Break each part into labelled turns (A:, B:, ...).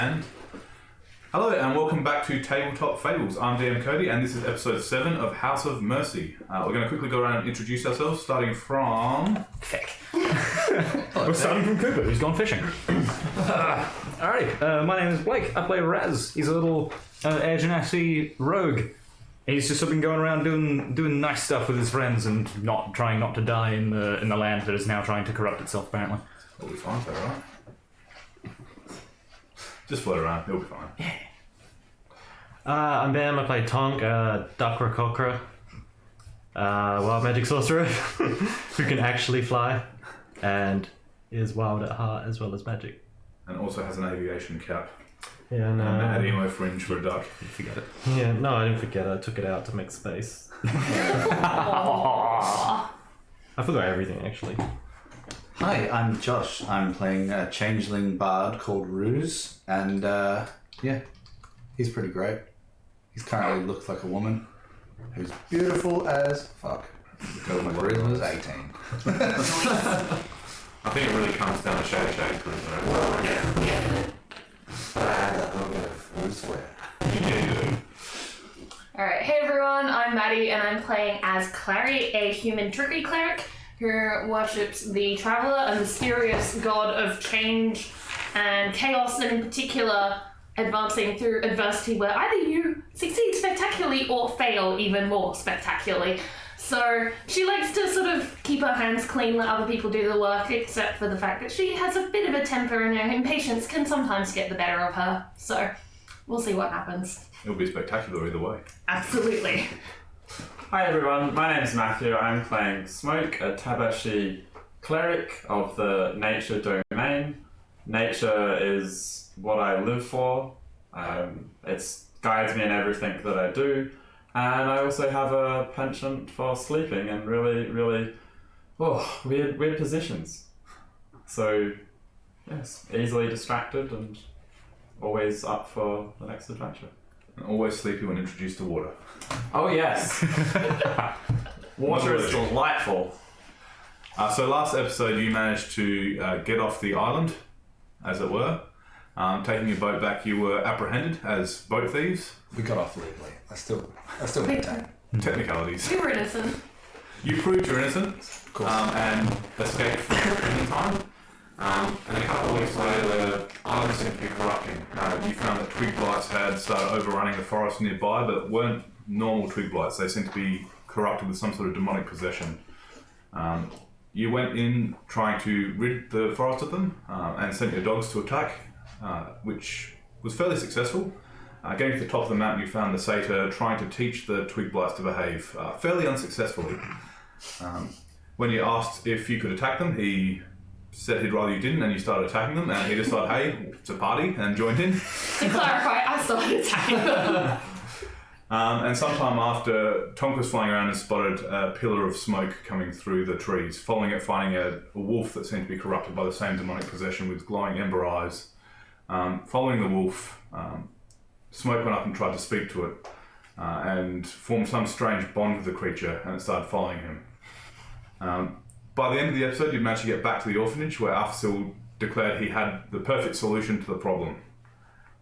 A: and hello and welcome back to Tabletop Fables. I'm DM Cody and this is episode 7 of House of M.E.R.C.Y. We're going to quickly go around and introduce ourselves, starting from...
B: We're starting from Cooper, who's gone fishing. Alrighty, my name is Blake. I play Raz. He's a little Air Genasi rogue. He's just been going around doing nice stuff with his friends and trying not to die in the land that is now trying to corrupt itself, apparently.
A: It'll be fine, right? Just float around, it'll be fine.
B: Yeah.
C: I'm Bam, I play Tonk, Dakra Kokra, wild magic sorcerer who can actually fly and is wild at heart as well as magic.
A: And also has an aviation cap.
C: Yeah, no.
A: And an emo fringe for a duck.
B: You forget it.
C: Yeah, no, I didn't forget it. I took it out to make space.
D: Aww.
C: I forgot everything, actually.
E: Hi, I'm Josh. I'm playing a changeling bard called Ruse, and yeah, he's pretty great. He currently looks like a woman who's beautiful as fuck. Because my charisma is 18.
A: I think it really comes down to shade charisma.
D: Alright, hey everyone, I'm Maddie and I'm playing as Clary, a human trickery cleric who worships the Traveller, a mysterious god of change and chaos, and in particular advancing through adversity where either you succeed spectacularly or fail even more spectacularly. So she likes to sort of keep her hands clean, let other people do the work, except for the fact that she has a bit of a temper and her impatience can sometimes get the better of her. So we'll see what happens.
A: It'll be spectacular either way.
D: Absolutely.
F: Hi everyone, my name is Matthew. I'm playing Smoke, a Tabashi cleric of the Nature domain. Nature is what I live for. It guides me in everything that I do. And I also have a penchant for sleeping in really weird positions. So, yes, easily distracted and always up for the next adventure.
A: And always sleepy when introduced to water.
F: Oh yes! Water is delightful.
A: So last episode you managed to get off the island, as it were. Taking your boat back, you were apprehended as boat thieves.
E: We got off legally. I still maintain.
A: Technicalities.
D: You were innocent.
A: You proved your innocence and escaped from prison time. And a couple of weeks later, the island seemed to be corrupting. You found that twig blights had started overrunning the forest nearby, but weren't normal twig blights. They seemed to be corrupted with some sort of demonic possession. You went in trying to rid the forest of them and sent your dogs to attack, which was fairly successful. Getting to the top of the mountain, you found the satyr trying to teach the twig blights to behave fairly unsuccessfully. When you asked if you could attack them, he said he'd rather you didn't, and you started attacking them, and he decided, hey, it's a party, and joined in.
D: To clarify, I started attacking them.
A: And sometime after, Tonk was flying around and spotted a pillar of smoke coming through the trees. Following it, finding a wolf that seemed to be corrupted by the same demonic possession with glowing ember eyes. Following the wolf, Smoke went up and tried to speak to it and formed some strange bond with the creature, and it started following him. By the end of the episode, you'd managed to get back to the orphanage where Arthur declared he had the perfect solution to the problem.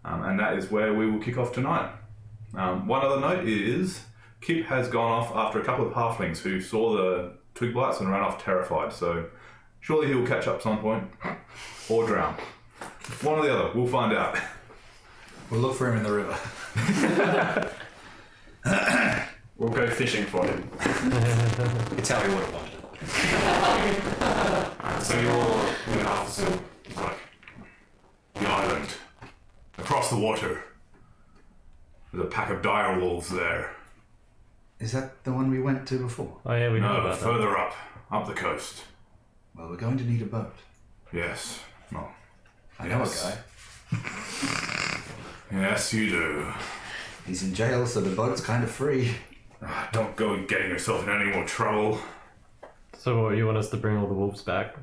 A: And that is where we will kick off tonight. One other note is Kip has gone off after a couple of halflings who saw the twig blights and ran off terrified, so surely he will catch up some point or drown. One or the other, we'll find out.
E: We'll look for him in the river.
F: We'll go fishing for him.
E: It's how we would have wanted it.
A: So you're with Arthur, like the island, across the water. There's a pack of dire wolves there.
E: Is that the one we went to before?
C: Oh yeah, we know
A: No,
C: about that.
A: further up the coast.
E: Well, we're going to need a boat.
A: Yes. Well,
E: I know
A: yes.
E: a guy.
A: Yes, you do.
E: He's in jail, so the boat's kind of free.
A: Don't go getting yourself in any more trouble.
C: So what, you want us to bring all the wolves back?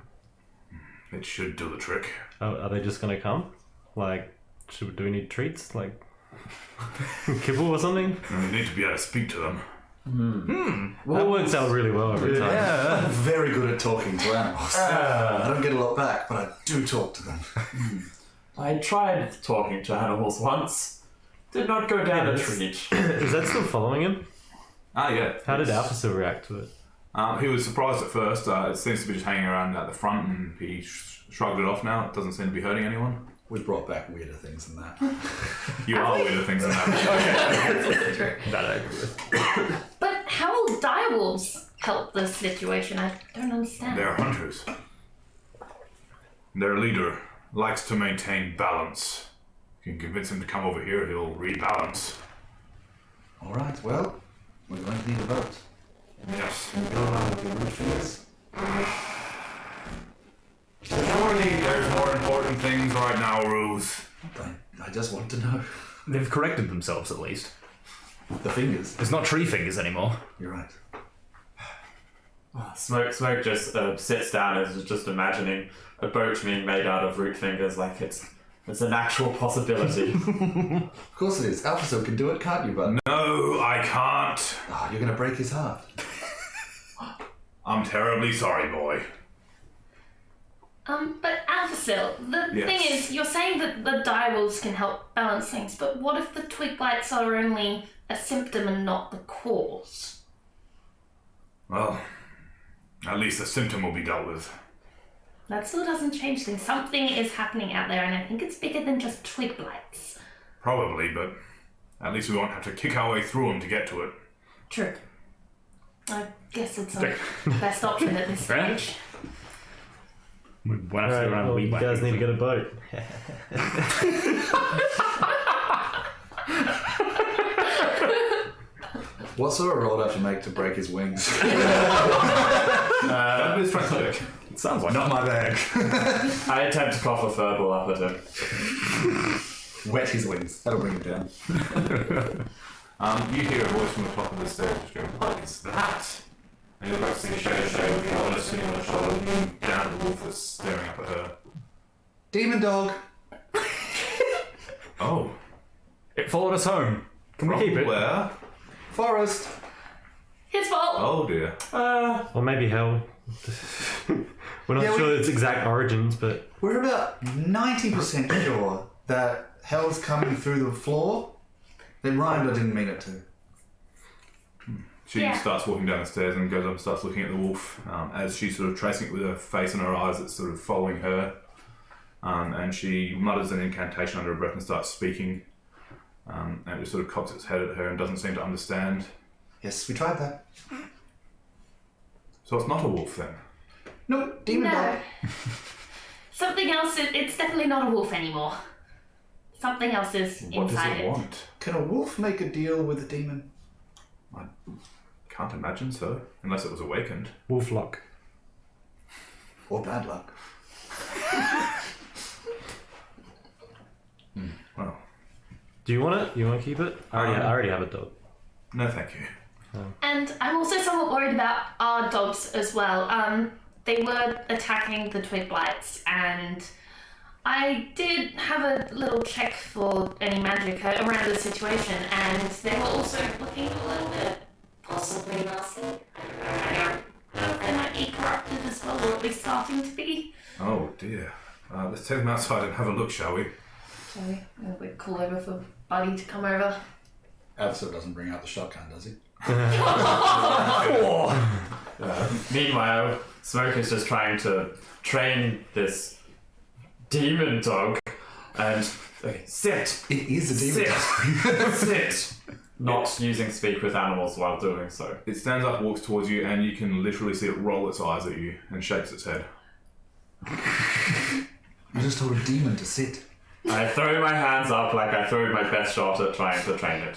A: It should do the trick.
C: Oh, are they just gonna come? Like, do we need treats? Like, kibble or something?
A: And we need to be able to speak to them.
C: That works out really well every time.
E: Yeah, I'm very good at talking to animals. I don't get a lot back, but I do talk to them.
F: I tried talking to animals once. Did not go down a treat.
C: Is that still following him?
A: Ah, yeah.
C: How did Alpha react to it?
A: He was surprised at first. It seems to be just hanging around at the front, and he shrugged it off now. It doesn't seem to be hurting anyone.
E: We brought back weirder things than that.
A: You are weirder things than that.
D: That's also true.
B: That I agree with.
D: But how will direwolves help this situation? I don't understand.
A: They're hunters. Their leader likes to maintain balance. If you can convince him to come over here, he'll rebalance.
E: All right, well, we're going to need a boat.
A: Yes.
E: Go around with your root fingers.
A: Surely there's more important things right now, Ruse.
E: I just want to know.
B: They've corrected themselves at least.
E: The fingers.
B: It's not tree fingers anymore.
E: You're right.
F: Smoke just sits down and is just imagining a boat being made out of root fingers like it's an actual possibility.
E: Of course it is. Alpha can do it, can't you, bud?
A: No, I can't.
E: Oh, you're going to break his heart.
A: I'm terribly sorry, boy.
D: But Alphasil, the
A: Yes.
D: thing is, you're saying that the direwolves can help balance things, but what if the twig blights are only a symptom and not the cause?
A: Well, at least the symptom will be dealt with.
D: That still doesn't change things. Something is happening out there, and I think it's bigger than just twig blights.
A: Probably, but at least we won't have to kick our way through them to get to it.
D: True. I guess it's the best option at this
B: Right.
D: stage.
B: We won't have to go around
C: well,
B: weed
C: you
B: whacking.
C: guys need to get a boat.
E: What sort of roll do I have to make to break his wings?
A: That'd be strength.
B: It sounds like
E: Not my bag.
F: I attempt to cough a verbal up at him.
E: Wet his wings. That'll bring him down.
A: You hear a voice from the top of the stairs just going, "What is that?" And you look up to see Shay with the elder sitting on her shoulder, looking down at the wolf that's staring up at her.
E: Demon dog.
A: Oh.
B: It followed us home. Can we keep it?
A: Where?
E: Forest.
D: His fault!
A: Oh dear.
C: Or maybe hell. We're not
E: Yeah,
C: sure its exact origins, but
E: We're about 90% sure that hell's coming through the floor. They rhymed, I didn't mean it to.
A: She
D: Yeah.
A: starts walking down the stairs and goes up and starts looking at the wolf. As she's sort of tracing it with her face and her eyes, it's sort of following her. And she mutters an incantation under her breath and starts speaking. And it just sort of cocks its head at her and doesn't seem to understand.
E: Yes, we tried that.
A: So it's not a wolf then?
E: No, demon
D: No.
E: dog.
D: Something else, it's definitely not a wolf anymore. Something else is
A: What does
D: inside
A: it want?
E: Can a wolf make a deal with a demon?
A: I can't imagine so, unless it was awakened.
C: wolf luck.
E: Or bad luck?
A: Well,
C: Do you want it? You want to keep it? I already have a dog.
A: no thank you.
D: And I'm also somewhat worried about our dogs as well. They were attacking the twig blights, and I did have a little check for any magic around the situation, and they were also looking a little bit possibly nasty. I don't know if they might be corrupted as well, or at least starting to be.
A: Oh dear. Let's take them outside and have a look, shall we?
D: So we'd call over for Buddy to come over.
E: Avso doesn't bring out the shotgun, does he?
F: Meanwhile, Smoke is just trying to train this demon dog and sit,
E: It is a demon
F: sit,
E: dog.
F: sit. Not using speak with animals while doing so.
A: It stands up, walks towards you, and you can literally see it roll its eyes at you and shakes its head.
E: You just told a demon to sit.
F: I throw my hands up like I threw my best shot at trying to train it.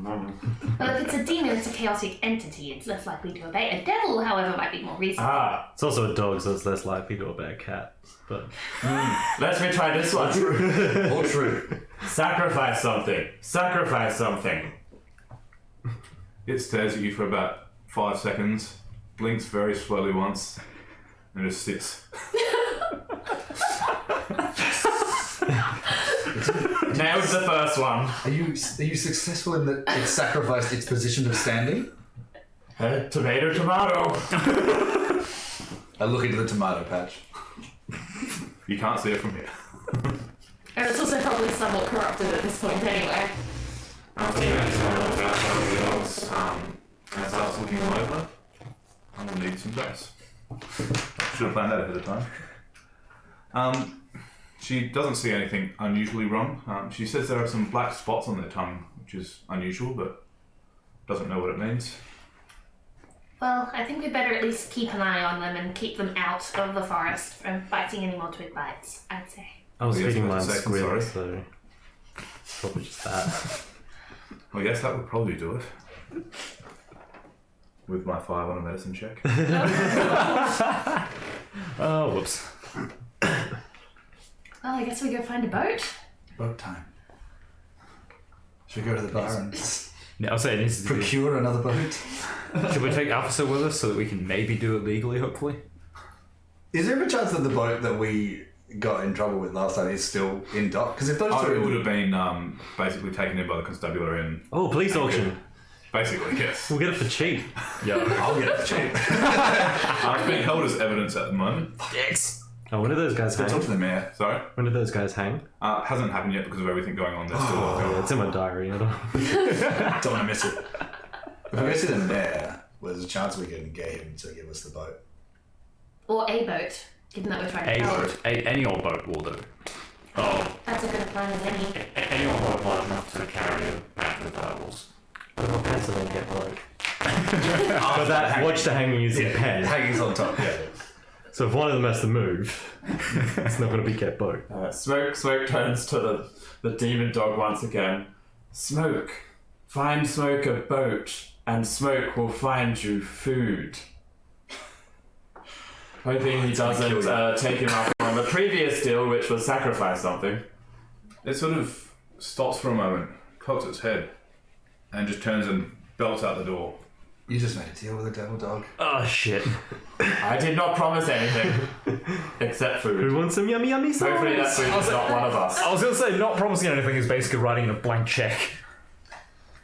D: Well, if it's a demon, it's a chaotic entity. It's less likely to obey. A devil, however, might be more reasonable.
F: Ah,
C: It's also a dog, so it's less likely to obey a cat. But
F: let me try this one.
E: All true.
F: Sacrifice something. Sacrifice something.
A: It stares at you for about 5 seconds, blinks very slowly once, and just sits.
F: Nailed the first one.
E: Are you successful in that it sacrificed its position of standing?
F: Tomato, tomato.
E: I look into the tomato patch.
A: You can't see it from here.
D: And it's also probably somewhat corrupted at this point anyway.
A: So you guys want to outside of the dogs and starts looking them over. I'm going to need some dice. Should have planned that ahead of time. She doesn't see anything unusually wrong. She says there are some black spots on their tongue, which is unusual, but doesn't know what it means.
D: Well, I think we better at least keep an eye on them and keep them out of the forest from biting any more twig bites, I'd say.
C: I was
A: Yes,
C: feeding
A: for
C: mine
A: a second,
C: squid,
A: sorry.
C: so probably just that.
A: Well, yes, that would probably do it. With my 5 on a medicine check.
B: Oh, whoops.
D: Well, I guess we go find a boat.
E: Boat time. Should we go to the bar and
B: Yeah, I'll say it needs to be.
E: procure another boat?
B: Should we take Officer with us so that we can maybe do it legally, hopefully?
E: Is there a chance that the boat that we got in trouble with last time is still in dock? Because if those
A: Oh,
E: two...
A: it would have been basically taken in by the constabulary and...
C: Oh, police auction.
A: Basically, yes.
C: We'll get it for cheap.
B: Yeah.
E: I'll get it for cheap.
A: It's being held as evidence at the moment.
B: Yes.
C: Oh, when did those guys
E: Talk
C: hang?
E: to the mayor.
A: Sorry?
C: When did those guys hang?
A: Hasn't happened yet because of everything going on. They're still
C: Oh,
A: working.
C: yeah, it's in my diary. I don't...
E: Don't want to miss it. If we go see the mayor, well, there's a chance we can get him to give us the boat.
D: Or a boat, given that we're trying to
B: A
D: help.
B: boat. Any old boat will do. Oh.
D: That's a good plan as any.
B: Any old boat large enough to carry it back to the Fables.
C: But my pants are gonna get broke. But that watch the hanging is in pen.
E: Hanging's on top, yeah.
C: So if one of them has to move, it's not gonna be get boat.
F: Smoke turns to the demon dog once again. Smoke, find Smoke a boat, and Smoke will find you food. Hoping he doesn't take him up on the previous deal, which was sacrifice something.
A: It sort of stops for a moment, cocks its head, and just turns and belts out the door.
E: You just made a deal with a devil dog.
B: Oh, shit.
F: I did not promise anything, except
C: Who
F: food.
C: wants some yummy yummy sauce?
F: Hopefully that food is not one of us.
B: I was going to say, not promising anything is basically writing in a blank check.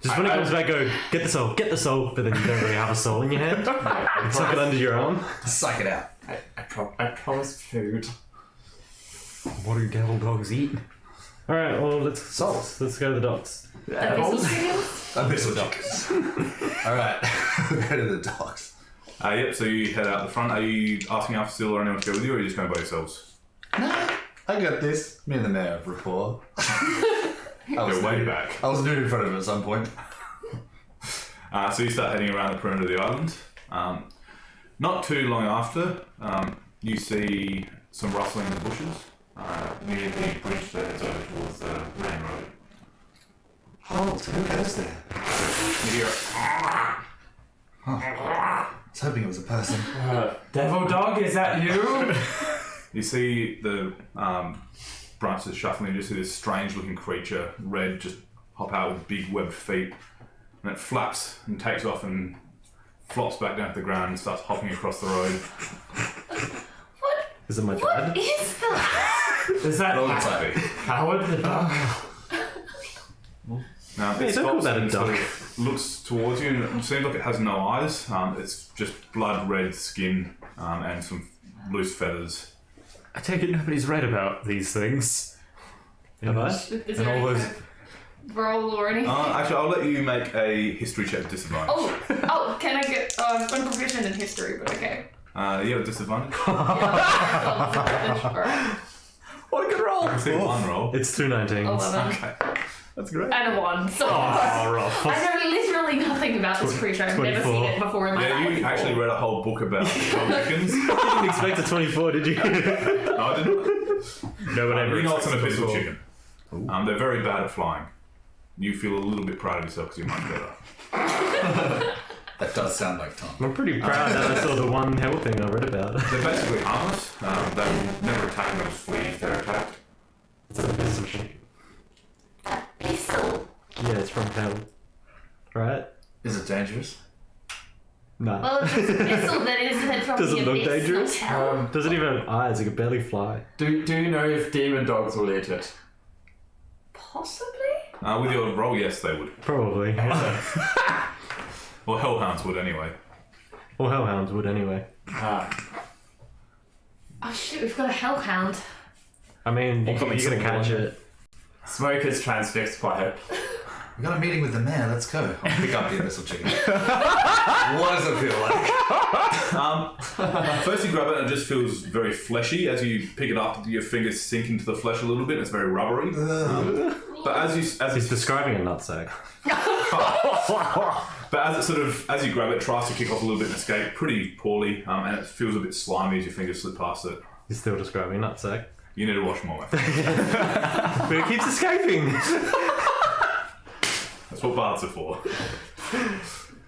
C: Just when it comes back, go, get the soul, but then you don't really have a soul in your hand. Tuck it under your arm.
E: Suck it out.
F: I promised food.
B: What do devil dogs eat?
C: Alright, well, let's go to the docks.
E: Abyssal dogs. Alright, we'll go to the docks.
A: Yep, so you head out the front. Are you asking Alpha Steel or anyone to go with you, or are you just going by yourselves?
E: No, I got this. Me and the mayor have rapport.
A: Go way back.
E: I was nude in front of him at some point.
A: So you start heading around the perimeter of the island. Not too long after, you see some rustling in the bushes near the bridge that heads over towards the main road.
E: Halt, who goes there?
A: You hear
E: I was hoping it was a person.
F: Devil dog, is that you?
A: You see the branches shuffling, and you see this strange looking creature, red, just hop out with big webbed feet. And it flaps and takes off and flops back down to the ground and starts hopping across the road.
D: What?
C: Is it my
D: What
C: dad?
D: is that?
F: Is that
A: Exactly.
F: Howard the dog?
A: Now,
C: Hey,
A: it
C: don't call
A: stops
C: that a
A: and sort
C: duck.
A: of looks towards you, and it seems like it has no eyes. It's just blood red skin and some loose feathers.
B: I take it nobody's read about these things.
C: Have I?
D: Is
B: And
D: there
B: all
D: any
B: those-
D: kind of roll or anything?
A: Actually, I'll let you make a history check disadvantage.
D: Can I get... I'm proficient in history, but okay.
A: You have a disadvantage?
D: Alright.
A: What a good roll! I can see one roll.
C: It's 2 19s.
D: 11.
A: Okay. That's great.
D: And a 1. So
B: Oh, rough.
D: I know literally nothing about this creature. I've never
C: 24.
D: seen it before in my
A: Yeah,
D: life.
A: you actually read a whole book about Republicans.
C: You didn't expect a 24, did you?
A: No, I didn't.
B: No one ever
A: You know it's an
B: expects
A: abyssal
B: it
A: chicken. They're very bad at flying. You feel a little bit proud of yourself because you're much better.
E: That does sound like Tom.
C: I'm pretty proud that I saw the one hell thing I read about.
A: They're basically harmless. They never attack them, just flee if they're attacked.
C: It's an abyssal chicken.
D: Abyssal.
C: Yeah, it's from hell. Right?
E: Is it dangerous?
C: Nah.
D: Well, if it's abyssal, then isn't it from
C: Does
D: the
C: it look
D: abyss, not
C: dangerous?
D: hell?
C: Doesn't even have eyes, it can barely fly.
F: Do you know if demon dogs will eat it?
D: Possibly?
A: With your roll, yes, they would.
C: Probably.
A: Well, hellhounds would anyway.
C: Or hellhounds would anyway.
D: Oh shit, we've got a hellhound.
C: I mean,
B: Or something
C: you're gonna
B: similar.
C: catch it.
F: Smoke is transfixed by it.
E: We got a meeting with the mayor. Let's go. I'll pick up the abyssal chicken. What does it feel like?
A: First you grab it and it just feels very fleshy. As you pick it up, your fingers sink into the flesh a little bit. It's very rubbery. But
C: He's describing a nutsack.
A: But as you grab it, it tries to kick off a little bit and escape pretty poorly, and it feels a bit slimy as your fingers slip past it.
C: He's still describing a nutsack.
A: You need to wash more, my friend.
C: But it keeps escaping.
A: That's what bards are for.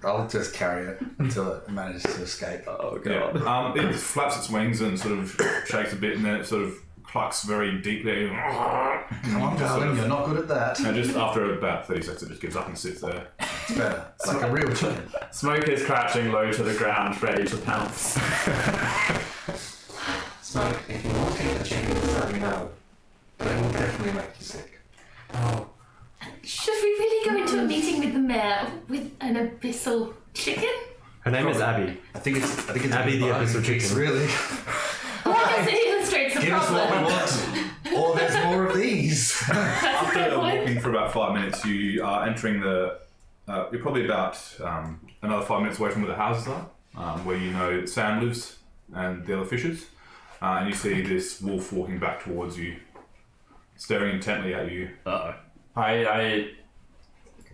E: I'll just carry it until it manages to escape.
C: Oh
A: Yeah. It flaps its wings and sort of shakes a bit, and then it sort of clucks very deeply.
E: Come on, darling, you're not good at that.
A: And just after about 30 seconds, it just gives up and sits there.
E: It's better. It's like a real chicken.
F: Smoke is crouching low to the ground, ready to pounce.
E: Smoke, if you want to eat the chicken, just let me know. But it will definitely make you sick.
F: Oh.
D: Should we really go into a meeting with the mayor with an abyssal chicken?
C: Her name is Abby.
E: I think it's
C: Abby the abyssal chicken.
E: It's really.
D: Well, I guess it illustrates the
E: Give us what we
D: problem.
E: want, or there's more of these.
D: That's a
A: After
D: good point.
A: walking for about 5 minutes, you are entering the. You're probably about another 5 minutes away from where the houses are, where you know Sam lives and the other fishers. And you see this wolf walking back towards you, staring intently at you.
B: Uh-oh.
F: I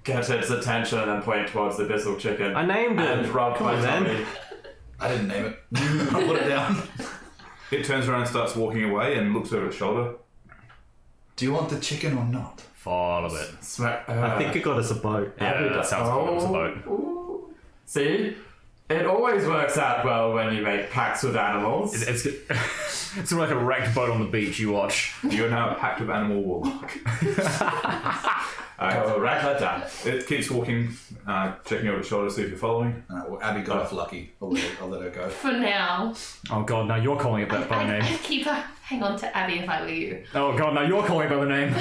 F: get its attention and then point towards the abyssal chicken.
C: I named it.
F: And rub
C: Come
F: my
C: on, man.
F: tummy.
E: I didn't name it. I put it down.
A: It turns around and starts walking away and looks over its shoulder.
E: Do you want the chicken or not?
B: Follow it.
C: I think it got us a boat.
B: Yeah, that sounds cool. It's a boat.
F: Ooh. See? It always works out well when you make pacts with animals.
B: It's sort of like a wrecked boat on the beach you watch.
A: You're now a pact of animal warlock.
F: I will write that down.
A: It keeps walking, checking over its shoulder to see if you're following.
E: Well, Abby got off lucky. I'll let her go.
D: For now.
B: Oh god, now you're calling it that by the name.
D: I'd keep her. Hang on to Abby if I were you.
B: Oh god, now you're calling it by the name.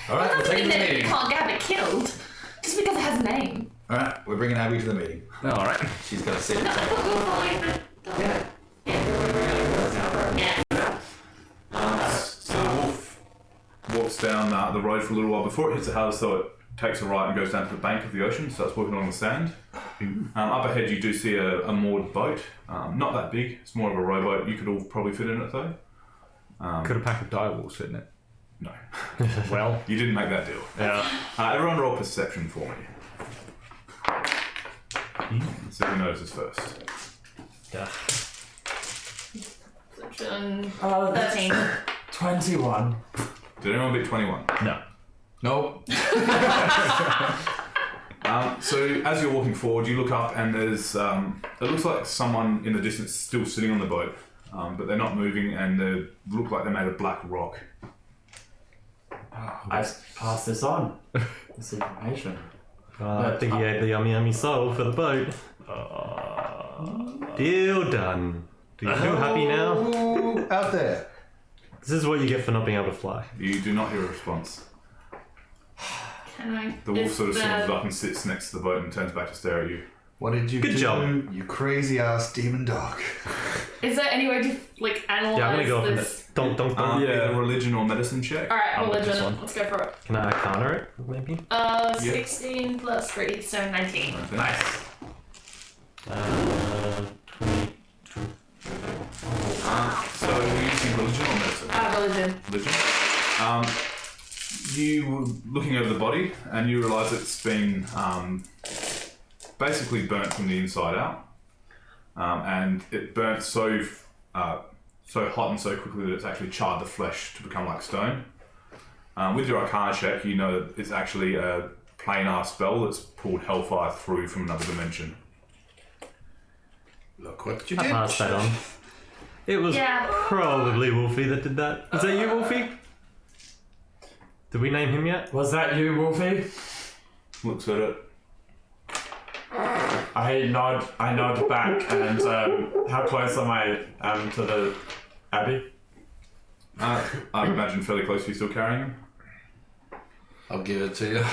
E: Alright, we're
D: Doesn't
E: taking
D: mean
E: the
D: that you
E: meeting.
D: can't have it killed just because it has a name.
E: Alright, we're bringing Abby to the meeting.
B: Alright.
E: She's got to sit.
D: Yeah.
A: So the wolf walks down the road for a little while before it hits the house, so it takes a right and goes down to the bank of the ocean, starts walking along the sand. Up ahead you do see a moored boat. Not that big, it's more of a rowboat. You could all probably fit in it though.
B: Could a pack of direwolves fit in it?
A: No.
B: Well,
A: You didn't make that deal.
B: yeah.
A: Everyone roll perception for me. So who notices first?
C: Yeah.
D: 13.
F: 21.
A: Did anyone beat 21?
B: No.
E: Nope.
A: So as you're walking forward, you look up and there's it looks like someone in the distance still sitting on the boat, but they're not moving and they look like they're made of black rock.
F: I pass this on. This information.
C: I think he ate the yummy yummy soul for the boat. Deal done. Do you feel happy now?
E: Ooh, out there.
C: This is what you get for not being able to fly.
A: You do not hear a response.
D: Can I?
A: The wolf sort of
D: the-
A: swims up and sits next to the boat and turns back to stare at you.
E: What did you
C: Good
E: do,
C: job.
E: you crazy ass demon dog?
D: Is there any way to like analyze
C: Yeah, I'm gonna go off on
D: this?
C: it. Donk, donk, donk.
A: Either religion or medicine check.
D: Alright,
B: I'll get this
D: religion.
B: one.
D: Let's go for it.
C: Can I counter it, maybe?
D: 16 plus 3, so 19.
A: Okay.
F: Nice.
C: 20.
A: So you see religion or medicine?
D: Religion.
A: Religion. You were looking over the body and you realise it's been basically burnt from the inside out, and it burnt so hot and so quickly that it's actually charred the flesh to become like stone. With your Arcana check, you know that it's actually a planar spell that's pulled hellfire through from another dimension.
E: Look what you
C: I
E: did.
C: passed that on. It was
D: Yeah.
C: probably Wolfie that did that. Is that you, Wolfie? Did we name him yet?
F: Was that you, Wolfie?
A: Looks at it.
F: I nod back and how close am I to the Abbey?
A: I imagine fairly close. You're still carrying him.
E: I'll give it to you.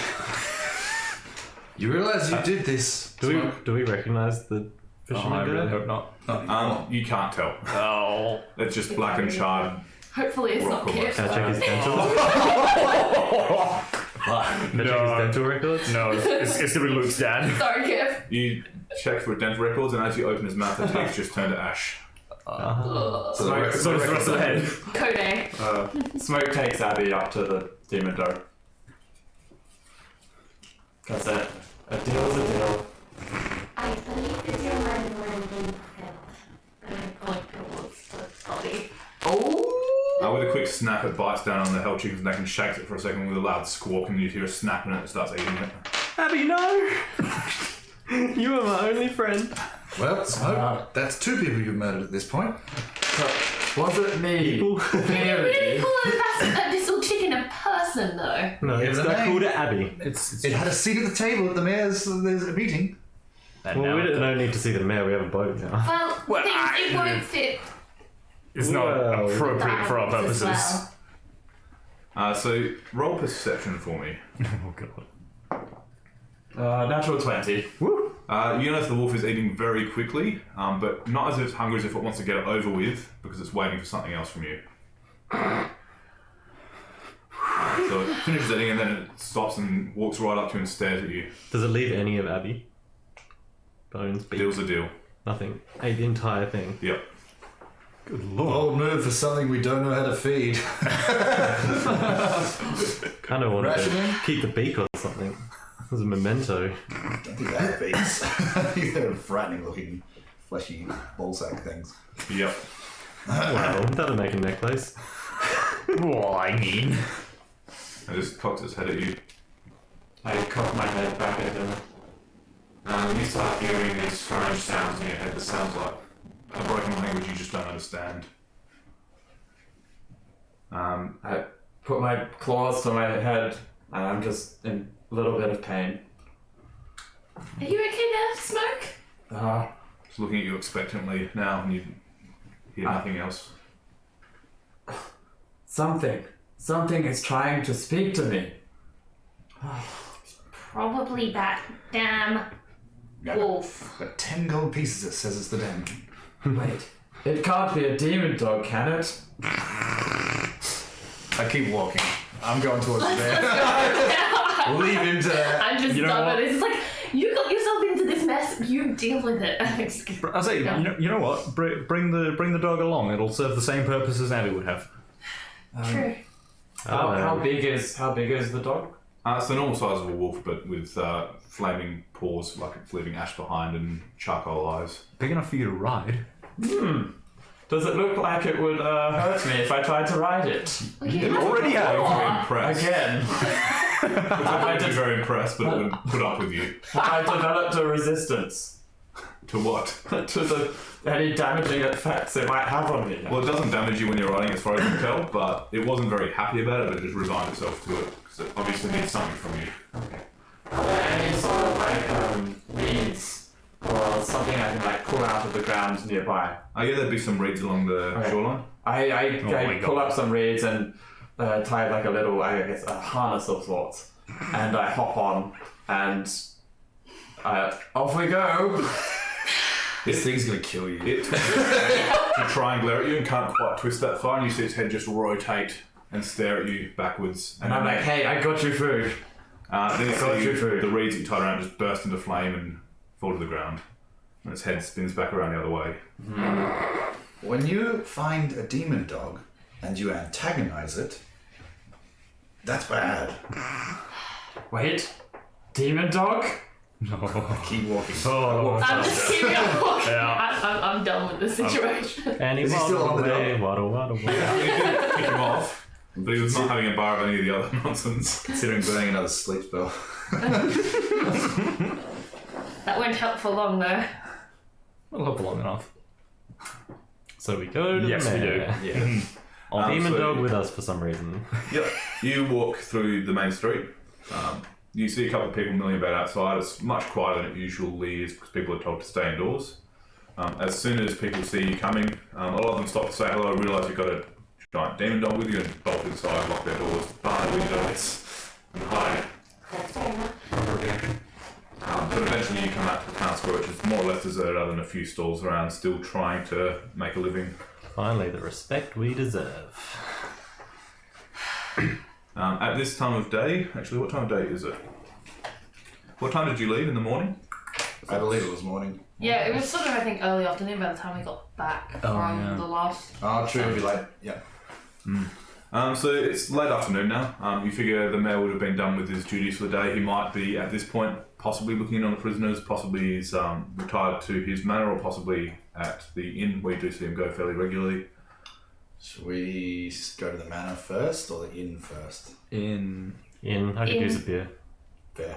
E: You realise you did this?
C: Do we recognize the fisherman
B: I
C: guy?
B: really hope not.
E: Not anymore.
A: You can't tell.
B: Oh.
A: It's just black and charred.
D: Hopefully it's not Kip.
C: Can I check his dental? Can I check his dental records?
B: No, it's gonna be Luke's dad.
D: Sorry, Kip.
A: You check for dental records, and as you open his mouth, the teeth just turn to ash.
E: So the
F: Smoke,
E: rest-
B: So does the rest of the head.
D: Code.
F: Smoke takes Abby up to the demon dog. That's it. A deal's a deal.
D: I believe that you're wearing one and I point towards the body.
A: With a quick snap, it bites down on the hell chicken's neck and shakes it for a second with a loud squawk, and you hear a snap and it starts eating it.
C: Abby, no! You are my only friend.
E: Well, Smoke, that's 2 people you've murdered at this point.
F: Was it me?
D: Really calling this little chicken a person, though?
C: No,
E: Give
C: it's
E: it a
C: got
E: name.
C: called Abby.
E: It had a seat at the table at the mayor's there's a meeting.
C: Well, we don't need to see the mayor. We have a boat now.
D: Well, it won't fit
B: It's not
C: Well,
B: appropriate for our
D: that as
B: purposes.
D: well.
A: So roll perception for me.
B: Oh god.
F: Natural 20.
A: You notice the wolf is eating very quickly, but not as if it's hungry as if it wants to get it over with, because it's waiting for something else from you. So it finishes eating and then it stops and walks right up to you and stares at you.
C: Does it leave any of Abby? Bones, beak,
A: Deal's a deal.
C: nothing. Ate the entire thing.
A: Yep.
B: Good lord.
E: Bold move for something we don't know how to feed.
C: Kind of wanted
E: Rationing?
C: to keep the beak or something. As a memento.
E: Don't think that beats. I think they're frightening looking, fleshy ballsack things.
A: Yep.
C: Wow, that'll make a necklace.
B: Well, I mean.
A: And just cocks its head at you.
F: I cock my head back at him.
A: You start hearing these strange sounds in your head that sounds like a broken language you just don't understand.
F: I put my claws to my head and I'm just in a little bit of pain.
D: Are you okay there, Smoke?
A: Just looking at you expectantly now, and you hear nothing else.
F: Something is trying to speak to me.
D: Probably that damn wolf.
E: Got 10 gold pieces, it says it's the den.
F: Wait, it can't be a demon dog, can it?
E: I keep walking. I'm going towards the den. Leave him to that.
D: I'm just
B: You know
D: done
B: what?
D: with it. It's like, you got yourself into this mess, you deal with it.
B: I say, you know what? Bring the dog along. It'll serve the same purpose as Abby would have.
D: True.
F: How big is the dog?
A: It's the normal size of a wolf, but with flaming paws, like it's leaving ash behind, and charcoal eyes.
B: Big enough for you to ride.
F: Does it look like it would hurt me if I tried to ride it?
D: Well, you have
B: already
D: a
B: have.
D: claw.
A: Very impressed.
F: Again,
A: I'd be very impressed, but it would put up with you.
F: I developed a resistance
A: To what?
F: to any damaging effects it might have on me.
A: Well, it doesn't damage you when you're riding, as far as you can tell, but it wasn't very happy about it, but it just resigned itself to it, because it obviously needs something from you.
F: Are there any sort of like weeds or something I can like pull out of the ground nearby?
A: Yeah, there'd be some reeds along the
F: Okay.
A: shoreline.
F: I
B: my
F: pull
B: God.
F: up some reeds and tie like a little, I guess, a harness of sorts, and I hop on and off we go.
E: This thing's gonna kill you.
A: It to try and glare at you and can't quite twist that far, and you see its head just rotate and stare at you backwards.
F: And I'm like, hey, I got you food.
A: then you
F: got
A: see
F: your food.
A: the reeds that you tied around just burst into flame and fall to the ground. And its head spins back around the other way.
E: When you find a demon dog and you antagonize it, that's bad.
F: Wait, demon dog?
E: Keep walking.
B: Oh.
D: I'm just keeping on walking.
B: Yeah.
D: I'm done with the situation.
C: And he
E: Is he still
C: waddled
E: on the
C: away, waddle, waddle, waddle.
A: You did kick him off, but he was not having a bar of any of the other nonsense.
E: Considering burning another sleep spell.
D: That won't help for long though.
B: We'll hope long enough.
C: So we go to
B: Yes,
C: the
B: we do.
C: mayor.
E: Yeah.
C: Demon
A: so-
C: dog with us for some reason.
A: Yep. You walk through the main street. You see a couple of people milling about outside. It's much quieter than it usually is because people are told to stay indoors. As soon as people see you coming, a lot of them stop to say hello, realise you've got a giant demon dog with you, and bolt inside, lock their doors, barn windows, and hide.
D: That's fair enough.
A: But eventually you come out to the town square, which is more or less deserted other than a few stalls around, still trying to make a living.
C: Finally, the respect we deserve.
A: At this time of day, actually, what time of day is it? What time did you leave in the morning?
E: I believe it was morning.
D: Yeah, it was sort of, I think, early afternoon by the time we got back from the last.
E: Oh, true, it'll be late. Yeah.
A: So it's late afternoon now. You figure the mayor would have been done with his duties for the day. He might be, at this point, possibly looking in on the prisoners, possibly he's retired to his manor, or possibly at the inn where you do see him go fairly regularly.
E: Should we go to the manor first or the inn first?
B: In
C: I could use a beer.
E: Fair.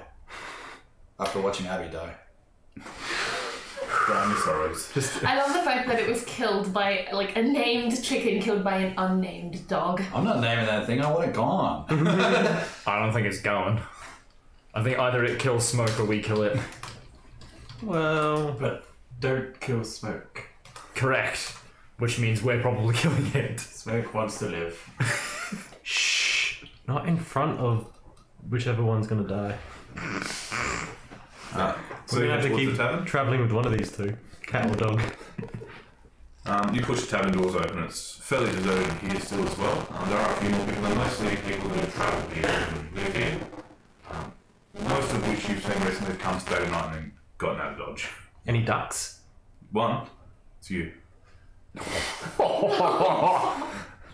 E: After watching Abby die.
A: Damn sorrows.
D: I love the fact that it was killed by, like, a named chicken killed by an unnamed dog.
E: I'm not naming that thing, I want it gone.
B: I don't think it's going. I think either it kills Smoke or we kill it.
C: Well,
F: But don't kill Smoke.
B: Correct. Which means we're probably killing it.
F: Smoke wants to live.
C: shh. Not in front of whichever one's gonna die.
A: So
C: We're
A: you
C: gonna
A: head
C: have to
A: towards
C: keep
A: the tavern.
C: travelling with one of these two. Cat or dog.
A: You push the tavern doors open. It's fairly deserted here still as well. There are a few more people, and mostly people who have travelled here and live here. Most of which you've seen recently have come stay the night and gotten out of Dodge.
C: Any ducks?
A: One, it's you.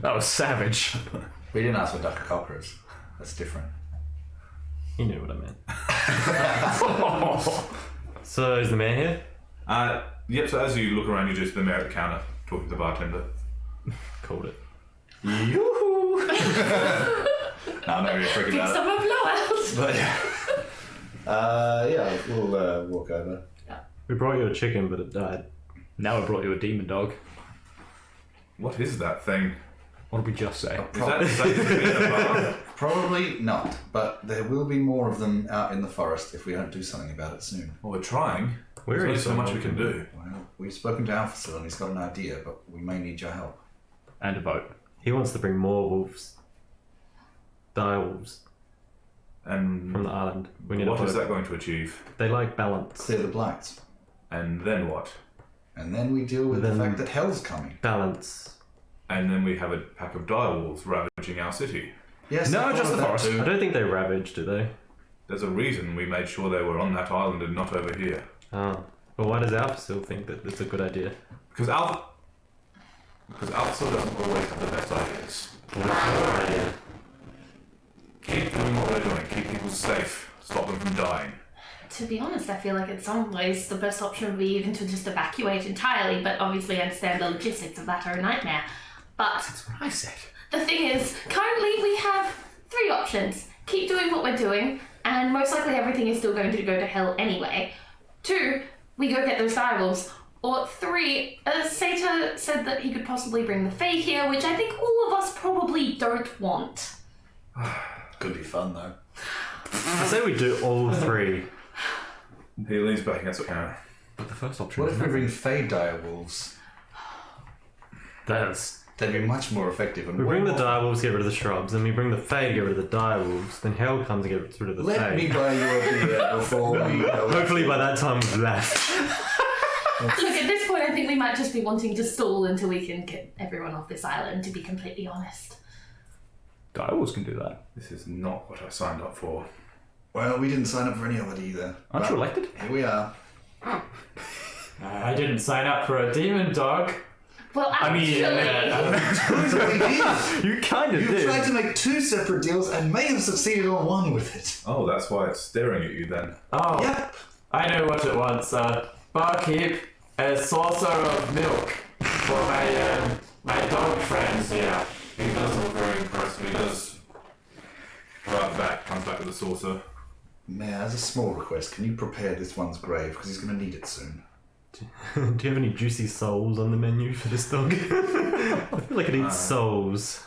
B: That was savage.
E: We didn't ask for duck or cockroach. That's different.
C: You knew what I meant. So is the man here?
A: Yep, so as you look around, you just the mayor at the counter talking to the bartender.
C: Called it.
E: Yoo-hoo! No, I'm not really freaking
D: Think
E: out.
D: someone blow out.
E: But yeah, we'll walk over.
C: We brought you a chicken, but it died.
B: Now I brought you a demon dog.
A: What is that thing?
B: What did we just say?
A: Is that the same thing in the bar?
E: Probably not, but there will be more of them out in the forest if we don't do something about it soon.
A: Well, we're trying.
C: Where
A: There's
C: is
A: only so much we
C: someone?
A: can do.
E: Well, we've spoken to Alpha and he's got an idea, but we may need your help.
B: And a boat.
C: He wants to bring more wolves. Dire wolves
A: And
C: from the island. We need
A: what
C: a
A: is
C: boat.
A: that going to achieve?
C: They like balance.
E: Clear the blights.
A: And then what?
E: And then we deal with
C: Then-
E: the fact that hell's coming.
C: Balance.
A: And then we have a pack of direwolves ravaging our city.
E: Yes,
B: No,
E: I thought
B: just
E: of
B: the
E: that
B: forest.
E: too.
C: I don't think they ravage, do they?
A: There's a reason we made sure they were on that island and not over here.
C: Oh. Well, why does Alpha still think that it's a good idea?
A: Because Alpha still doesn't always have the best ideas. Keep doing what we're doing. Keep people safe. Stop them from dying.
D: To be honest, I feel like in some ways the best option would be even to just evacuate entirely, but obviously I understand the logistics of that are a nightmare. But
B: That's what I said.
D: the thing is, currently we have 3 options. Keep doing what we're doing, and most likely everything is still going to go to hell anyway. 2, we go get those direwolves. Or 3, Sata said that he could possibly bring the Fae here, which I think all of us probably don't want.
E: Could be fun though.
C: I say we do all three.
A: He leans back against the counter.
B: But the first option
E: What
B: is
E: if we
B: nothing.
E: bring Fey dire wolves?
B: That's...
E: They'd be much more effective. And
C: We
E: way
C: bring the
E: more-
C: direwolves, get rid of the shrubs, then we bring the Fae, get rid of the direwolves, then Hell comes and gets rid of the
E: Let
C: Fae.
E: me buy you a beer before we go.
C: Hopefully by that time we've left.
D: Look, at this point I think we might just be wanting to stall until we can get everyone off this island, to be completely honest.
B: Direwolves can do that.
A: This is not what I signed up for.
E: Well, we didn't sign up for any of it either.
B: Aren't
E: But
B: you elected?
E: Here we are.
F: I didn't sign up for a demon dog.
D: Well, actually,
B: You kind of
E: You
B: did.
E: tried to make 2 separate deals and may have succeeded on one with it.
A: Oh, that's why it's staring at you then.
F: Oh,
E: Yep.
F: I know what it wants. Barkeep, a saucer of milk for my dog friends here.
A: He does look very impressed. He does. Right back, comes back with a saucer.
E: Mayor, as a small request, can you prepare this one's grave? Because he's going to need it soon.
C: Do you have any juicy souls on the menu for this dog? I feel like it eats souls.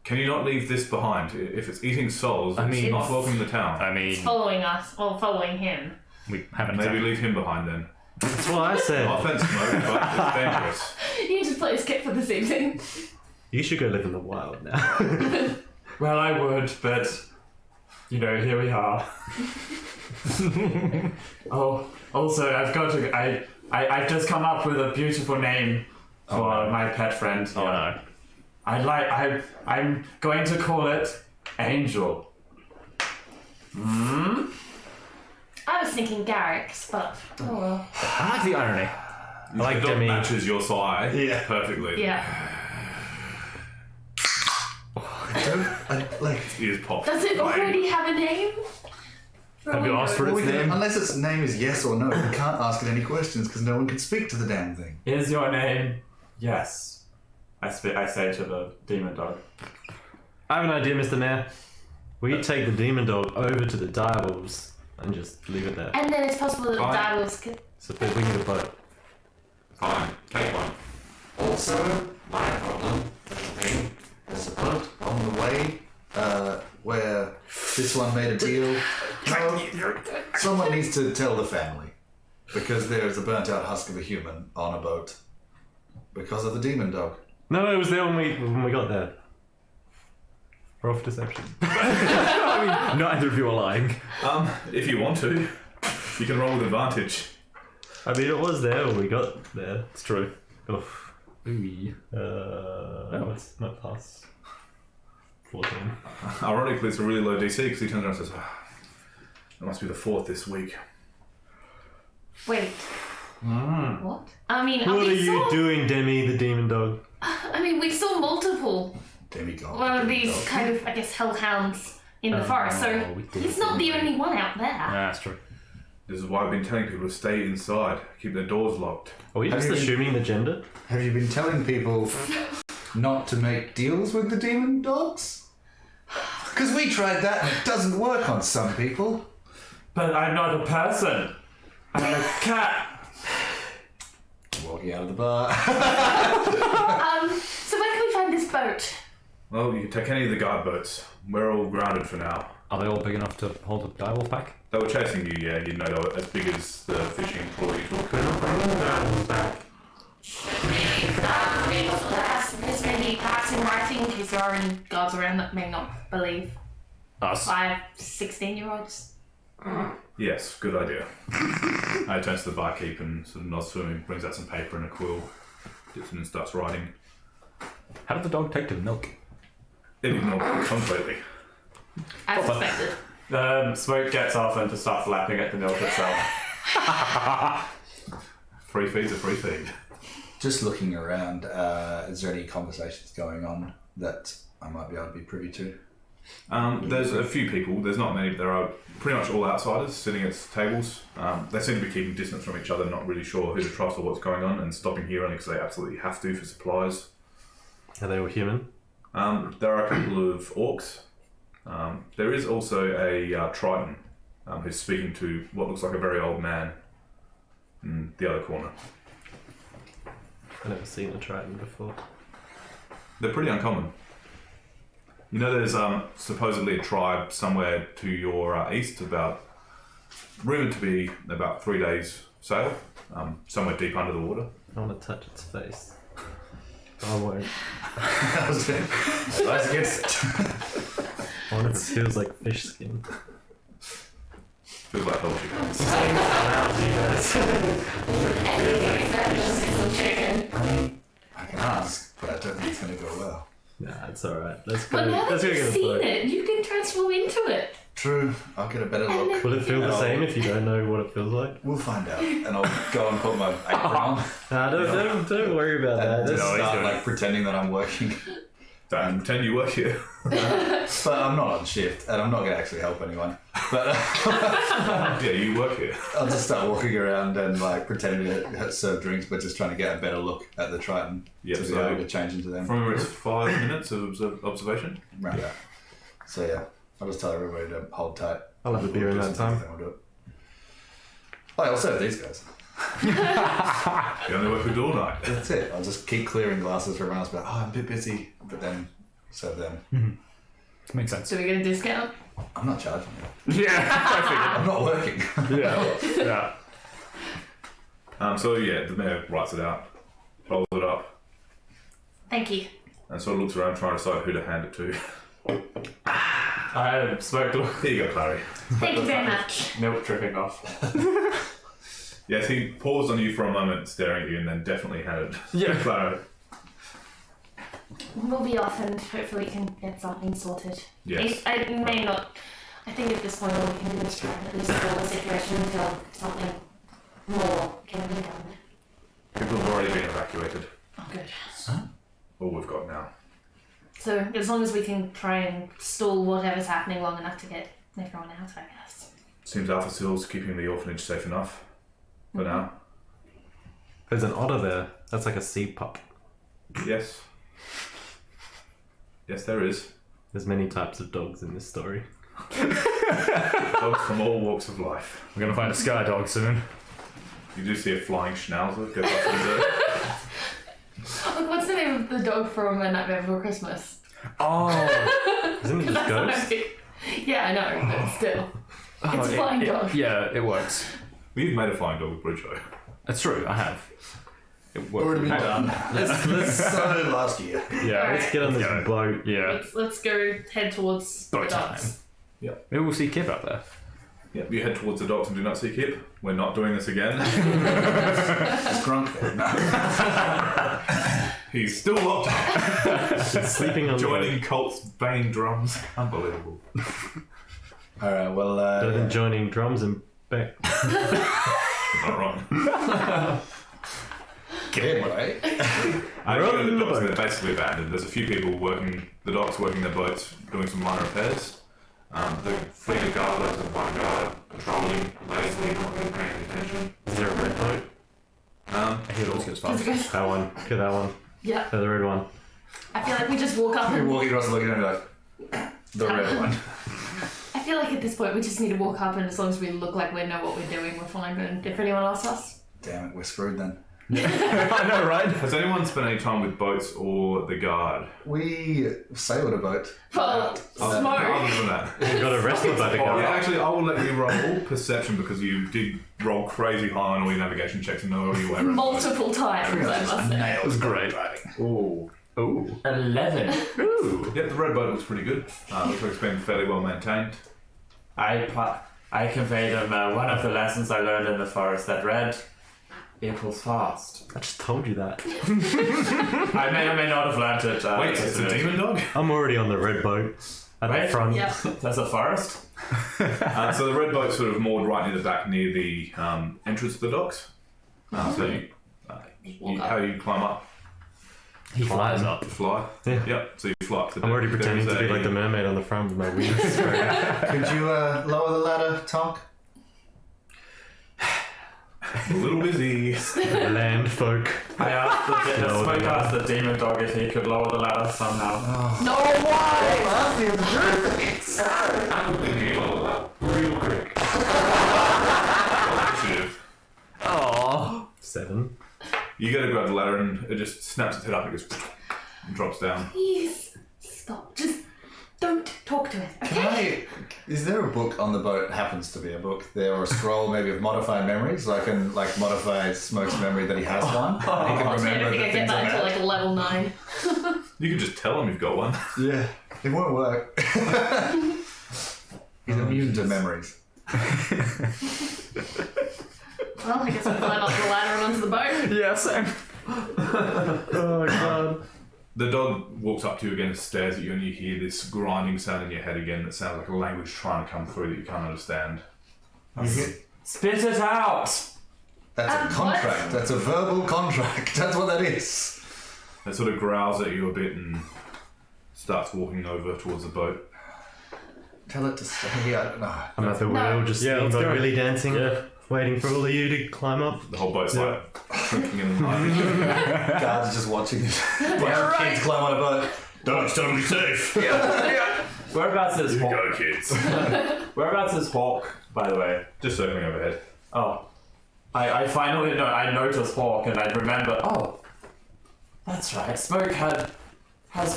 A: Can you not leave this behind? If it's eating souls,
B: I mean-
A: it's not welcome in the town.
B: I
D: it's
B: mean,
D: following us, or following him.
B: we haven't
A: Maybe
B: exactly...
A: leave him behind then.
C: That's what I said.
A: No offense, Smoke, but it's dangerous.
D: You just play a skip for this evening.
C: You should go live in the wild now.
F: Well, I would, but you know, here we are. Oh, also, I've got to. I've just come up with a beautiful name for my pet friend.
B: Oh no.
F: I'm going to call it Angel.
D: I was thinking Garrick's, but oh well.
B: I like the irony.
A: The
C: like
A: dog
C: Demi.
A: matches your side
E: Yeah.
A: perfectly.
D: Yeah.
A: Ears pop.
D: Does it already have a name?
B: Have you asked for
E: Well,
B: its name?
E: unless its name is yes or no, we can't ask it any questions because no one can speak to the damn thing.
F: Is your name? Yes. I say to the demon dog.
C: I have an idea, Mr. Mayor. We take the demon dog over to the direwolves and just leave it there.
D: And then it's possible that
A: Fine.
D: Davos could.
C: So we need a boat.
A: Fine, take one.
E: Also, my problem there's a boat on the way where this one made a deal. No, someone needs to tell the family because there is a burnt out husk of a human on a boat because of the demon dog.
C: No, it was there when we got there. Roll for deception.
B: I mean, neither of you are lying.
A: If you want to, you can roll with advantage.
C: I mean, it was there when we got there.
B: It's true.
C: Oof.
B: Ooh.
C: What's my plus? 14.
A: Ironically, it's a really low DC because he turns around and says, "It must be the 4th this week."
D: Wait. What? I mean,
C: What are
D: we
C: you
D: saw,
C: doing, Demi, the demon dog?
D: I mean, we saw multiple
E: Demigod.
D: one of these kind of, I guess, hellhounds in the forest. So
B: we did.
D: he's not the only one out there.
B: Yeah, that's true.
A: This is why I've been telling people to stay inside, keep their doors locked.
C: Are we just
E: Have you-
C: assuming the gender?
E: Have you been telling people not to make deals with the demon dogs? Because we tried that and it doesn't work on some people.
F: But I'm not a person. I'm a cat.
E: Walking out of the bar.
D: So where can we find this boat?
A: Well, you can take any of the guard boats. We're all grounded for now.
B: Are they all big enough to hold a direwolf pack?
A: They were chasing you, yeah. You know they were as big as the fishing trawler you took.
D: This may be perhaps in writing in case there are any guards around that may not believe
B: Us.
D: 16-year-olds.
A: Yes, good idea. I turns to the barkeep and sort of nods to him, brings out some paper and a quill, dips in and starts writing.
B: How did the dog take to the milk?
A: It ignored completely.
D: As expected.
F: Smoke gets off and just starts lapping at the milk itself.
A: Free feed's a free feed.
E: Just looking around, is there any conversations going on that I might be able to be privy to?
A: There's a few people, there's not many, but there are pretty much all outsiders sitting at tables. They seem to be keeping distance from each other, not really sure who to trust or what's going on, and stopping here only because they absolutely have to for supplies.
C: Are they all human?
A: There are a couple of orcs. There is also a Triton who's speaking to what looks like a very old man in the other corner.
C: I've never seen a Triton before.
A: They're pretty uncommon. You know, there's supposedly a tribe somewhere to your east, rumoured to be about 3 days sail, somewhere deep under the water.
C: I want to touch its face. I won't.
E: I was against it.
C: I wonder if it feels like fish skin.
A: Feels like poetry.
E: I can ask, but I don't think it's going to go well.
C: Nah, it's alright. Let's go.
D: But now
C: Let's
D: that
C: go
D: you've
C: get a
D: seen
C: boat.
D: it, you can transform into it.
E: True, I'll get a better look.
C: Will it feel the
E: And
C: same if you don't know what it feels like?
E: We'll find out, and I'll go and put my apron on
C: Nah, don't worry about
E: and
C: that.
E: just
A: he's
E: start
A: doing
E: like pretending that I'm working.
A: Don't pretend you work here.
E: But I'm not on shift, and I'm not going to actually help anyone. But
A: Yeah, you work here.
E: I'll just start walking around and like pretending to serve drinks, but just trying to get a better look at the Triton
A: Yep,
E: to be
A: so-
E: able to change into them.
A: Remember, it's 5 minutes of observation.
E: Right. Yeah. So yeah, I'll just tell everybody to hold tight.
C: I'll have a beer in that time.
E: Then we'll do it. Oh, I'll serve these guys.
A: You only work with all night.
E: That's it. I'll just keep clearing glasses for everyone else. But I'm a bit busy, but then serve them.
B: Makes sense.
D: So we get a discount.
E: I'm not charging you.
B: Yeah,
E: I'm not working.
B: yeah.
A: So yeah, the mayor writes it out, rolls it up,
D: Thank you.
A: and sort of looks around trying to decide who to hand it to.
F: I smoke look.
A: Here you go, Clary.
D: Thank you very much.
F: Milk dripping off.
A: Yes, he paused on you for a moment, staring at you, and then definitely handed it to Clary.
D: We'll be off and hopefully can get something sorted.
A: Yes.
D: I may not. I think at this point all we can do is try and at least hold the situation until something more can be done.
A: People have already been evacuated.
D: Oh, good.
A: All we've got now.
D: So as long as we can try and stall whatever's happening long enough to get everyone out, I guess.
A: Seems Alpha Seal's keeping the orphanage safe enough for now.
C: There's an otter there. That's like a sea pup.
A: Yes. Yes, there is.
C: There's many types of dogs in this story.
A: Dogs from all walks of life.
B: We're gonna find a sky dog soon.
A: You do see a flying schnauzer go past the window.
D: Look, what's the name of the dog from A Nightmare Before Christmas?
B: Oh,
C: Isn't it just
D: That's what I
C: ghosts?
D: think. Yeah, I know, but still. It's a flying dog.
B: yeah, it works.
A: We've made a flying dog with Bridgeo.
B: That's true. I have. It works.
E: Already been done. So last year.
B: Yeah,
C: Let's get on this
B: go.
C: boat.
B: Yeah,
D: Let's go head towards
B: boat
D: the
B: time.
D: docks.
B: Maybe we'll see Kip up there.
A: Yep, you head towards the docks and do not see Kip. We're not doing this again.
E: It's Grunk there. No.
A: He's still locked up.
C: Sleeping on
A: Joining Colt's Bane drums. Unbelievable.
E: Alright, well,
C: Better than joining drums and back.
A: Not wrong.
E: anyway.
A: The docks, they're basically abandoned. There's a few people working the docks, working their boats, doing some minor repairs. The fleet of guards and one guard patrolling lazily, not really paying attention.
C: Is there a red boat?
B: I hear it always gets
D: That's
B: faster.
D: good.
C: That one. Get that one.
D: Yeah,
C: The red one.
D: I feel like we just walk up
E: You're
D: and
E: walking across and looking at me like, the red one.
D: I feel like at this point we just need to walk up and as long as we look like we know what we're doing, we're fine. And if anyone asks us,
E: Damn it, we're screwed then.
B: I know, right?
A: Has anyone spent any time with boats or the guard?
E: We sailed a boat.
D: well,
A: Other
D: smoke.
A: than that.
C: You got a wrestler back
A: Yeah,
C: again.
A: actually, I will let you roll perception because you did roll crazy high on all your navigation checks and know your way around.
D: Multiple times, I must say.
E: Nailed
B: was great.
E: driving.
A: Ooh.
B: Ooh.
F: 11.
B: Ooh.
A: Yep, the red boat looks pretty good. Looks like it's been fairly well maintained.
F: I conveyed him one of the lessons I learned in the forest that red equals fast.
C: I just told you that.
F: I may or may not have learned it.
A: Wait, it's a
F: yesterday.
A: demon dog?
C: I'm already on the red boat. At the
F: Wait.
C: front.
D: Yeah.
F: There's a forest?
A: So the red boat's sort of moored right near the back, near the entrance to the docks. So how you climb up?
B: He flies up.
A: You fly?
C: Yeah.
A: Yep, so you fly up to the
C: I'm already
A: there
C: pretending
A: is
C: to be
A: a-
C: like the mermaid on the front with my wings spread.
E: Could you lower the ladder, Tonk?
A: A little busy.
C: The land folk.
F: I asked the
C: Lower the
F: smoke
C: ladder.
F: asked the demon dog if he could lower the ladder somehow.
D: No, why?
C: Real quick.
A: Initiative.
B: Oh.
C: 7.
A: You go to grab the ladder and it just snaps its head up and goes and drops down.
D: Please stop. Just don't talk to it, okay?
E: Can I? Is there a book on the boat? Happens to be a book there, or a scroll maybe of modified memories, so I can like modify Smoke's memory that he has one. He can
D: I don't
E: remember
D: think
E: the
D: I get
E: things
D: that
E: I
D: until
E: had.
D: like level 9.
A: You can just tell him you've got one.
E: Yeah, it won't work. He's immune to memories.
D: Well, I guess we climb up the ladder and onto the boat.
B: Yeah, same.
C: Oh god.
A: The dog walks up to you again and stares at you, and you hear this grinding sound in your head again that sounds like a language trying to come through that you can't understand.
F: Spit it out!
E: That's a
D: What?
E: contract. That's a verbal contract. That's what that is.
A: It sort of growls at you a bit and starts walking over towards the boat.
E: Tell it to stay. I don't know.
C: I'm at the
D: No.
C: wheel just
B: Yeah, let's go.
C: really dancing.
B: Yeah.
C: Waiting for all of you to climb up.
A: The whole boat's like shrinking in the night.
E: Guards are just watching this. Kids climb on a boat. No, it's totally safe.
F: Whereabouts is Hawk?
A: Go, kids.
F: Whereabouts is Hawk, by the way?
A: Just circling overhead.
F: Oh. I finally know. I noticed Hawk and I remember. Oh. That's right. Smoke has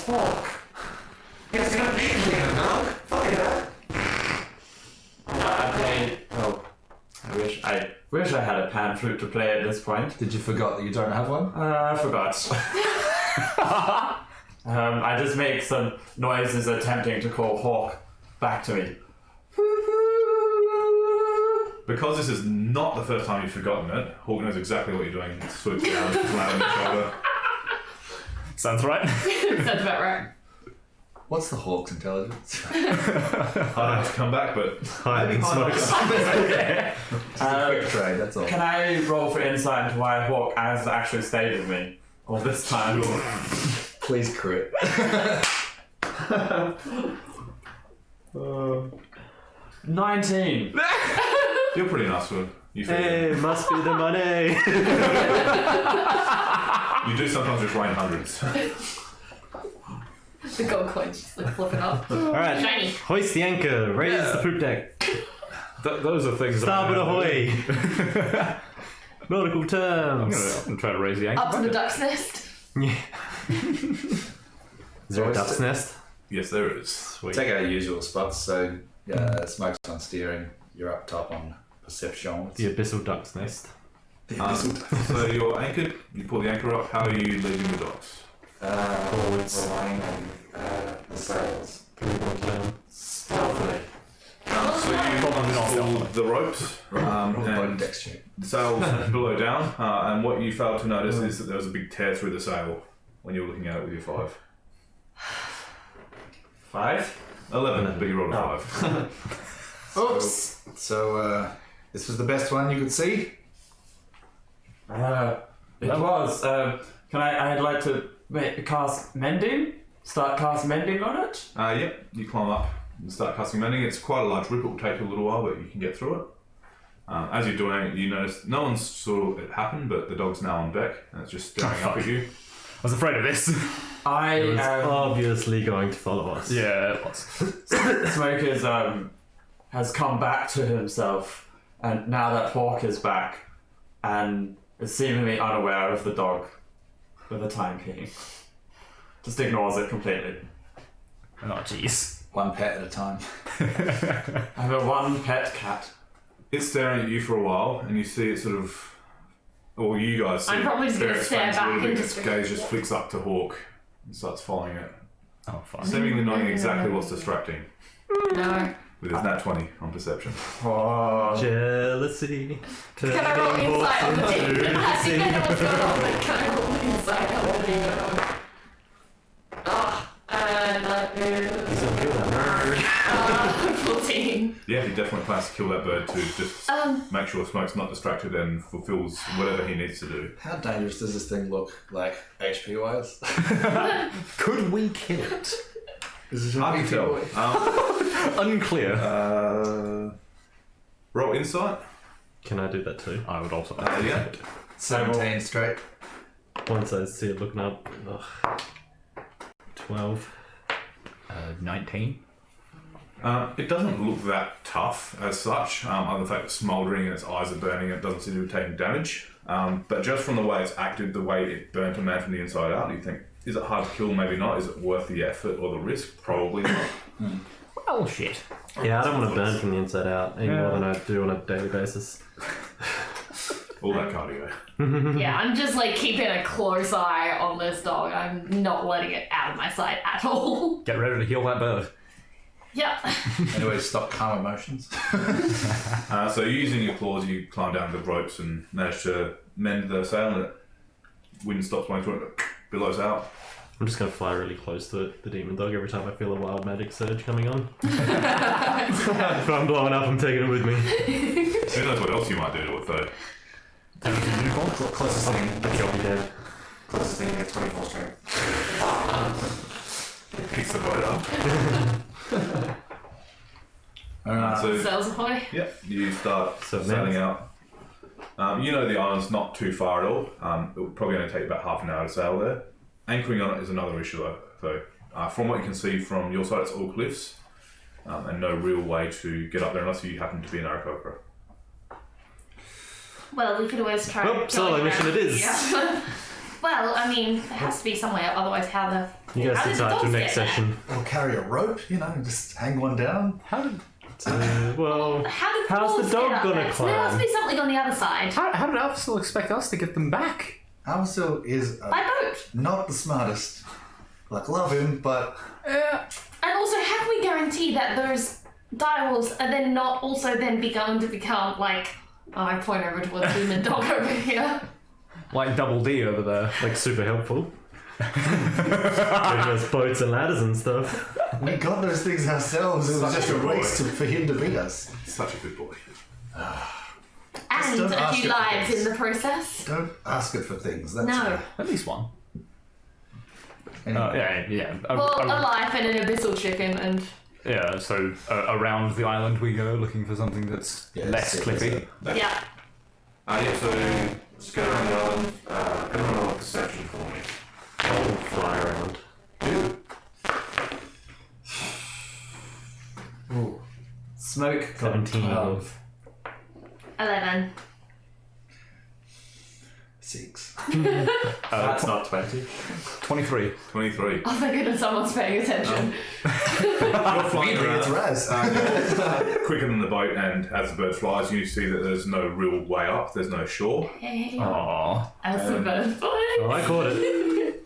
F: Hawk.
G: It's gonna be here, dog. Fire.
F: I played. Oh. I wish I had a pan flute to play at this point.
E: Did you forget that you don't have one?
F: I forgot. I just make some noises attempting to call Hawk back to me.
A: Because this is not the first time you've forgotten it, Hawk knows exactly what you're doing. Swoops down, flat on your shoulder.
B: Sounds right.
D: Sounds about right.
E: What's the hawk's intelligence?
A: I don't have to come back, but
C: Hide and smoke.
E: Quick trade, that's all.
F: Can I roll for insight into why a hawk has actually stayed with me all this time?
E: Please crit.
F: 19.
A: you're pretty nice for you.
C: Hey, must be the money.
A: You do sometimes just rain hundreds.
D: The gold coins just like flipping up.
C: Alright,
D: Shiny.
C: hoist the anchor, raise the poop deck.
B: Those are things.
C: Starboard
B: that
C: ahoy. Nautical
B: I'm
C: terms.
B: gonna try to raise the anchor.
D: Up to the duck's nest.
C: Yeah. Is there a duck's nest?
A: Yes, there is.
C: Sweet.
E: Take our usual spots, so Smoke's on steering, you're up top on perception.
C: The abyssal duck's nest.
A: So you're anchored, you pull the anchor up, how are you leaving the docks?
G: Relying on the sails.
F: Stealthily.
A: So you pull the ropes and
E: Dex check.
A: the sails below down, and what you failed to notice is that there was a big tear through the sail when you were looking at it with your 5.
F: 5?
A: 11, but you rolled a 5.
D: Oops.
E: So this was the best one you could see?
F: It was. I'd like to cast mending? Start cast mending on it?
A: Yep, you climb up and start casting mending. It's quite a large rip, it will take you a little while, but you can get through it. As you're doing it, you notice no one's saw it happen, but the dog's now on deck and it's just staring up at you.
B: I was afraid of this.
C: It
F: I
C: was
F: am.
C: obviously going to follow us.
B: Yeah, it was.
F: Smoker's has come back to himself, and now that Hawk is back, and is seemingly unaware of the dog for the time being. Just ignores it completely.
B: Oh, jeez.
E: One pet at a time.
F: I have a one pet cat.
A: It's staring at you for a while, and you see it sort of, or you guys see
D: I'm probably just gonna
A: it
D: stare
A: expands a little
D: back
A: bit,
D: and
A: its
D: just-
A: gaze just flicks up to Hawk and starts following it,
B: Oh, fuck.
A: seemingly knowing exactly what's distracting,
D: No.
A: with his nat 20 on perception.
F: Oh,
C: Jealousy.
D: Can I roll insight on the team? I think I know what's going on, but can I roll insight on the team? And that is 14.
A: Yeah, he definitely plans to kill that bird to just make sure Smoke's not distracted and fulfills whatever he needs to do.
E: How dangerous does this thing look, like, HP wise?
B: Could we kill it?
A: Hard to tell.
B: Unclear.
A: Roll insight.
C: Can I do that too?
B: I would also.
A: Yeah.
E: 17 straight.
C: Once I see it looking up. Ugh. 12.
B: 19.
A: It doesn't look that tough as such, other than the fact it's smouldering and its eyes are burning and it doesn't seem to be taking damage. But just from the way it's acted, the way it burnt a man from the inside out, you think, is it hard to kill? Maybe not. Is it worth the effort or the risk? Probably not.
B: Oh, shit.
C: Yeah, I don't want to burn from the inside out any more than I do on a daily basis.
A: All that cardio.
D: Yeah, I'm just like keeping a close eye on this dog. I'm not letting it out of my sight at all.
B: Get ready to heal that bird.
D: Yeah.
E: Anyway, stop calm emotions.
A: So using your claws, you climb down the ropes and manage to mend the sail and wind stops blowing through it, billows out.
C: I'm just going to fly really close to it, the demon dog, every time I feel a wild magic surge coming on. If I'm blowing up, I'm taking it with me.
A: Who knows what else you might do to it though?
G: Closest thing.
C: Kill me dead.
G: Closest thing is 24 strength.
A: Picks the boat up. So,
D: Sails ahoy.
A: yep, you start
C: So
A: sailing
C: then-
A: out. You know the island's not too far at all. It would probably only take about half an hour to sail there. Anchoring on it is another issue though. From what you can see from your side, it's all cliffs and no real way to get up there unless you happen to be in Aarakocra.
D: Well, we could always try.
C: Well,
D: going
C: solo
D: around
C: mission it is.
D: here. Well, I mean, there has to be somewhere. Otherwise, how the
C: You
D: how
C: guys
D: did the
C: decide
D: dogs
C: till
D: get
C: next
D: there?
C: session.
E: Or carry a rope, just hang one down.
C: Well,
D: How did
C: how's
D: wolves
C: the dog
D: get up
C: gonna
D: there? So there must
C: climb?
D: be something on the other side.
B: How did Alpha expect us to get them back?
E: Armstrong is
D: By boat.
E: not the smartest. Like, love him, but
D: And also, how can we guarantee that those direwolves are then not also then going to become like? Oh, I point over towards the demon dog over here.
B: Like Double D over there.
C: like super helpful. Giving us boats and ladders and stuff.
E: We got those things ourselves. It was just a race for him to beat us.
A: Such a good boy.
D: And
E: don't
D: a
E: ask
D: few
E: it for
D: lives
E: things.
D: in the process.
E: Don't ask it for things. That's
D: No.
B: At least one.
E: Anyway.
B: Yeah.
D: Well, a life and an abyssal chicken and...
B: Yeah, so around the island we go looking for something that's
E: Yeah,
B: less
E: safe,
B: cliffy.
D: Yeah.
H: Yeah, so just go around the island. Everyone roll a perception for me.
C: I'll fly around.
F: Ooh. Smoke got
C: 17.
F: 12.
D: 11.
E: 6.
F: That's not 20.
B: 23.
A: 23.
D: Oh my goodness, someone's paying attention.
A: You're flying
E: Weirdly, it's
A: around
E: Raz.
A: quicker than the boat, and as the bird flies, you see that there's no real way up. There's no shore.
B: Aww.
D: As the bird flies.
C: Oh, I caught it.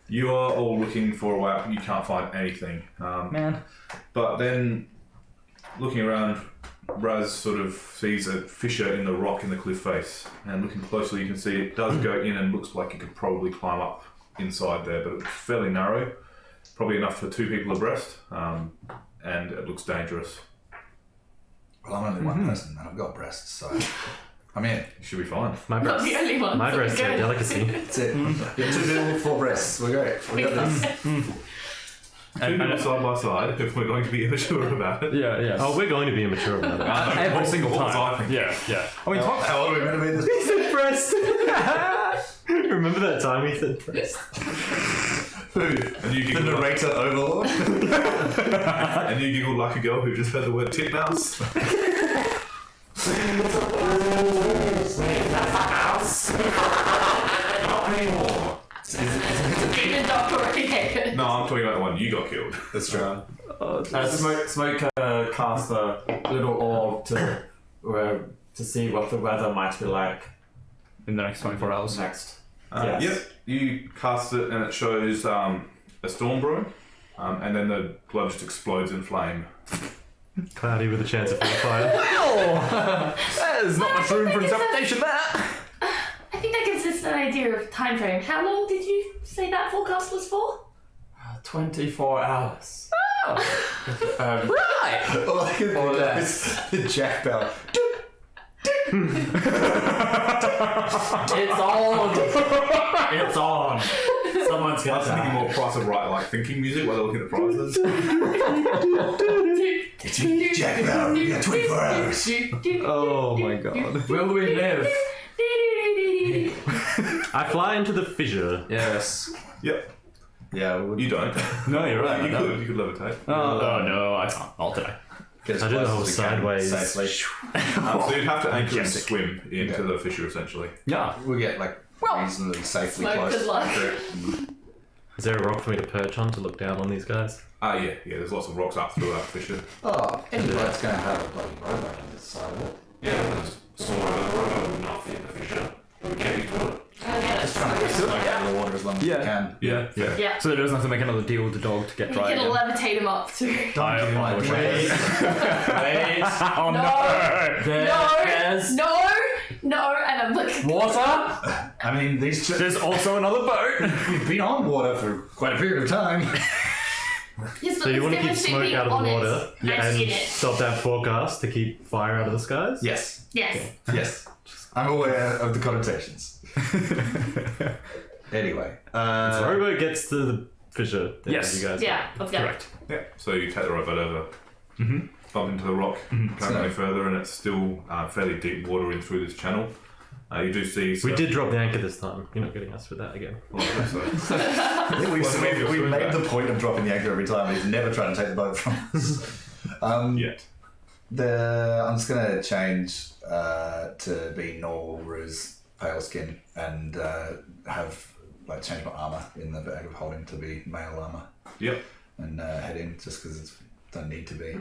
A: You are all looking for a way up. You can't find anything.
B: Man.
A: But then, looking around, Raz sort of sees a fissure in the rock in the cliff face, and looking closely, you can see it does go in and looks like it could probably climb up inside there, but it's fairly narrow, probably enough for 2 people abreast, and it looks dangerous.
E: Well, I'm only one person, and I've got breasts, so I'm in.
A: You should be fine.
C: My
D: Not
C: breasts.
D: the only one.
C: My
D: so
C: breasts are a
D: good.
C: delicacy.
E: That's it. You're 2 people, 4 breasts. We're great. We got this.
A: Two people side by side, if we're going to be immature about it.
B: Yeah.
C: Oh, we're going to be immature about it.
B: Every single
A: What was I
B: time.
A: thinking?
B: Yeah. I mean,
E: How old are we going to be this?
C: He said breast. Remember that time he said breast?
E: Who?
A: And you
E: The
A: giggled like,
E: narrator overlord?
A: and you giggled like a girl who just heard the word titmouse.
H: Not anymore.
D: Even Dr. Raven.
A: No, I'm talking about the one you got killed.
E: That's true.
F: Smoke cast a little orb to see what the weather might be like
B: in the next 24 hours.
F: next.
A: Yep,
F: Yes.
A: you cast it and it shows a storm brewing, and then the globe just explodes in flame.
C: Cloudy with a chance of fire.
B: There's not much room for
D: think it's a-
B: interpretation there.
D: I think that gives us an idea of time frame. How long did you say that forecast was for?
F: 24 hours.
B: Right.
E: All I can
F: Or
E: think of
F: less.
E: is the Jack Bell.
F: It's on! It's on! Someone's
A: I
F: got
A: was thinking
F: that.
A: more Price of Right, like thinking music while they're looking at prizes.
E: It's me, Jack Bell. You got 24 hours.
B: Oh my god.
F: Will we live?
C: I fly into the fissure.
B: Yes.
A: Yep,
E: Yeah,
A: you don't.
B: No, you're right.
A: You could levitate.
B: Oh no, I can't. I'll die.
E: Get as
C: I did the
E: close
C: whole
E: as we can
C: sideways.
E: Safely.
A: So you'd have to anchor and
B: Majestic.
A: swim into the fissure, essentially.
B: Yeah.
E: We get like reasonably safely
D: Smoke,
E: close
D: good luck.
E: to it.
C: Is there a rock for me to perch on to look down on these guys?
A: Yeah, there's lots of rocks up through that fissure.
E: Oh, anybody's going to have a bloody rowboat on this side of it.
H: Yeah, there's somewhere the road would not fit in the fissure. We get you to it.
E: Just trying to get smoke out of the water as long as we can.
A: Yeah.
D: Yeah.
B: So it doesn't have to make another deal with the dog to get
D: You
B: dry
D: can
B: again.
D: levitate him up too.
E: Don't give me my
C: Wait.
E: dreams.
F: Wait.
B: Oh
D: No.
F: There's
D: No, and I'm like,
F: water?
E: I mean, these two,
B: There's also another boat.
E: we've been on water for quite a period of time.
D: yes,
C: So you want to keep smoke out of the water
D: and
C: and
D: in it.
C: stop that forecast to keep fire out of the skies?
E: Yes,
D: Yes.
E: yes. I'm aware of the connotations. Anyway,
C: Rowboat gets to the fissure. then
B: Yes.
C: You guys
D: Yeah, let's go.
B: Correct.
A: Yeah. So you take the rowboat over, bump into the rock, can't go any further, and it's still fairly deep water in through this channel. You do see.
C: We did drop the anchor this time. You're not getting us with that again.
A: Well, I hope so.
E: I think we
A: swim
E: made
A: back.
E: the point of dropping the anchor every time. He's never trying to take the boat from us.
A: Yet.
E: I'm just gonna change to be normal ruse pale skin and have like change my armor in the bag of holding to be male armor
A: Yep.
E: and head in just because it don't need to be.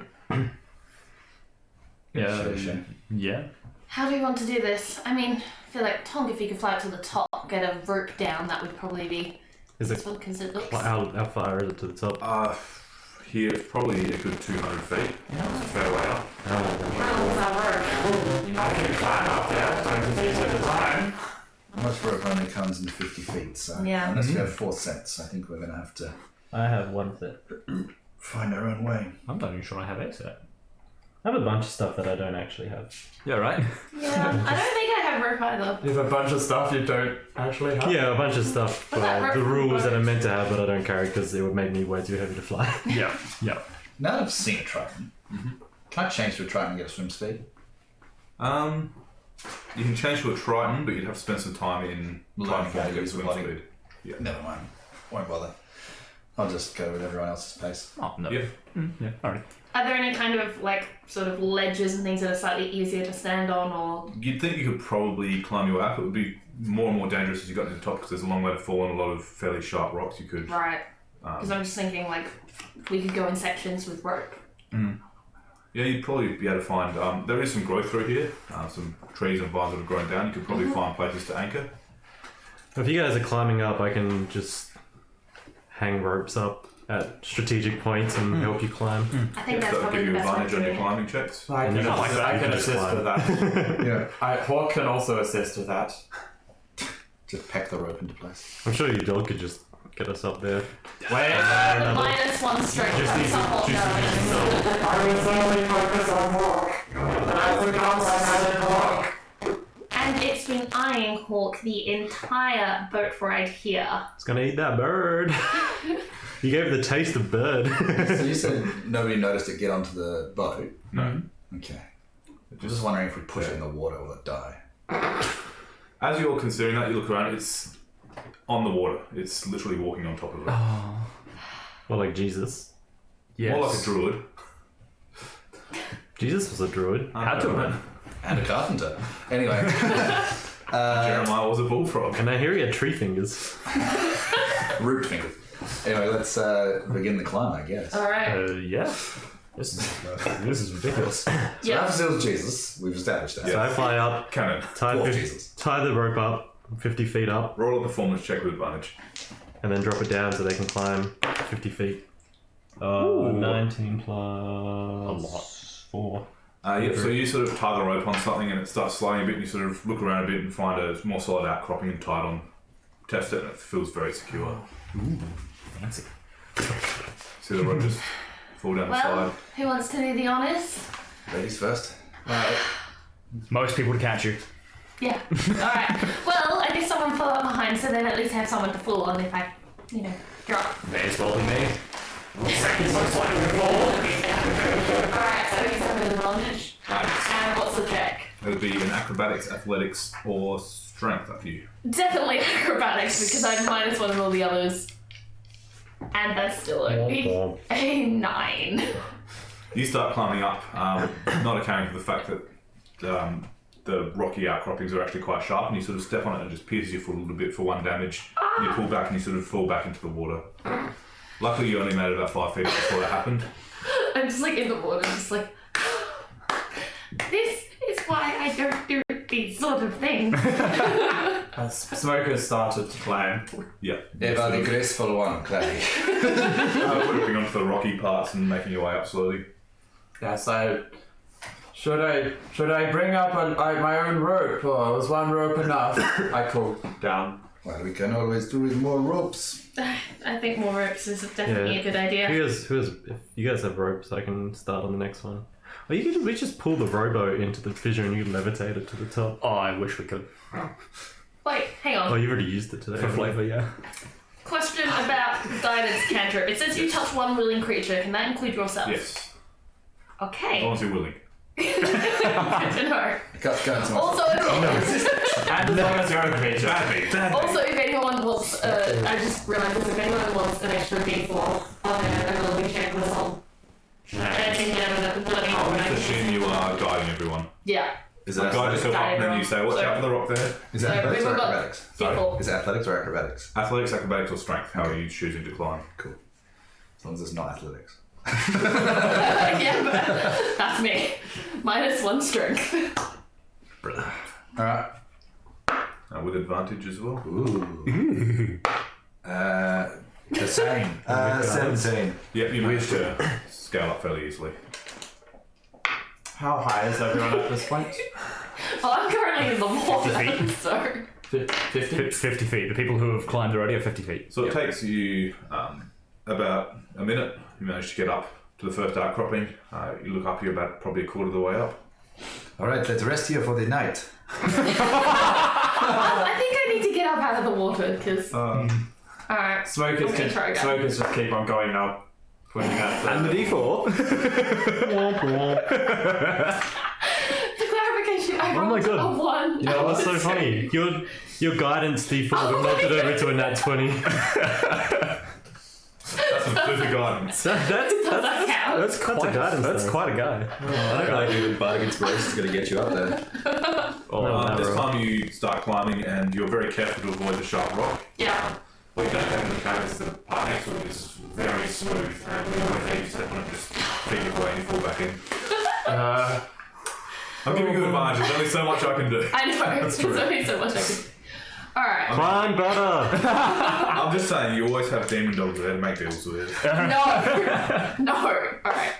B: Yeah.
E: Sure.
B: Yeah.
D: How do we want to do this? I mean, I feel like Tonk, if you could fly up to the top, get a rope down, that would probably be
C: Is it
D: useful because it looks.
C: how far is it to the top?
A: Here it's probably a good 200 feet.
H: It's a fair way up.
D: How does that work?
H: I can climb up there, 20 feet at a time.
D: Oh
E: Most rope only comes in 50 feet, so
D: Yeah.
E: unless we have 4 sets, I think we're going to have to
C: I have one set.
E: find our own way.
B: I'm not even sure I have a set.
C: I have a bunch of stuff that I don't actually have.
B: Yeah, right?
D: Yeah, I don't think I have rope either.
F: You have a bunch of stuff you don't actually have.
C: Yeah, a bunch of stuff.
D: But that
C: The
D: rope
C: rules that I'm
D: works.
C: meant to have, but I don't carry because it would make me way too heavy to fly.
B: Yeah.
E: Now that I've seen a Triton, can I change to a Triton and get a swim speed?
A: You can change to a Triton, but you'd have to spend some time in
E: Learning
A: Titanfall
E: how
A: to
E: to
A: get
E: use
A: swim
E: body.
A: speed. Yeah.
E: Never mind. Won't bother. I'll just go with everyone else's pace.
B: Oh, no.
A: Yeah.
B: Yeah, alright.
D: Are there any kind of like sort of ledges and things that are slightly easier to stand on, or
A: You'd think you could probably climb your way up. It would be more and more dangerous as you got to the top because there's a long way to fall and a lot of fairly sharp rocks you could.
D: right? Because I'm just thinking like we could go in sections with rope.
A: Yeah, you'd probably be able to find. There is some growth through here, some trees and vines that have grown down. You could probably find places to anchor.
C: If you guys are climbing up, I can just hang ropes up at strategic points and help you climb.
D: I think
A: Yeah,
D: that's
A: so that'll
D: probably
A: give
D: the
A: you
D: best way
A: advantage
D: of
A: on your
D: doing it.
A: climbing checks.
F: I can,
C: not like that,
F: I
C: you
F: can
C: can just
F: assist
C: climb.
F: with that.
E: Yeah.
F: Hawk can also assist with that.
E: Just pack the rope into place.
C: I'm sure your dog could just get us up there.
F: Wait,
D: -1 strength. That's not
G: I was only focused on Hawk. And I forgot I had a Hawk.
D: And it's been eyeing Hawk the entire boat ride here.
C: It's gonna eat that bird. You gave it the taste of bird.
E: So you said nobody noticed it get onto the boat?
A: No.
E: Okay. Just wondering if we push it in the water, will it die?
A: As you're considering that, you look around. It's on the water. It's literally walking on top of it.
C: Well, like Jesus.
B: Yes.
A: More like a druid.
C: Jesus was a druid.
B: Had to have been.
E: And a carpenter. Anyway.
A: Jeremiah was a bullfrog.
C: And I hear he had tree fingers.
E: Root fingers. Anyway, let's begin the climb, I guess.
D: All right.
B: Yeah. This is ridiculous.
E: So
D: Yeah.
E: Raphael's Jesus. We've established that.
C: So I fly up,
A: Cannon.
C: tie,
E: Dwarf Jesus.
C: tie the rope up 50 feet up,
A: Roll a performance check with advantage.
C: and then drop it down so they can climb 50 feet. 19 plus...
B: A lot.
C: 4.
A: Yeah, so you sort of tie the rope on something and it starts sliding a bit and you sort of look around a bit and find a more solid outcropping and tie it on. Test it and it feels very secure.
B: Fancy.
A: See the rope just fall down the
D: Well,
A: side.
D: who wants to do the honours?
E: Ladies first.
B: Most people would catch you.
D: Yeah. All right. Well, I need someone to follow up behind, so then at least I have someone to fall on if I, drop.
B: May as well be me.
G: Seconds looks like we're falling.
D: Alright, so he's have an advantage. And what's the check?
A: It would be an acrobatics, athletics, or strength up to you.
D: Definitely acrobatics because I'm -1 of all the others. And that's still only a 9.
A: You start climbing up, not accounting for the fact that the rocky outcroppings are actually quite sharp, and you sort of step on it and it just pierces your foot a little bit for 1 damage. You pull back and you sort of fall back into the water. Luckily, you only made it about 5 feet before that happened.
D: I'm just like in the water, just like. This is why I don't do these sort of things.
F: Smokers started to climb.
A: Yeah.
E: Eva the graceful one, Clary.
A: Whipping onto the rocky parts and making your way up slowly.
F: Yes, should I bring up my own rope, or was 1 rope enough? I call down.
E: Well, we can always do with more ropes.
D: I think more ropes is definitely a good idea.
C: If you guys have ropes, I can start on the next one. Or we just pull the rowboat into the fissure and you levitate it to the top.
B: Oh, I wish we could.
D: Wait, hang on.
C: Oh, you've already used it today.
B: For flavour, yeah.
D: Question about guidance cantrip. It says you touch 1 willing creature. Can that include yourself?
A: Yes. As
D: Okay.
A: long as you're willing.
D: Good to know. Also,
F: And as long as you're a creature.
D: also, if anyone wants, I just realised this, if anyone wants an extra D4 on their ability check this whole.
A: I'll assume you are guiding everyone.
D: Yeah.
E: Is it
A: Guide
E: athletics?
A: yourself up and then you say, watch out for the rock there.
E: Is it
D: So
E: athletics
D: we've
E: or
D: got
E: acrobatics?
D: D4.
E: Is it athletics or acrobatics?
A: Athletics, acrobatics, or strength. How are you choosing to climb?
E: Cool. As long as it's not athletics.
D: Yeah, but that's me. -1 strength.
E: Alright.
A: With advantage as well.
E: Ooh. The same. 17.
A: Yep, you managed to scale up fairly easily.
F: How high is everyone at this point?
D: Well, I'm currently in the water, so.
F: 50?
B: 50 feet. The people who have climbed already are 50 feet.
A: So it takes you about a minute. You manage to get up to the first outcropping. You look up, you're about probably a quarter of the way up.
E: All right, let's rest here for the night.
D: I think I need to get up out of the water because. Alright.
F: Smokers just keep on going up. Pointing at
B: And the D4.
D: For clarification, I rolled
C: my God.
D: a 1.
C: You know, that's so funny. Your guidance default would knock it over to a nat 20.
A: That's some super guidance.
D: Does that count?
B: That's quite a guidance. That's quite a guy.
E: I don't know if Bardic Inspiration is going to get you up there.
A: This time you start climbing and you're very careful to avoid the sharp rock.
D: Yeah.
H: What you don't have in the cave is the part next to it is very smooth, and when you step on it, just
A: Feed your way and you fall back in. I'm giving you advantage. There's only so much I can do.
D: I know. There's only so much I can. Alright.
C: Climb better!
A: I'm just saying, you always have demon dogs there to make deals with it.
D: No. Alright.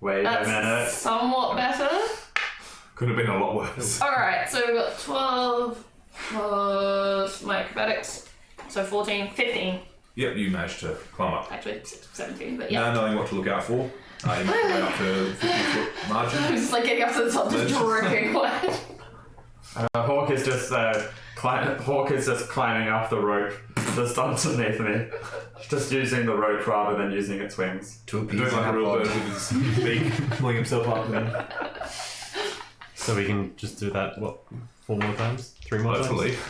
F: Wait a minute.
D: That's somewhat better.
A: Could have been a lot worse.
D: Alright, so we've got 12 plus my acrobatics. So 14, 15.
A: Yep, you managed to climb up.
D: Actually, 17, but
A: Now
D: yeah.
A: knowing what to look out for, you make your way up to 50-foot margin.
D: I'm just like getting up to the top, just dripping wet.
F: Hawk is just climbing up the rope just underneath me. Just using the rope rather than using its wings.
E: Two
A: Doing
E: pieces
A: like a real bird with his beak, pulling himself up and
C: So we can just do that, 4 more times? 3 more
A: hopefully.
C: times?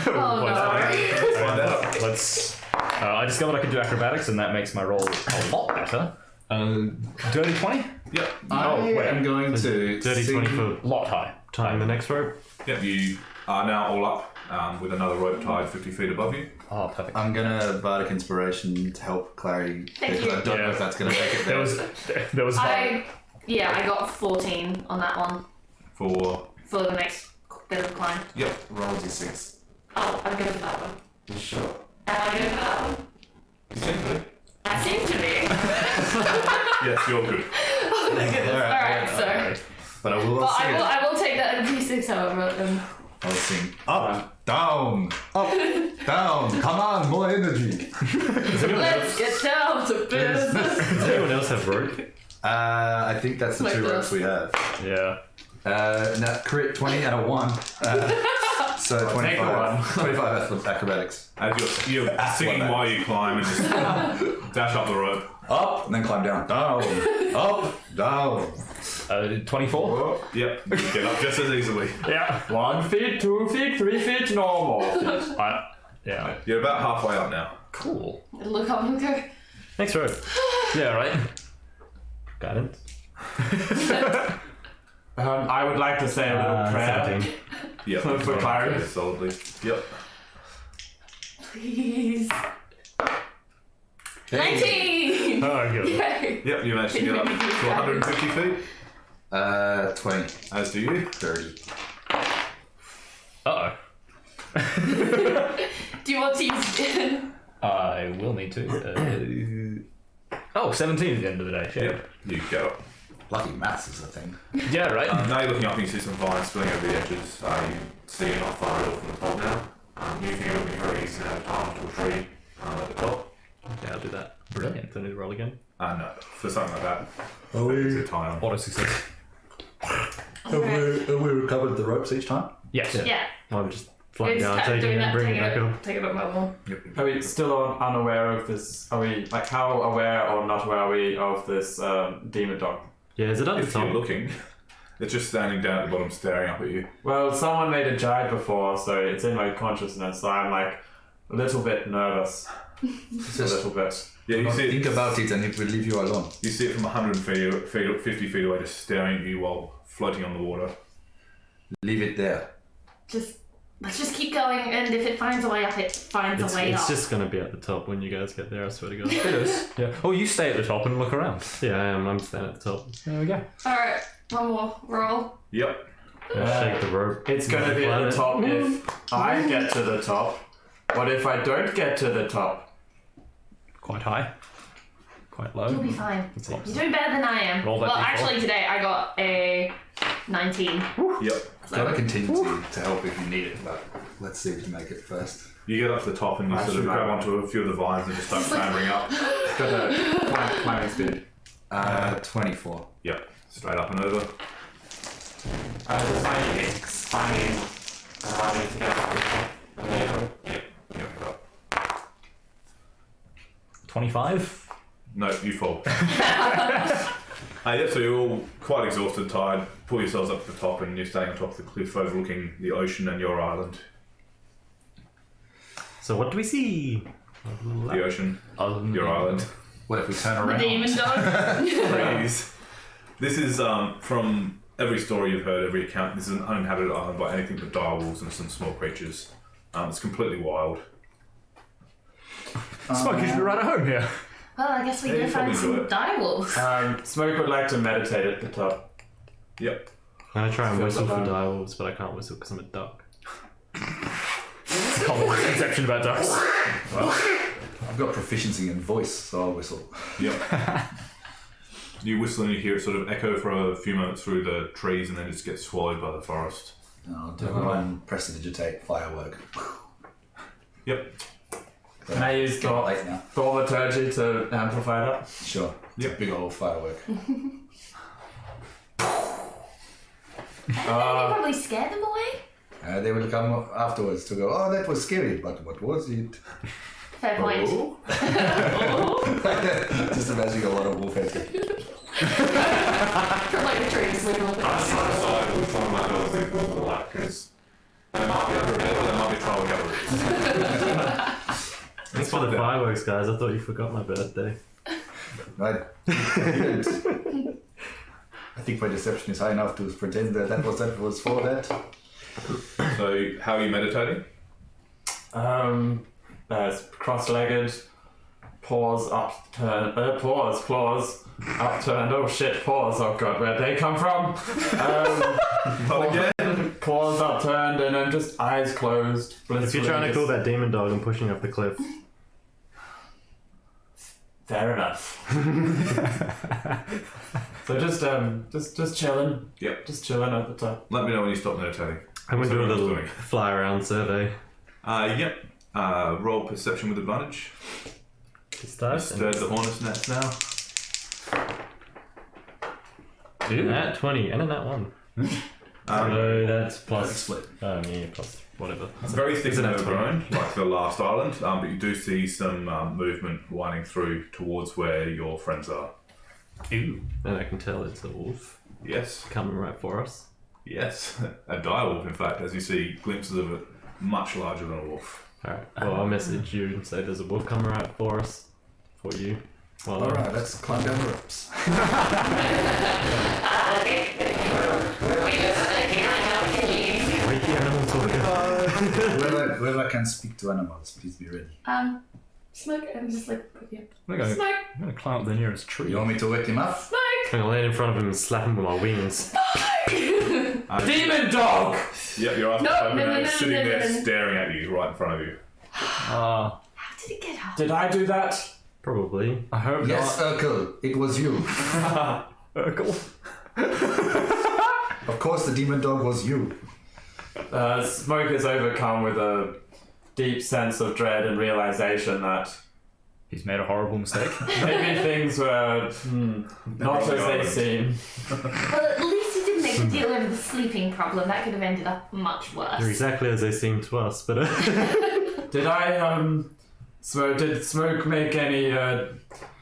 D: Oh no.
A: Find out.
B: Let's. I discovered I could do acrobatics, and that makes my roll a lot better. Dirty 20?
A: Yep.
E: I am going to
C: Dirty 20 for
B: Lot high.
C: tying the next rope.
A: Yep, you are now all up with another rope tied 50 feet above you.
B: Oh, perfect.
E: I'm gonna Bardic Inspiration to help Clary.
D: Thank
E: because
D: you.
E: I don't know if that's gonna make it there.
B: There was
D: I got 14 on that one
A: For
D: for the next bit of the climb.
A: yep.
H: roll d6.
D: Oh, I'm good for that one.
H: You sure?
D: Am I good for that one?
A: You seem to.
D: I seem to be.
A: Yes, you're good.
D: Oh my goodness. Alright, so.
E: But I will
D: But
E: sing it.
D: I will take that in P6, however.
E: I'll sing up, down, come on, more energy.
D: Let's get down to business.
C: Does anyone else have rope?
E: I think that's the
D: Like
E: 2
D: this.
E: ropes we have.
B: Yeah.
E: Now crit 20 and a 1. So
F: Take
E: 25. 25 acrobatics.
A: As you're singing
E: that.
A: while you climb and just dash up the rope.
E: Up and then climb down. Down. Up, down.
B: 24?
A: Yep, you can get up just as easily.
B: Yeah.
F: 1 feet, 2 feet, 3 feet, no more.
B: Yeah.
A: You're about halfway up now.
B: Cool.
D: Look up and go.
C: Next rope.
B: Yeah, right?
C: Guidance.
F: I would like to say a little prayer.
C: 17.
A: Yep.
F: For Clary.
A: Yeah, solidly. Yep.
D: Please. 19!
B: Oh, good.
D: Yay!
A: Yep, you managed to get up to 150 feet,
E: 20.
A: as do you.
E: 30.
B: Uh-oh.
D: Do you want to use it?
B: I will need to. 17 at the end of the day. Yeah.
A: Yep, you go up.
E: Lucky maths is a thing.
B: Yeah, right?
A: Now you're looking up and you see some vines spilling over the edges. You see you're not far at all from the top now. You think it would be very easy to have time to a tree at the top.
C: Okay, I'll do that.
B: Brilliant.
C: Do I need to roll again?
A: No, for something like that.
E: Oh,
A: It's a tie on.
B: Auto success.
E: Have we recovered the ropes each time?
B: Yes.
D: Yeah.
C: I'm just flying
D: It's
C: down,
D: kind of
C: taking
D: doing
C: it and
D: that,
C: bringing it back up.
D: take it up my wall.
F: Are we still unaware of this? Are we, like, how aware or not aware are we of this demon dog?
C: Yeah, is it at the
A: If you're
C: top?
A: looking, it's just standing down at the bottom staring up at you.
F: Well, someone made a jibe before, so it's in my consciousness, so I'm, like, a little bit nervous. Just a little bit.
A: Yeah, you
E: Don't
A: see
E: think
A: it,
E: about it and it will leave you alone.
A: you see it from 50 feet away just staring at you while floating on the water.
E: Leave it there.
D: Let's just keep going, and if it finds a way up, it finds a way
C: It's
D: up.
C: just gonna be at the top when you guys get there, I swear to God.
B: It is. Yeah. Oh, you stay at the top and look around.
C: Yeah, I am. I'm standing at the top.
B: There we go.
D: Alright, one more roll.
A: Yep.
C: Shake the rope.
F: It's gonna be at the top if I get to the top. What if I don't get to the top?
B: Quite high. Quite low.
D: You'll be fine.
B: It's lots.
D: You're doing better than I am.
B: Roll that
D: Well,
B: D4.
D: actually, today I got a 19.
A: Yep.
E: Gotta continue to help if you need it, but let's see if you make it first.
A: You get up to the top and you sort of grab onto a few of the vines and just start clambering up.
F: Got a climbing speed.
E: 24.
A: Yep. Straight up and over.
H: Just finding I need to get up to the top. And then, yep.
B: 25?
A: No, you fall. So you're all quite exhausted, tired. Pull yourselves up to the top and you're standing on top of the cliff overlooking the ocean and your island.
C: So what do we see?
A: The ocean, your island.
E: What if we turn
D: The
E: around?
D: demon dog.
A: Please. This is from every story you've heard, every account. This is an uninhabited island by anything but direwolves and some small creatures. It's completely wild.
B: Smoke, you should be right at home here.
D: Well, I guess we
A: Yeah,
D: go
A: you
D: find
A: probably do
D: some
A: it.
D: direwolves.
F: Smoke would like to meditate at the top.
A: Yep.
C: I'm gonna try and
F: Feel
C: whistle for
F: the vibe.
C: direwolves, but I can't whistle because I'm a duck.
B: Common misconception about ducks.
A: Well,
E: I've got proficiency in voice, so I'll whistle.
A: yep. You whistle and you hear it sort of echo for a few moments through the trees and then just get swallowed by the forest.
E: And I'll do one prestidigitate firework.
A: Yep.
F: Can I use
E: It's getting late now.
F: thaumaturgy to amplify that?
E: Sure. It's a big old firework.
D: They probably scare them away.
E: They will come afterwards to go, oh, that was scary, but what was it?
D: Fair point.
A: Oh.
E: Just imagining a lot of wolf heads.
D: Like the trees wiggle a bit.
H: I'm trying to decide which one of my bills is the black, because there might be other bills, there might be trouble galleries.
C: Thanks for the fireworks, guys. I thought you forgot my birthday.
E: Right? I didn't. I think my deception is high enough to pretend that that was for that.
A: So, how are you meditating?
F: Cross-legged, paws upturned, claws upturned. Oh shit, paws. Oh god, where'd they come from?
A: Not again.
F: Claws upturned and then just eyes closed.
C: If you're trying to call that demon dog and pushing off the cliff,
F: fair enough. So just chilling.
A: Yep.
F: Just chilling at the top.
A: Let me know when you stop meditating.
C: I'm gonna do a
A: What's
C: little
A: doing?
C: fly around survey.
A: Yep. Roll perception with advantage.
C: To start.
A: Stirred the hornet's nest now.
C: And that 20 and then that one. So that's plus
E: Split.
C: yeah, plus whatever.
A: It's very thick
C: Is it
A: and
C: a 20?
A: overgrown, like the last island, but you do see some movement winding through towards where your friends are.
B: Ooh.
C: And I can tell it's a wolf
A: Yes.
C: coming right for us.
A: Yes. A direwolf, in fact, as you see glimpses of it much larger than a wolf.
C: Alright, well I'll message you and say there's a wolf coming right for us. For you. Well,
E: Alright, let's climb down the ropes.
C: wake the animal talker.
E: Whoever can speak to animals, please be ready.
D: Smoke, and just like, yeah.
B: I'm gonna,
D: Smoke,
B: I'm gonna climb up the nearest tree.
E: You want me to wake him up?
D: smoke.
C: I'm gonna land in front of him and slap him with my wings.
F: Demon dog!
A: Yep, you're after
D: No,
A: something
D: no,
A: and
D: no,
A: it's
D: no,
A: sitting
D: no,
A: there
D: no, no.
A: staring at you right in front of you.
D: How did it get out?
F: Did I do that?
C: Probably.
B: I hope
E: Yes, Urkel, it was you.
B: not. Urkel.
E: Of course, the demon dog was you.
F: Smoke is overcome with a deep sense of dread and realization that
B: He's made a horrible mistake.
F: maybe things were not as they seem.
D: Well, at least he didn't make a deal over the sleeping problem. That could have ended up much worse.
C: They're exactly as they seem to us, but
F: Did I, did Smoke make any,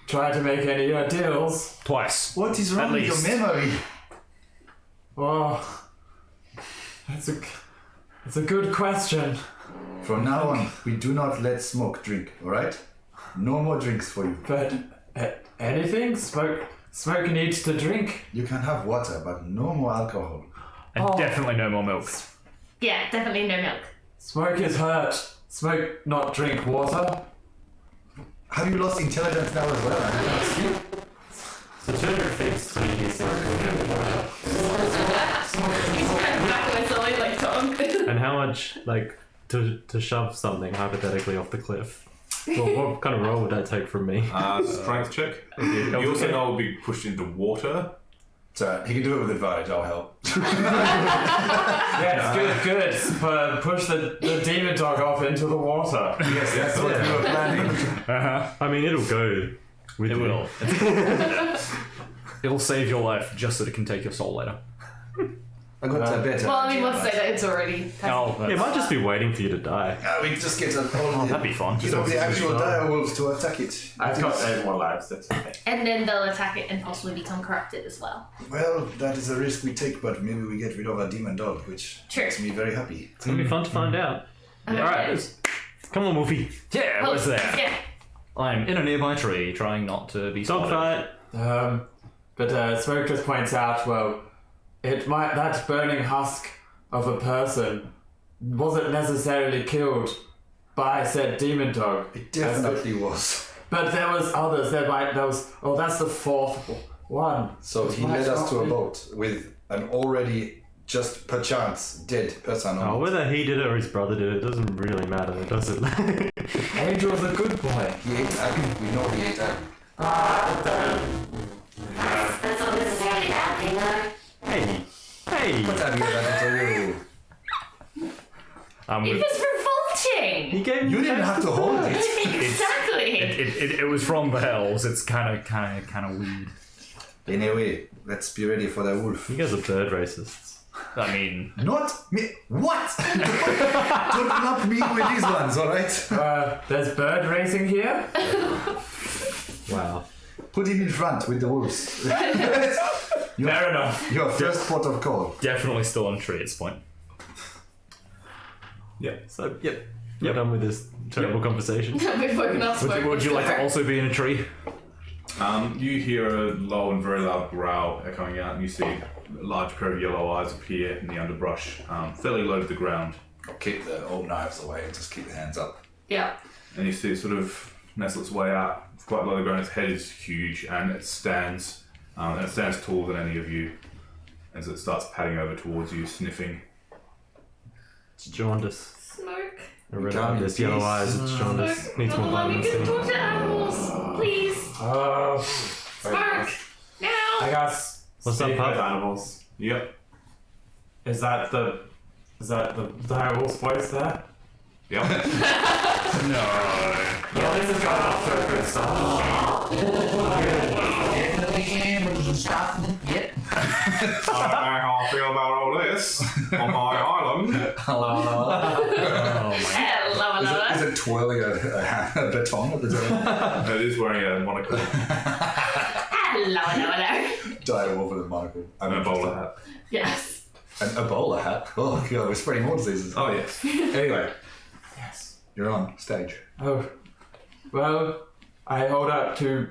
F: try to make any deals?
B: Twice.
E: What is wrong
B: At
E: with your
B: least.
E: memory?
F: Oh, that's a good question.
E: From now on, we do not let Smoke drink, alright? No more drinks for you.
F: But anything? Smoke needs to drink.
E: You can have water, but no more alcohol.
B: And definitely no more milk.
D: Yeah, definitely no milk.
F: Smoke is hurt. Smoke not drink water.
E: Have you lost intelligence now as well?
H: So turn your face to me, so
D: He's kind of back whistling like Tom.
C: and how much like to shove something hypothetically off the cliff? Well, what kind of roll would that take from me?
A: Strength check. You also know will be pushed into water.
E: So he can do it with advantage, I'll help.
F: Yes, good. Push the demon dog off into the water.
E: Yes, that's what we were planning.
C: I mean, it'll go. With
B: It
C: you.
B: will. It'll save your life just so it can take your soul later.
E: I got a better
D: Well, I mean,
E: idea,
D: let's say that it's already.
B: Oh,
C: It might just be waiting for you to die.
E: we just get all
B: that'd be fun.
E: the actual dire wolves to attack it.
F: I've got 8 more lives. That's okay.
D: And then they'll attack it and possibly become corrupted as well.
E: Well, that is a risk we take, but maybe we get rid of our demon dog, which
D: Sure.
E: makes me very happy.
C: It's gonna be fun to find out.
B: Alright.
C: Come on, Wolfie.
B: Yeah, what's there?
D: Yeah.
B: I'm in a nearby tree, trying not to be spotted.
C: Dogfight.
F: But Smoke just points out, well, that burning husk of a person wasn't necessarily killed by said demon dog.
E: It definitely was.
F: But there was others. That's the 4th one.
E: So he led us to a boat with an already just perchance dead person on
C: Oh,
E: it.
C: whether he did it or his brother did it doesn't really matter, does it?
F: Angel's a good boy.
E: He ate that. We know he ate that.
G: That's not necessarily bad thing, though.
C: Hey!
E: What have you done to you?
B: I'm
D: It
B: with,
D: was revolting!
C: He gave
E: You didn't have to hold it.
D: Exactly!
B: it was from the hells. It's kind of weird.
E: Anyway, let's be ready for the wolf.
C: You guys are bird racists.
B: I mean,
E: Not me. What? Don't lump me with these ones, alright?
F: There's bird racing here.
C: Wow.
E: Put him in front with the wolves.
F: Fair enough.
E: Your first port of call.
B: definitely still on a tree at this point.
C: So, yep. You're done with this terrible conversation.
D: We've woken up Smoke.
B: Would you like to also be in a tree?
A: You hear a low and very loud growl echoing out, and you see a large pair of yellow eyes appear in the underbrush, fairly low to the ground.
E: I'll keep the old knives away and just keep the hands up.
D: Yeah.
A: And you see it sort of nestle its way out quite below the ground. Its head is huge, and it stands taller than any of you as it starts padding over towards you, sniffing.
C: It's jaundice.
D: Smoke.
C: I read
E: Come
C: about
E: in
C: this yellow
E: peace.
C: eyes, it's jaundice.
D: Smoke.
C: Needs more
D: Don't let me
C: vitamin
D: go
C: C.
D: talk to animals. Please. Smoke. Now.
F: I guess.
C: What's up,
F: speak
C: pup?
F: with animals.
A: Yep.
F: Is that the direwolf's voice there?
A: Yep.
H: Well, this has got off to a good start.
I: Definitely can, but doesn't stop yet.
A: I don't know how I feel about all this on my island.
D: Hello, hello.
E: Is it twirling a baton at the time?
A: It is wearing a monocle
D: Hello, hello, hello.
E: Dire wolf with a monocle.
A: and a bowler hat.
D: Yes.
E: An Ebola hat. Oh god, we're spreading more diseases.
A: Oh, yes.
E: Anyway,
F: Yes.
E: you're on stage.
F: Oh. Well, I hold up two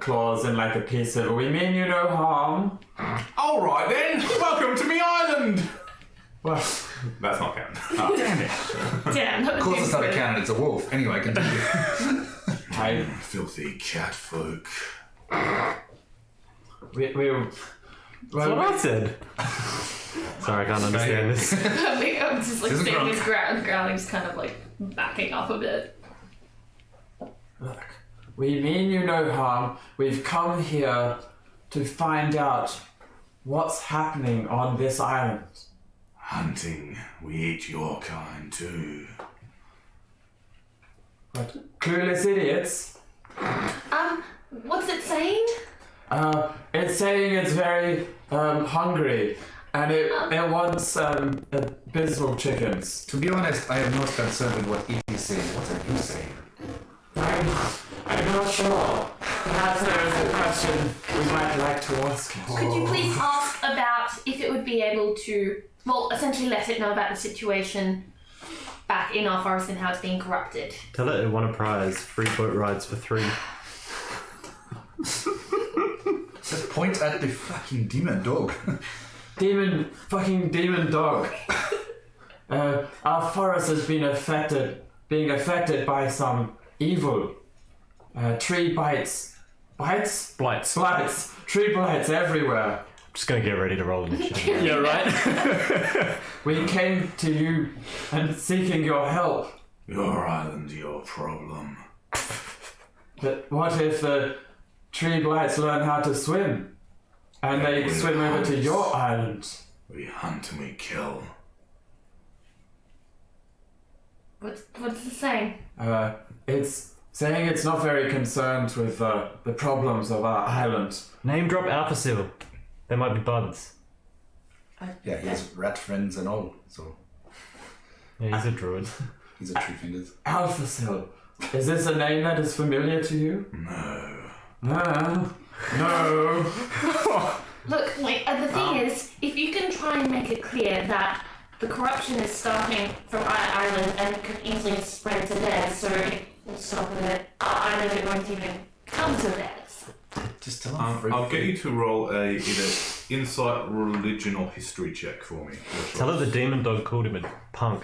F: claws in like a piece of, we mean you no harm.
A: All right then. Welcome to me island.
F: Well,
A: That's not counting.
B: Damn it.
D: Damn.
E: Of course, it's not a cannon; it's a wolf. Anyway, continue.
F: I
A: Filthy cat folk.
F: we
C: That's what I said. Sorry, I can't understand this.
D: I'm just like
E: Isn't
D: seeing
E: drunk.
D: this growling, just kind of like backing up a bit.
F: look. We mean you no harm. We've come here to find out what's happening on this island.
A: Hunting. We eat your kind too.
F: But clueless idiots.
D: What's it saying?
F: It's saying it's very hungry, and it wants abysmal chickens.
E: To be honest, I am not concerned with what it is saying. What are you saying?
H: I'm not sure.
F: Perhaps there is a question we might like to ask you.
D: Could you please ask about if it would be able to, well, essentially let it know about the situation back in our forest and how it's being corrupted?
C: Tell it it won a prize. Free boat rides for 3.
E: Just point at the fucking demon dog.
F: Fucking demon dog. Our forest has been being affected by some evil. Tree bites. Bites?
B: Blights.
F: Blights. Tree blights everywhere.
C: Just gonna get ready to roll initiative.
B: Yeah, right?
F: We came to you and seeking your help.
A: Your island, your problem.
F: But what if the tree blights learn how to swim? And they swim over to your island?
A: We hunt and we kill.
D: What's it saying?
F: It's saying it's not very concerned with the problems of our island.
C: Name drop Alpha Seal. They might be buds.
E: Yeah, he has rat friends and all, so
C: Yeah, he's a druid.
E: he's a tree fingers.
F: Alphasil. Is this a name that is familiar to you?
A: No.
F: No.
D: Look, wait, the thing is, if you can try and make it clear that the corruption is starting from our island and could easily spread to theirs, so it will stop at our island, it won't even come to theirs.
E: Just tell him.
A: I'll get you to roll either insight, religion, or history check for me.
C: Tell her the demon dog called him a punk.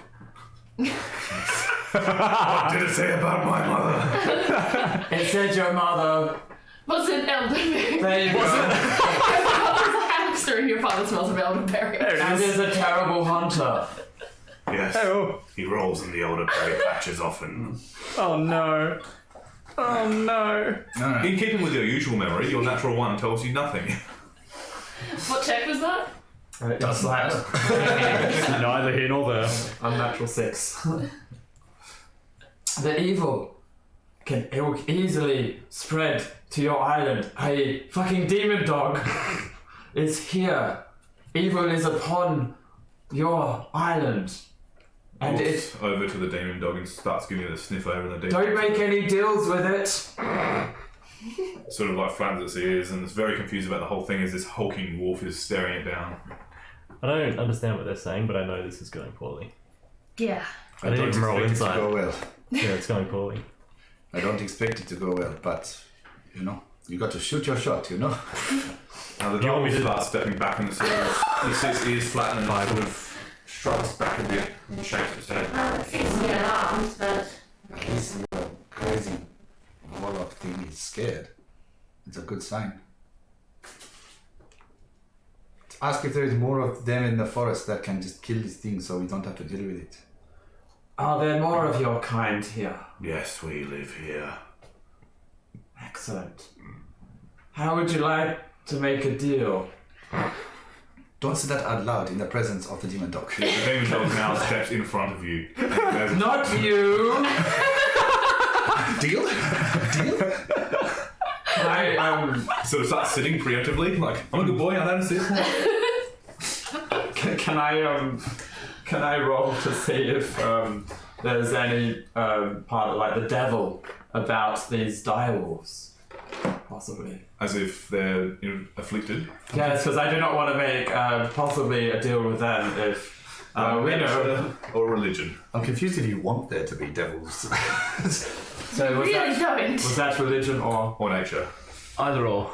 A: What did it say about my mother?
F: It said your mother.
D: Was it elderberry?
F: There you go.
D: There's a hamster in your father smells of elderberry.
F: And is a terrible hunter.
A: Yes.
B: Oh.
A: He rolls in the elderberry patches often.
B: Oh no. Oh no.
E: No.
A: In keeping with your usual memory, your natural one tells you nothing.
D: What check was that?
E: Doesn't matter.
B: Neither here nor there.
F: Unnatural 6. The evil it will easily spread to your island. A fucking demon dog is here. Evil is upon your island. And
A: Walks over to the demon dog and starts giving it a sniff over the demon.
F: don't make any deals with it.
A: Sort of like flattens its ears and is very confused about the whole thing as this hulking wolf is staring it down.
C: I don't understand what they're saying, but I know this is going poorly.
D: Yeah.
C: I didn't even roll
E: expect it to
C: inside.
E: go well.
C: Yeah, it's going poorly.
E: I don't expect it to go well, but you got to shoot your shot,
A: Now the
C: Do you want
A: dog
C: me to-
A: starts stepping back in the seat. He sits ears flatten and sort of
H: Shrugs back a bit and shakes his head.
D: It seems to be alarmed, but
E: at least your crazy warlock thing is scared. It's a good sign. Ask if there is more of them in the forest that can just kill this thing so we don't have to deal with it.
F: Are there more of your kind here?
A: yes, we live here.
F: Excellent. How would you like to make a deal?
E: Don't say that out loud in the presence of the demon dog.
A: The demon dog now steps in front of you. There's-
F: Not you!
E: Deal? Deal?
F: I
A: sort of starts sitting preemptively, like, I'm a good boy, I don't see it.
F: Can I roll to see if there's any part of like the devil about these direwolves? Possibly.
A: As if they're afflicted.
F: Yes, because I do not want to make possibly a deal with them if we know.
A: Or religion.
E: I'm confused if you want there to be devils.
F: So was
D: really don't.
F: that religion or?
A: Or nature.
B: Either or.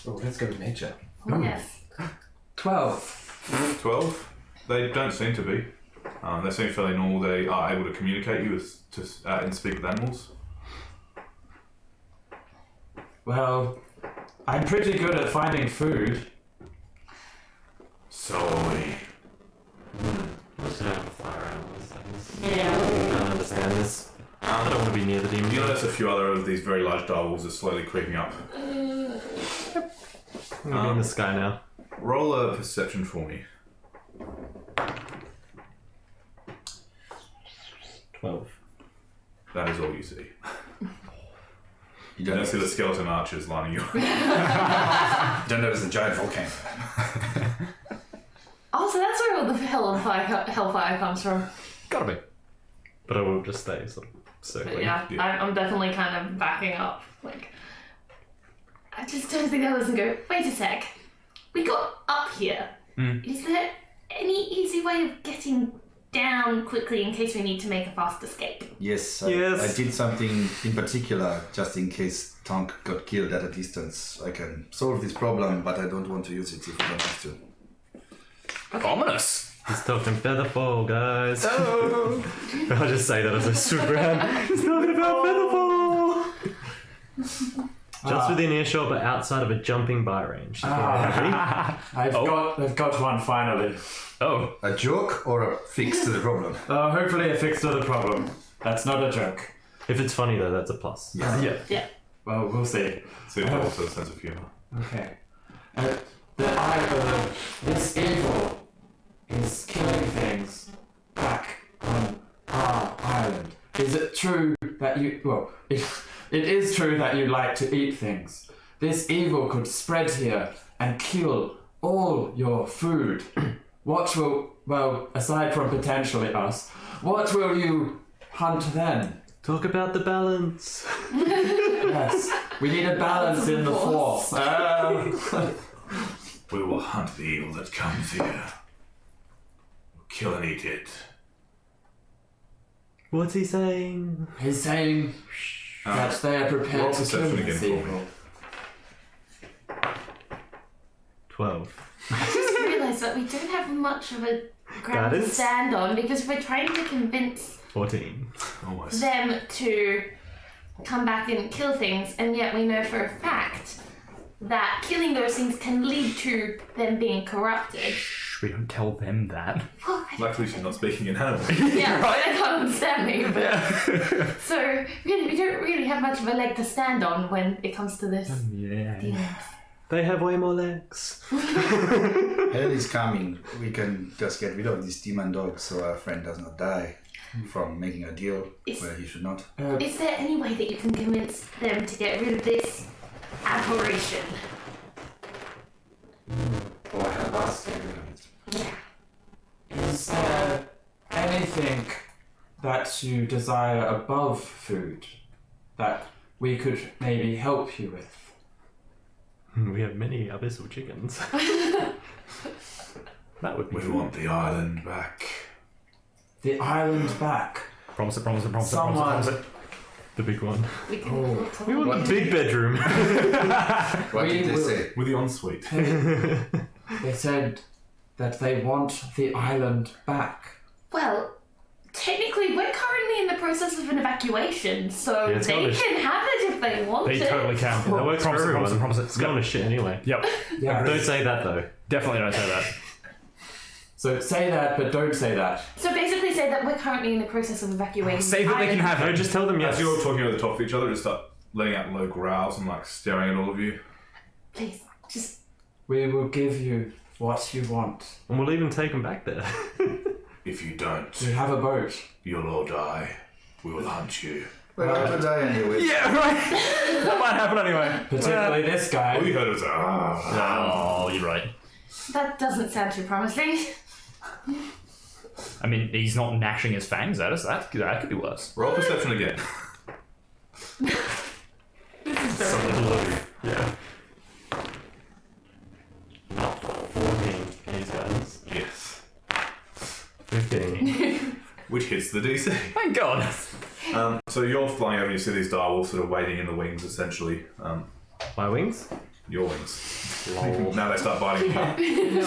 F: Oh, let's go with nature.
D: Yes.
F: 12.
A: 12? They don't seem to be. They seem fairly normal. They are able to communicate you and speak with animals.
F: Well, I'm pretty good at finding food.
A: So are we.
C: What's gonna have a fire animals?
D: Yeah.
C: I don't understand this. I don't want to be near the demon.
A: You notice a few other of these very large direwolves are slowly creeping up.
C: I'm gonna be in the sky now.
A: Roll a perception for me.
C: 12.
A: That is all you see.
E: You
A: You don't see the skeleton archers lining you up.
E: You don't notice the giant volcano.
D: Oh, so that's where all the hellfire comes from.
B: Gotta be.
C: But I will just stay sort of
D: But
C: circling.
D: yeah, I'm definitely kind of backing up. Like, I just don't think that doesn't go. Wait a sec. We got up here. Is there any easy way of getting down quickly in case we need to make a fast escape?
E: Yes,
B: Yes.
E: I did something in particular just in case Tonk got killed at a distance. I can solve this problem, but I don't want to use it if I don't have to.
B: Ominous.
C: He's talking featherfall, guys.
B: Oh.
C: I'll just say that as I swoop around. He's talking about featherfall. Just within earshot, but outside of a jumping by range.
F: I've got one finally.
B: Oh.
E: A joke or a fix to the problem?
F: Hopefully a fix to the problem. That's not a joke.
C: If it's funny though, that's a plus.
F: Yeah.
D: Yeah.
F: Well, we'll see.
A: So also a sense of humour.
F: Okay. This evil true that it is true that you like to eat things. This evil could spread here and kill all your food. Aside from potentially us, what will you hunt then?
C: Talk about the balance.
F: Yes, we need a balance in the force.
H: We will hunt the evil that comes here. Kill and eat it.
C: What's he saying?
F: He's saying that they are
A: roll
F: prepared to kill
A: perception
F: this
A: again for
F: evil.
A: me.
C: 12.
D: I just realised that we don't have much of a ground to
C: Guidance?
D: stand on because we're trying to convince
C: 14.
A: Almost.
D: them to come back and kill things, and yet we know for a fact that killing those things can lead to them being corrupted.
B: Shh, we don't tell them that.
D: Well,
A: Luckily, she's not speaking in animal.
D: yeah, right. They can't understand me, but so really, we don't really have much of a leg to stand on when it comes to this.
B: Yeah.
C: They have way more legs.
E: Hell is coming. We can just get rid of this demon dog so our friend does not die from making a deal where he should not.
D: Is there any way that you can convince them to get rid of this aberration?
F: Or have us get rid of it. Is there anything that you desire above food that we could maybe help you with?
C: We have many abyssal chickens. That would be
H: We
C: cool.
H: want the island back.
F: The island back.
B: Promise it, promise it, promise it,
F: Someone-
B: promise it, promise it.
C: The big one.
D: We can.
F: Oh.
C: We want a big bedroom.
E: What
F: We
E: did they
F: will-
E: say?
A: With the ensuite.
F: They said that they want the island back.
D: Well, technically, we're currently in the process of an evacuation, so
C: Yeah, it's
D: they
C: gonna-
D: can have it if they want
B: They
D: it.
B: totally can.
C: That works
B: promise
C: for
B: it, promise
C: everyone.
B: it, promise it.
C: It's going to shit anyway.
B: Yep.
F: Yeah.
C: Don't say that though.
B: Definitely don't say that.
F: So say that, but don't say that.
D: So basically, say that we're currently in the process of evacuating.
B: Say that they can have
C: No,
B: it.
C: just tell them yes.
A: As you're all talking over the top of each other, just start letting out low growls and like staring at all of you.
D: Please, just
F: We will give you what you want.
C: And we'll even take them back there.
H: If you don't,
F: We have a boat.
H: you'll all die. We will hunt you.
E: We're not going to die anyway.
B: Yeah, right. That might happen anyway.
F: Particularly this guy.
A: All you heard was
B: Oh, you're right.
D: that doesn't sound too promising.
B: I mean, he's not gnashing his fangs at us. That could be worse.
A: roll perception again.
D: This is very
C: Yeah. 14. These guys.
A: Yes.
C: 15.
A: Which hits the DC.
B: Thank God.
A: So you're flying over and you see these direwolves sort of waiting in the wings, essentially.
C: My wings?
A: Your wings. Now they start biting you.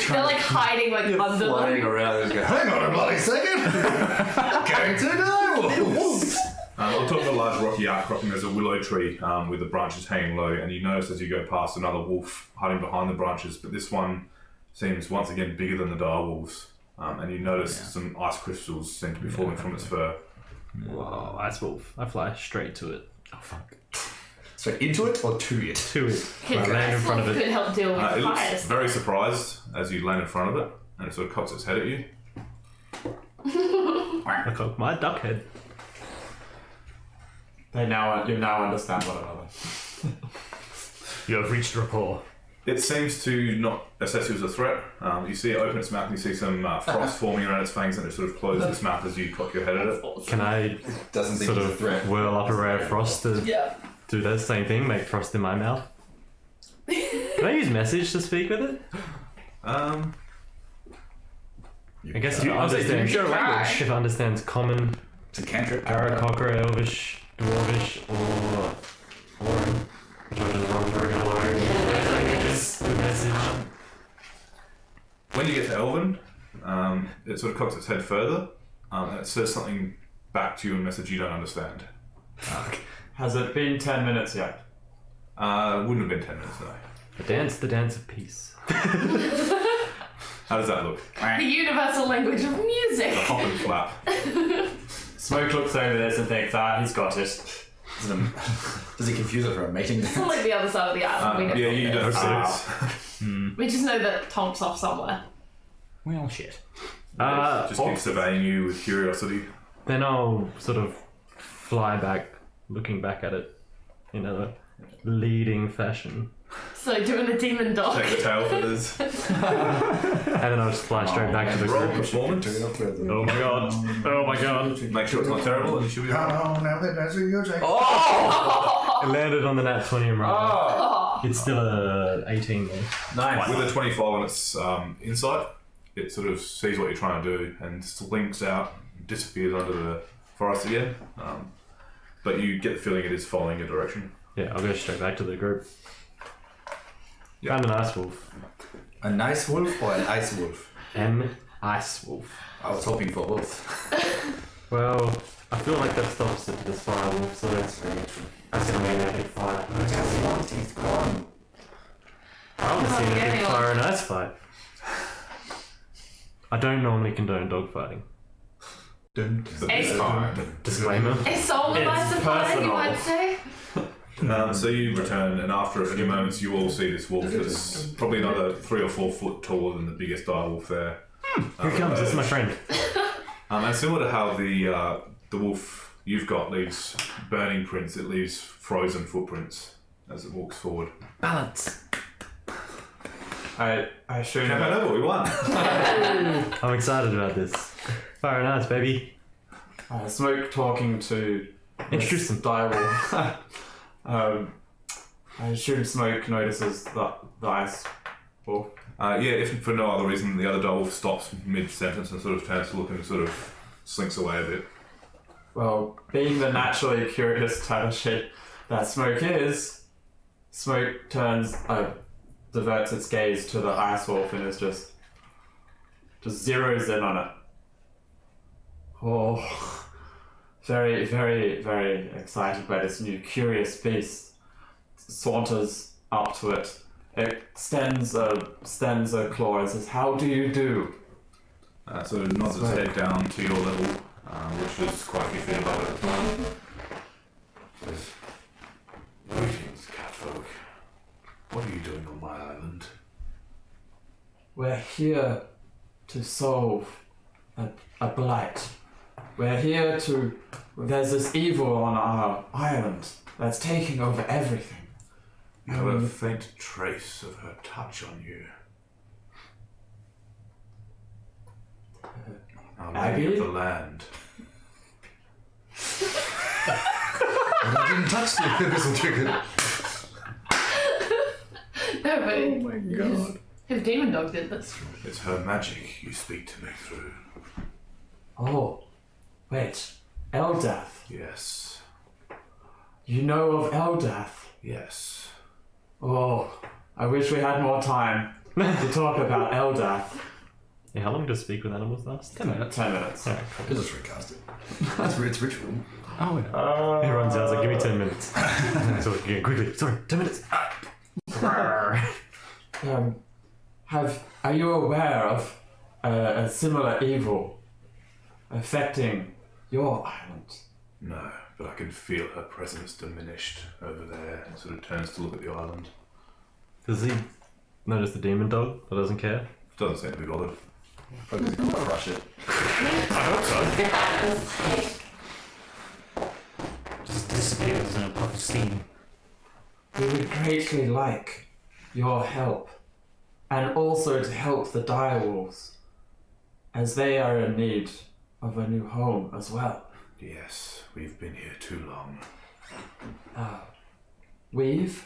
D: They're like hiding like under
E: Flying
D: them.
E: around and go, hang on a bloody second! Going to die, wolves!
A: On top of the large rocky outcropping, there's a willow tree with the branches hanging low, and you notice as you go past another wolf hiding behind the branches, but this one seems once again bigger than the direwolves. And you notice some ice crystals seem to be falling from its fur.
C: Whoa, Ice Wolf. I fly straight to it. Oh, fuck.
E: So into it or to it?
C: To it. I
D: Could
C: land in front of
D: could
C: it.
D: help deal with
A: It looks
D: fires.
A: very surprised as you land in front of it, and it sort of cocks its head at you.
C: I cock my duck head.
F: You now understand one another.
B: You have reached rapport.
A: It seems to not assess you as a threat. You see it open its mouth and you see some frost forming around its fangs, and it sort of closes its mouth as you cock your head at it.
C: Can I
E: Doesn't think
C: sort
E: it's a
C: of
E: threat.
C: whirl up a ray of frost to do that same thing, make frost in my mouth? Can I use message to speak with it? I guess if it understands,
B: show language.
C: if it understands common,
E: It's a cantrip.
C: Aarakocra, Elvish, Dwarvish, or Foreign, which I was wrong for regular languages. The message.
A: When you get to Elven, it sort of cocks its head further, and it says something back to you in a message you don't understand.
F: Has it been 10 minutes yet?
A: Wouldn't have been 10 minutes, no.
C: The dance of peace.
A: How does that look?
D: The universal language of music.
A: A hop and flap.
F: Smoke looks over this and thinks, he's got it.
E: Does he confuse it for a mating
D: It's not like the other side of the island. we know
A: Yeah,
D: from
A: you
D: this.
A: don't see it.
D: We just know that Tom's off somewhere.
B: Well, shit.
A: Just keep surveying you with curiosity.
C: Then I'll sort of fly back, looking back at it in a leading fashion.
D: So doing the demon dog.
A: Take the tail feathers.
C: And then I'll just fly straight back to the
A: Roll
C: group.
A: performance.
B: Oh my god. Oh my god.
A: Make sure it's not terrible, and you should be alright.
E: Oh, now that's what you're saying.
C: It landed on the nat 20 and roll.
F: Oh,
C: It's still a 18 though.
F: nice.
A: With a 25 on its insight, it sort of sees what you're trying to do and slinks out, disappears under the forest again. But you get the feeling it is following your direction.
C: Yeah, I'll go straight back to the group.
A: Yeah.
C: Found an ice wolf.
E: A nice wolf or an ice wolf?
C: An ice wolf.
E: I was hoping for both.
C: Well, I feel like that's the opposite to the spiral wolf, so that's gonna be an epic fight. I want to see an epic fire and ice fight. I don't normally condone dogfighting. Disclaimer.
D: A soul of ice and fire, you might say.
A: So you return, and after a few moments, you all see this wolf that's probably another 3 or 4 foot taller than the biggest dire wolf there.
C: Here comes, this is my friend.
A: And similar to how the wolf you've got leaves burning prints, it leaves frozen footprints as it walks forward.
C: Balance.
F: I shoot him.
A: Come over, we won.
C: I'm excited about this. Fire and ice, baby.
F: Smoke talking to
C: Introduce him.
F: direwolf. I assume Smoke notices the ice wolf.
A: Yeah, if for no other reason, the other direwolf stops mid-sentence and sort of turns to look and sort of slinks away a bit.
F: Well, being the naturally curious type of shit that Smoke is, Smoke diverts its gaze to the ice wolf and is just zeroes in on it. Oh, very, very, very excited by this new curious beast. Saunters up to it. It extends a claw and says, "How do you do?"
A: So it nods its head down to your level, which is quite a few feet above it at the moment. Says, "Greetings, catfolk. What are you doing on my island?"
F: We're here to solve a blight. We're here to... There's this evil on our island that's taking over everything.
A: You have a faint trace of her touch on you. Our lady of the land.
E: And I didn't touch the pistol trigger.
D: No, but oh my god. His demon dog did this.
A: It's her magic you speak to me through.
F: Oh, wait. Eldath.
A: Yes.
F: You know of Eldath?
A: Yes.
F: Oh, I wish we had more time to talk about Eldath.
C: Yeah, how long does speak with animals last?
B: 10 minutes.
F: 10 minutes.
C: Alright,
E: I just recast it. It's ritual.
B: Oh, yeah.
C: He runs out, like, give me 10 minutes. So, yeah, quickly, sorry, 10 minutes.
F: Are you aware of a similar evil affecting your island?
A: No, but I can feel her presence diminished over there and sort of turns to look at the island.
C: Does he notice the demon dog that doesn't care?
A: Doesn't seem to be bothered.
E: Probably gonna crush it.
B: Just disappears in a puff of steam.
F: We would greatly like your help, and also to help the direwolves, as they are in need of a new home as well.
A: Yes, we've been here too long.
F: We've?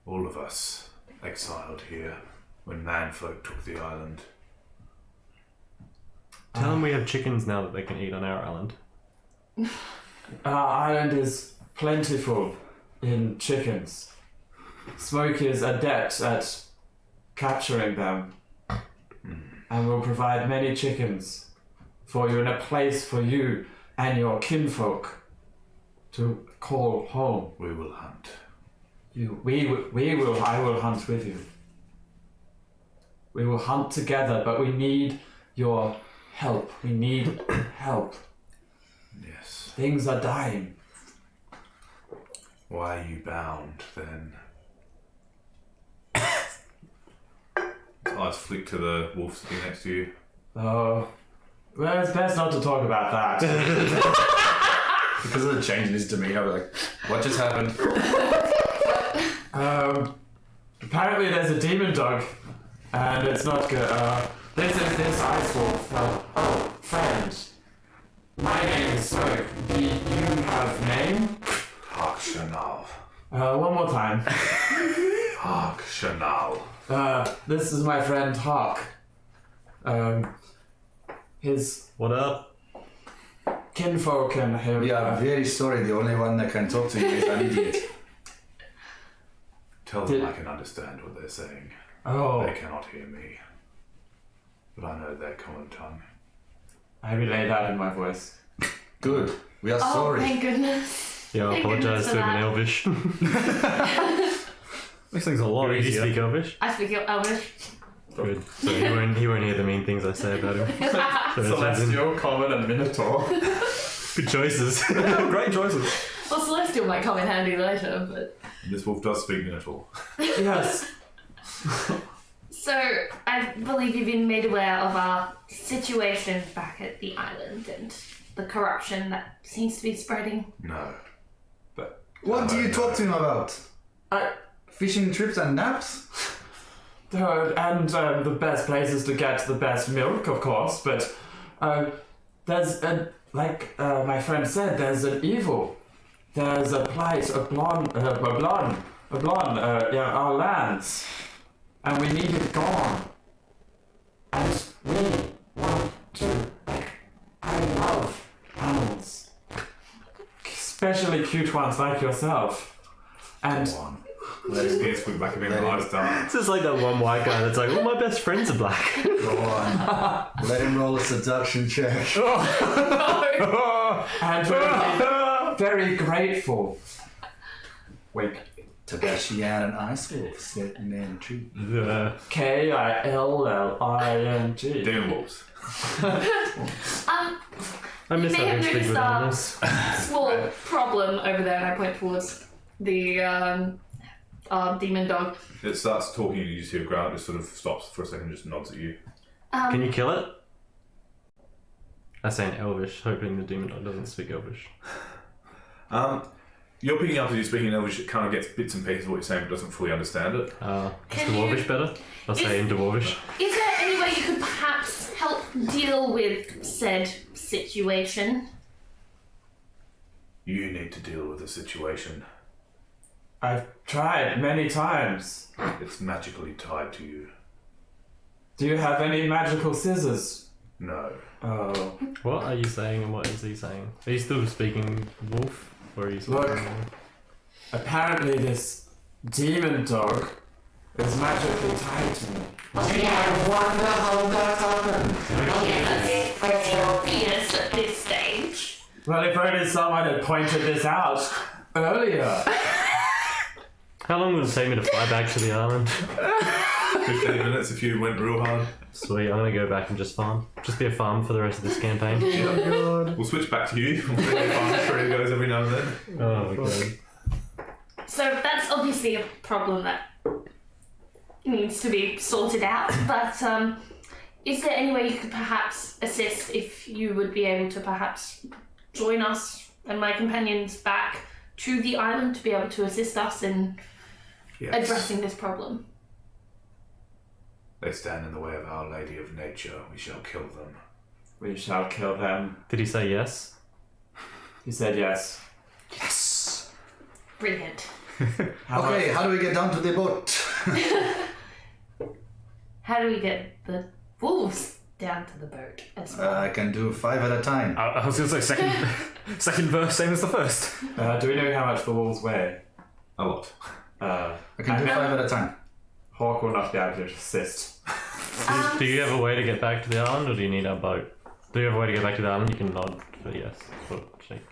A: All of us exiled here when manfolk took the island.
C: Tell them we have chickens now that they can eat on our island.
F: Our island is plentiful in chickens. Smoke is adept at capturing them, and will provide many chickens for you and a place for you and your kinfolk to call home.
A: We will hunt.
F: I will hunt with you. We will hunt together, but we need your help. We need help.
A: Yes.
F: Things are dying.
A: Why are you bound then? His eyes flick to the wolf sitting next to you.
F: Oh, Well, it's best not to talk about that.
E: Because of the change in his demeanor, I'll be like, what just happened?
F: Apparently there's a demon dog, and it's not good. This is this ice wolf. Friend. My name is Smoke. Do you have name?
A: Hark Chanel.
F: One more time.
A: Hark Chanel.
F: This is my friend Hawk. His
C: What up?
F: kinfolk and him.
E: We are very sorry, the only one that can talk to you is an idiot.
A: Tell them I can understand what they're saying.
F: Oh,
A: They cannot hear me. But I know their common tongue.
F: I relay that in my voice.
E: Good. We are
D: Oh,
E: sorry.
D: thank goodness.
C: Yeah, I
D: Thank
C: apologise
D: goodness
C: to
D: for
C: him in
D: that.
C: Elvish.
B: Makes things a lot
C: Do you
B: easier.
C: speak Elvish?
D: I speak Elvish.
C: Good. So he won't hear the mean things I say about him. So it turns in-
F: Celestial, Common, and Minotaur.
C: good choices.
B: Great choices.
D: Well, Celestial might come in handy later, but...
A: This wolf does speak Minotaur.
F: Yes.
D: So, I believe you've been made aware of our situation back at the island and the corruption that seems to be spreading.
A: No. But
E: What do you talk to him about?
F: I-
E: Fishing trips and naps?
F: And the best places to get the best milk, of course, but there's my friend said, there's an evil. There's a plight, our lands, and we need it gone. And we want to, I love animals, especially cute ones like yourself. And
A: go on. Let his ears put back in the eyes down.
C: It's just like that one white guy that's like, well, my best friends are black.
E: Go on. Let him roll a seduction check.
F: and very grateful. Wink.
E: Tabashi and Ice Wolf, set man true.
F: K-I-L-L-I-N-G.
A: Demon wolves.
C: I miss
D: may have
C: having to speak
D: noticed
C: with
D: our
C: animals.
D: small problem over there, and I point towards the demon dog.
A: It starts talking and you just hear ground. It sort of stops for a second and just nods at you.
C: Can you kill it? I say in Elvish, hoping the demon dog doesn't speak Elvish.
A: You're picking up as you're speaking in Elvish. It kind of gets bits and pieces of what you're saying but doesn't fully understand it.
C: Is
D: Can
C: Dwarvish
D: you-
C: better? I'll say in Dwarvish.
D: Is there any way you could perhaps help deal with said situation?
A: You need to deal with the situation.
F: I've tried many times.
A: It's magically tied to you.
F: Do you have any magical scissors?
A: No.
F: Oh.
C: What are you saying and what is he saying? Are you still speaking wolf? Or are you speaking...
F: Look. Apparently this demon dog is magically tied to me.
G: Yeah, wonderful that happened.
D: Where's your penis at this stage?
F: Well, if only someone had pointed this out earlier.
C: How long would it take me to fly back to the island?
A: 15 minutes if you went real hard.
C: Sweet, I'm gonna go back and just farm. Just be a farm for the rest of this campaign.
A: We'll switch back to you. We'll see how far the tree goes every now and then.
C: Oh my god.
D: So that's obviously a problem that needs to be sorted out, but is there any way you could perhaps assist if you would be able to perhaps join us and my companions back to the island to be able to assist us in addressing this problem?
A: They stand in the way of Our Lady of Nature. We shall kill them.
F: We shall kill them.
C: Did he say yes?
F: He said yes.
E: Yes!
D: Brilliant.
E: Okay, how do we get down to the boat?
D: How do we get the wolves down to the boat as well?
E: I can do 5 at a time.
B: I was going to say second verse, same as the first.
F: Do we know how much the wolves weigh?
A: A lot.
E: I can do 5 at a time.
F: Hawk will not be able to assist.
C: Do you have a way to get back to the island or do you need our boat? Do you have a way to get back to the island? You can nod for yes. Or shake.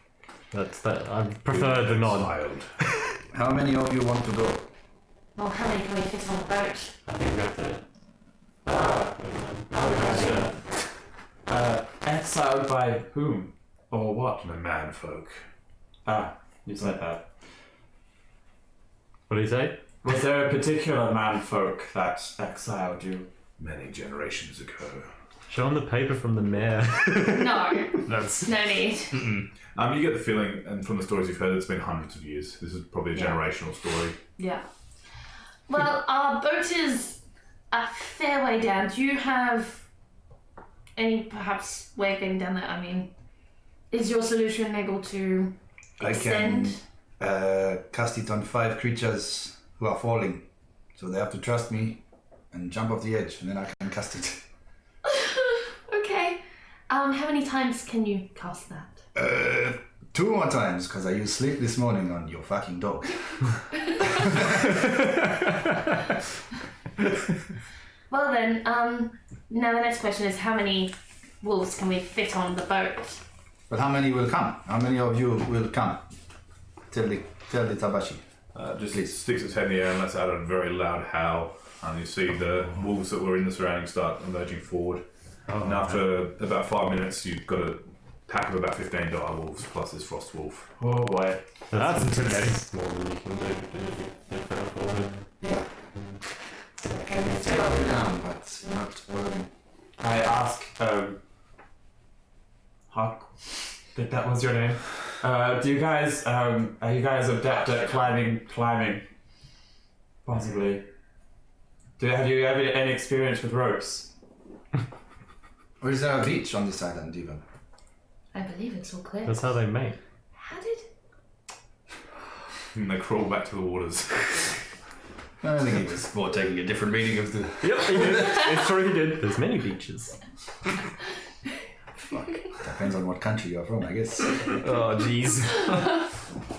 C: That's that. I prefer the nod.
A: Child.
E: How many of you want to go?
D: Well, how many can we fit on the boat?
C: I think we have to.
F: Exiled by whom? Or what?
A: The man folk.
F: Ah, you said that.
C: What did he say?
F: Was there a particular man folk that exiled you?
A: Many generations ago.
C: Show him the paper from the mayor.
D: No,
B: That's
D: no need.
A: You get the feeling, and from the stories you've heard, it's been hundreds of years. This is probably a generational story.
D: Yeah. Well, our boat is a fair way down. Do you have any perhaps way of getting down there? I mean, is your solution able to extend?
E: I can cast it on 5 creatures who are falling. So they have to trust me and jump off the edge, and then I can cast it.
D: Okay. How many times can you cast that?
E: 2 more times, because I used sleep this morning on your fucking dog.
D: Well then, now the next question is how many wolves can we fit on the boat?
E: But how many will come? How many of you will come? Tell the Tabashi.
A: Just
E: Please.
A: sticks its head in the air and lets out a very loud howl. And you see the wolves that were in the surroundings start emerging forward. And after about 5 minutes, you've got a pack of about 15 dire wolves plus this frost wolf.
F: Oh boy.
B: That's intimidating.
C: More than you can do.
E: Can you tell me down, but not
F: I ask, Hawk, I think that was your name. Do you guys, are you guys adept at climbing? Possibly. Have you ever any experience with ropes?
E: Or is there a beach on this island even?
D: I believe it's all clear.
C: That's how they mate.
D: How did...
A: And they crawl back to the waters.
E: I think it was more taking a different reading of the...
B: Yep, he did. It's true, he did.
C: There's many beaches.
E: Fuck. Depends on what country you're from, I guess.
B: Oh, jeez.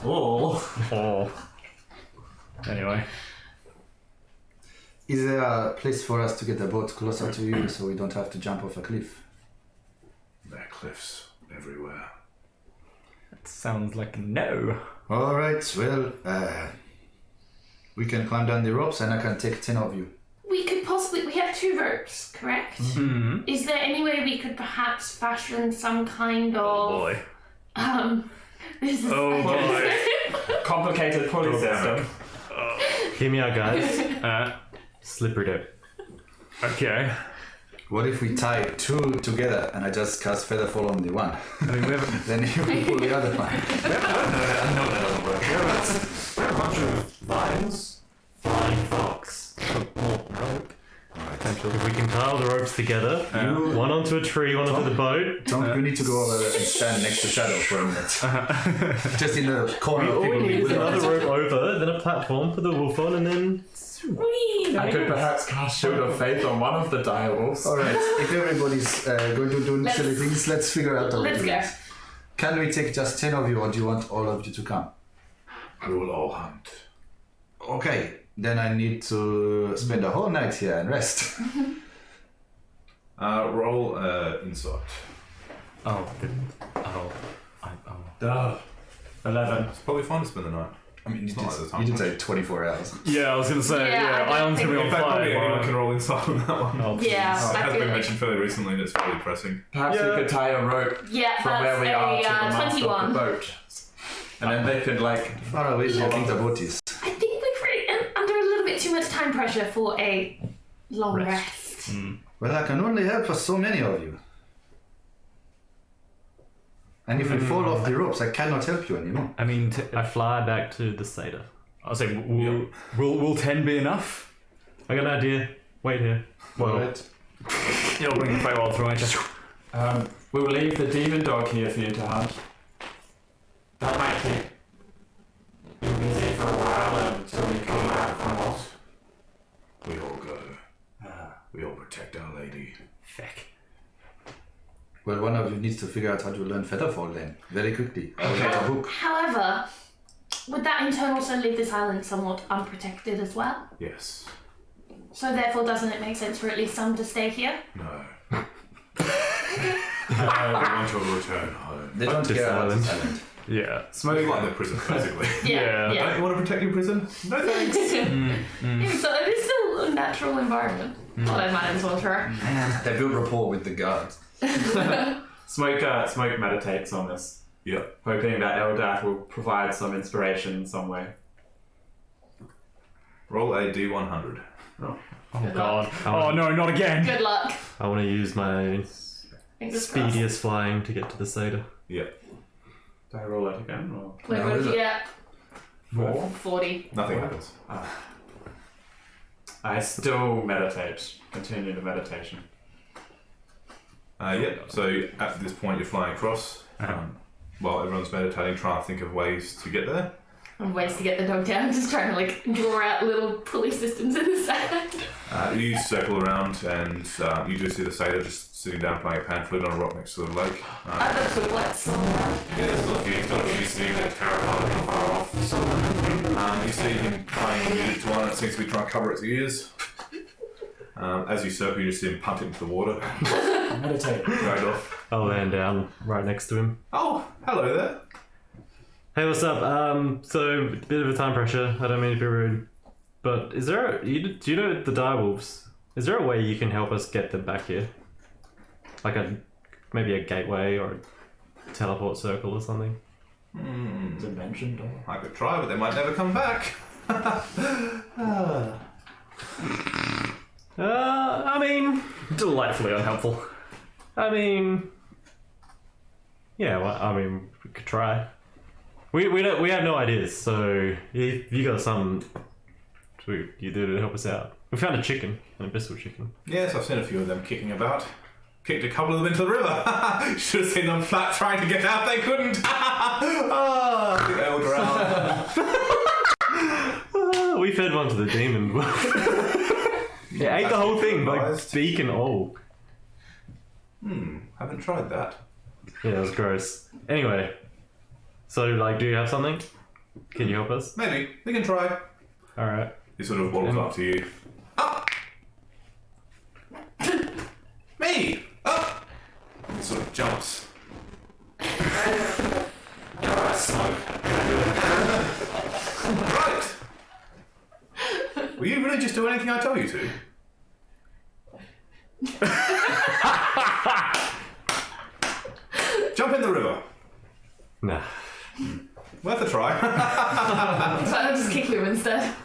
B: Oh. Anyway.
E: Is there a place for us to get the boat closer to you so we don't have to jump off a cliff?
A: There are cliffs everywhere.
B: That sounds like no.
E: Alright, well, we can climb down the ropes and I can take 10 of you.
D: We could possibly... We have 2 ropes, correct?
B: Mm-hmm.
D: Is there any way we could perhaps fashion some kind of...
B: Oh boy.
D: This is
B: Oh boy.
F: Complicated pulley system.
C: Hear me out, guys. Slippery dip.
B: Okay.
E: What if we tie 2 together and I just cast Featherfall on the one?
B: I mean, we have
E: Then you will pull the other one.
H: No, that doesn't work. We're a bunch of vines, flying fox, more rope.
C: If we can tie all the ropes together, one onto a tree, one onto the boat.
E: Tom, you need to go over there and stand next to Shadow for a minute. Just in the corner.
C: All we
E: people
C: need is
E: with
C: another
E: us.
C: rope over, then a platform for the wolf on, and then...
F: I could perhaps cast Shield of Faith on one of the dire wolves.
E: Alright, if everybody's going to do silly things, let's figure out the
D: Let's go.
E: Can we take just 10 of you or do you want all of you to come?
A: We will all hunt.
E: Okay, then I need to spend a whole night here and rest.
A: Roll insight.
F: Duh. 11.
A: It's probably fine to spend the night.
E: I mean,
A: It's not like the time.
E: you did say 24 hours.
B: Yeah, I was gonna say,
D: Yeah, I don't
B: Ion's gonna be
D: think-
B: on
A: In fact, probably anyone
B: fire.
A: can roll insight on that one.
B: Oh, please.
D: Yeah,
A: It
D: I
A: has
D: feel
A: been
D: like...
A: mentioned fairly recently and it's fairly pressing.
F: Perhaps we could tie a rope
D: Yeah,
F: from where
D: that's
F: we are to the
D: a
F: mast of
D: 21.
F: the boat. And then they could, like...
E: Far away do you think the boat is?
D: I think we're under a little bit too much time pressure for a long rest.
E: Well, I can only help for so many of you. And if we fall off the ropes, I cannot help you anymore.
B: I mean,
C: I fly back to the Seder.
B: I'll say, will 10 be enough?
C: I got an idea. Wait here.
E: Alright.
B: You'll bring the Feywild through, ain't you?
F: We'll leave the demon dog here for you to hunt.
H: That might keep you busy for a while until we come back from us.
A: We all go. We all protect Our Lady.
B: Feck.
E: Well, one of you needs to figure out how to learn Featherfall then, very quickly. I'll get a book.
D: However, would that in turn also leave this island somewhat unprotected as well?
A: Yes.
D: So therefore, doesn't it make sense for at least some to stay here?
A: No. I want to return home.
E: They don't
C: this
E: care about
C: island.
E: this island.
B: Yeah.
A: Smoke like their prison, basically.
B: Yeah.
A: Don't you want to protect your prison? No thanks.
D: So it is still a natural environment. Well, I might as well try.
E: They build rapport with the guards.
F: Smoke meditates on this,
A: Yep.
F: hoping that Eldath will provide some inspiration in some way.
A: Roll a D100.
B: Oh
D: Good
B: god.
C: luck.
B: Oh no, not again.
D: Good luck.
C: I want to use my
D: Fingers crossed.
C: speediest flying to get to the Seder.
A: Yep.
F: Do I roll that again? Or?
D: Wait,
E: No,
D: what did
E: is
D: you
E: it?
D: get? 40.
A: Nothing happens.
F: I still meditate. Continue the meditation.
A: Yep. So at this point, you're flying across. While everyone's meditating, trying to think of ways to get there.
D: And ways to get the dog down, just trying to like draw out little pulley systems in the sand.
A: You circle around and you do see the satyr just sitting down playing a pan flute on a rock next to the lake.
D: I thought it was like somewhere.
H: Yes, look, he's got a few sneaking at terrifying far off.
A: You see him playing music to one that seems to be trying to cover its ears. As you circle, you just see him punt into the water.
J: Meditate.
A: Right off.
C: I'll land down right next to him.
A: Oh, hello there.
C: Hey, what's up? So, a bit of a time pressure. I don't mean to be rude. But is there do you know the direwolves? Is there a way you can help us get them back here? Like maybe a gateway or a teleport circle or something?
J: Dimension door.
A: I could try, but they might never come back.
C: I mean...
B: Delightfully unhelpful.
C: I mean... Yeah, well, I mean, we could try. We have no ideas, so if you got some... You do to help us out. We found a chicken, an abyssal chicken.
A: Yes, I've seen a few of them kicking about. Kicked a couple of them into the river. Should have seen them flat trying to get out. They couldn't. I think they all drowned.
C: We fed one to the demon. It ate the whole thing, like
A: Surprised.
C: beak and all.
A: Haven't tried that.
C: Yeah, it was gross. Anyway, so like, do you have something? Can you help us?
A: Maybe. We can try.
C: Alright.
A: He sort of waddles up to you. Up! Me! Up! He sort of jumps. Right! Will you really just do anything I tell you to? Jump in the river.
C: Nah.
A: Worth a try.
D: So I'll just kick you instead.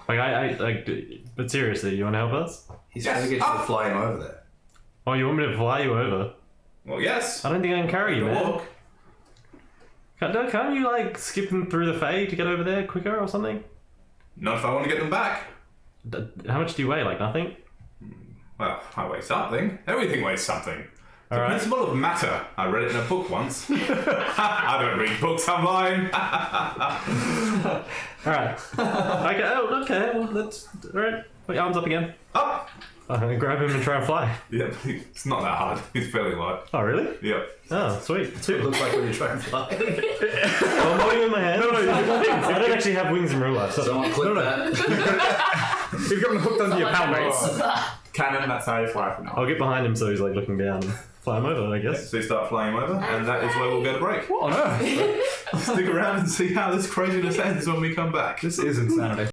C: Like, but seriously, you want to help us?
E: He's trying to get you to fly him over there.
C: Oh, you want me to fly you over?
A: Well, yes.
C: I don't think I can carry you,
A: Can
C: man.
A: walk.
C: Can't you, like, skip them through the Fae to get over there quicker or something?
A: Not if I want to get them back.
C: How much do you weigh? Like, nothing?
A: Well, I weigh something. Everything weighs something. The
C: Alright.
A: principle of matter. I read it in a book once. I don't read books, I'm lying.
C: Alright. Okay, well, let's... Alright, put your arms up again.
A: Up!
C: I'm gonna grab him and try and fly.
A: Yeah, it's not that hard. He's fairly light.
C: Oh, really?
A: Yep.
C: Oh, sweet.
E: It looks like when you try and fly.
C: Oh, I'm holding him in my hand. No, you have wings. I don't actually have wings in real life. So.
E: Someone clip that.
B: You've got them hooked onto your palmates.
F: Canon, that's how you fly for now.
C: I'll get behind him so he's like looking down and fly him over, I guess.
A: So you start flying him over, and that is where we'll get a break.
B: What on earth?
A: Stick around and see how this craziness ends when we come back.
B: This is insanity.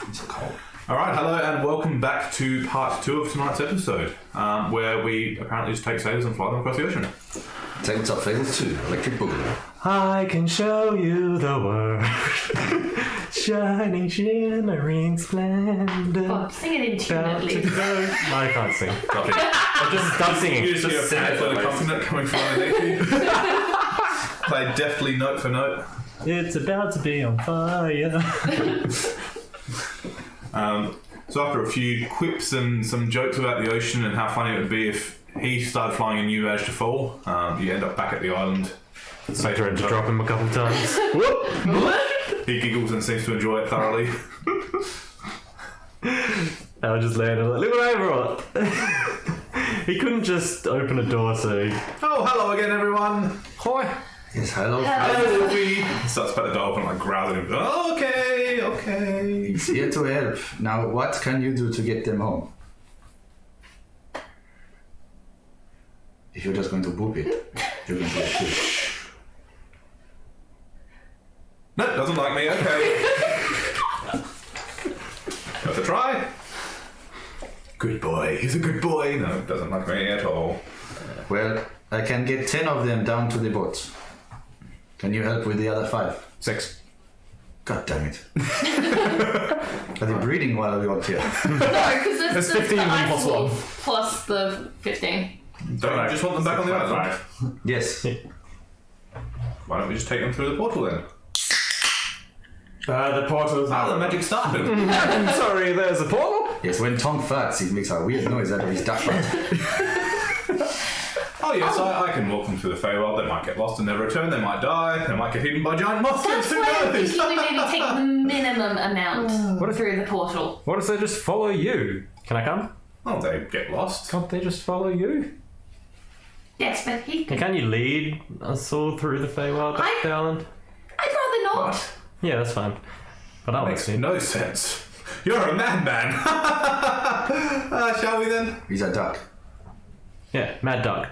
E: It's cold.
A: All right, hello and welcome back to part 2 of tonight's episode, where we apparently just take sailors and fly them across the ocean.
E: Tabletop Fables 2, Electric Boogaloo.
C: I can show you the world. Shining, shimmering splendor.
D: Oh, sing it in tune at
C: About to
D: least.
C: go. No, I can't sing.
A: Drop it.
C: Just stop singing.
A: You just hear a
C: sing it.
A: pamphlet accompaniment coming from underneath you. Play deftly note for note.
C: It's about to be on fire.
A: So after a few quips and some jokes about the ocean and how funny it would be if he started flying and you managed to fall, you end up back at the island.
C: I tried to drop him a couple times.
A: He giggles and seems to enjoy it thoroughly.
C: I just landed like, look what I brought. He couldn't just open a door, so he...
A: Oh, hello again, everyone.
B: Hi.
E: Yes, hello.
A: Hello, Wolfie. He starts to pet the dog and like growling at him. Oh, okay.
E: He's here to help. Now, what can you do to get them home? If you're just going to boop it, you're going to get killed.
A: No, doesn't like me. Okay. Have to try. Good boy. He's a good boy. No, doesn't like me at all.
E: Well, I can get 10 of them down to the boat. Can you help with the other 5?
B: 6.
E: God damn it. Are they breeding while we want here?
D: No, because
B: There's
D: it's
B: 15
D: the
B: and
D: ice
B: plus one.
D: wolf plus the 15.
A: Don't you just want them back on the island?
E: Yes.
A: Why don't we just take them through the portal then?
F: The portal's
A: Ah, the
F: out.
A: magic started.
B: I'm sorry, there's a portal?
E: Yes, when Tom farts, he makes a weird noise out of his duck butt.
A: Oh yes, I can walk them through the Feywild. They might get lost and never return. They might die. They might get eaten by giant monsters.
D: That's
A: Who
D: why I'm
A: knows?
D: thinking we maybe take the minimum amount through the portal.
B: What if they just follow you?
C: Can I come?
A: Oh, they get lost.
B: Can't they just follow you?
D: Yes, but
C: Can you lead us all through the Feywild back to the island?
D: I'd rather not.
A: What?
C: Yeah, that's fine. But I'll
A: Makes
C: see.
A: no sense. You're a madman. Shall we then?
E: He's a duck.
C: Yeah, Mad Dog.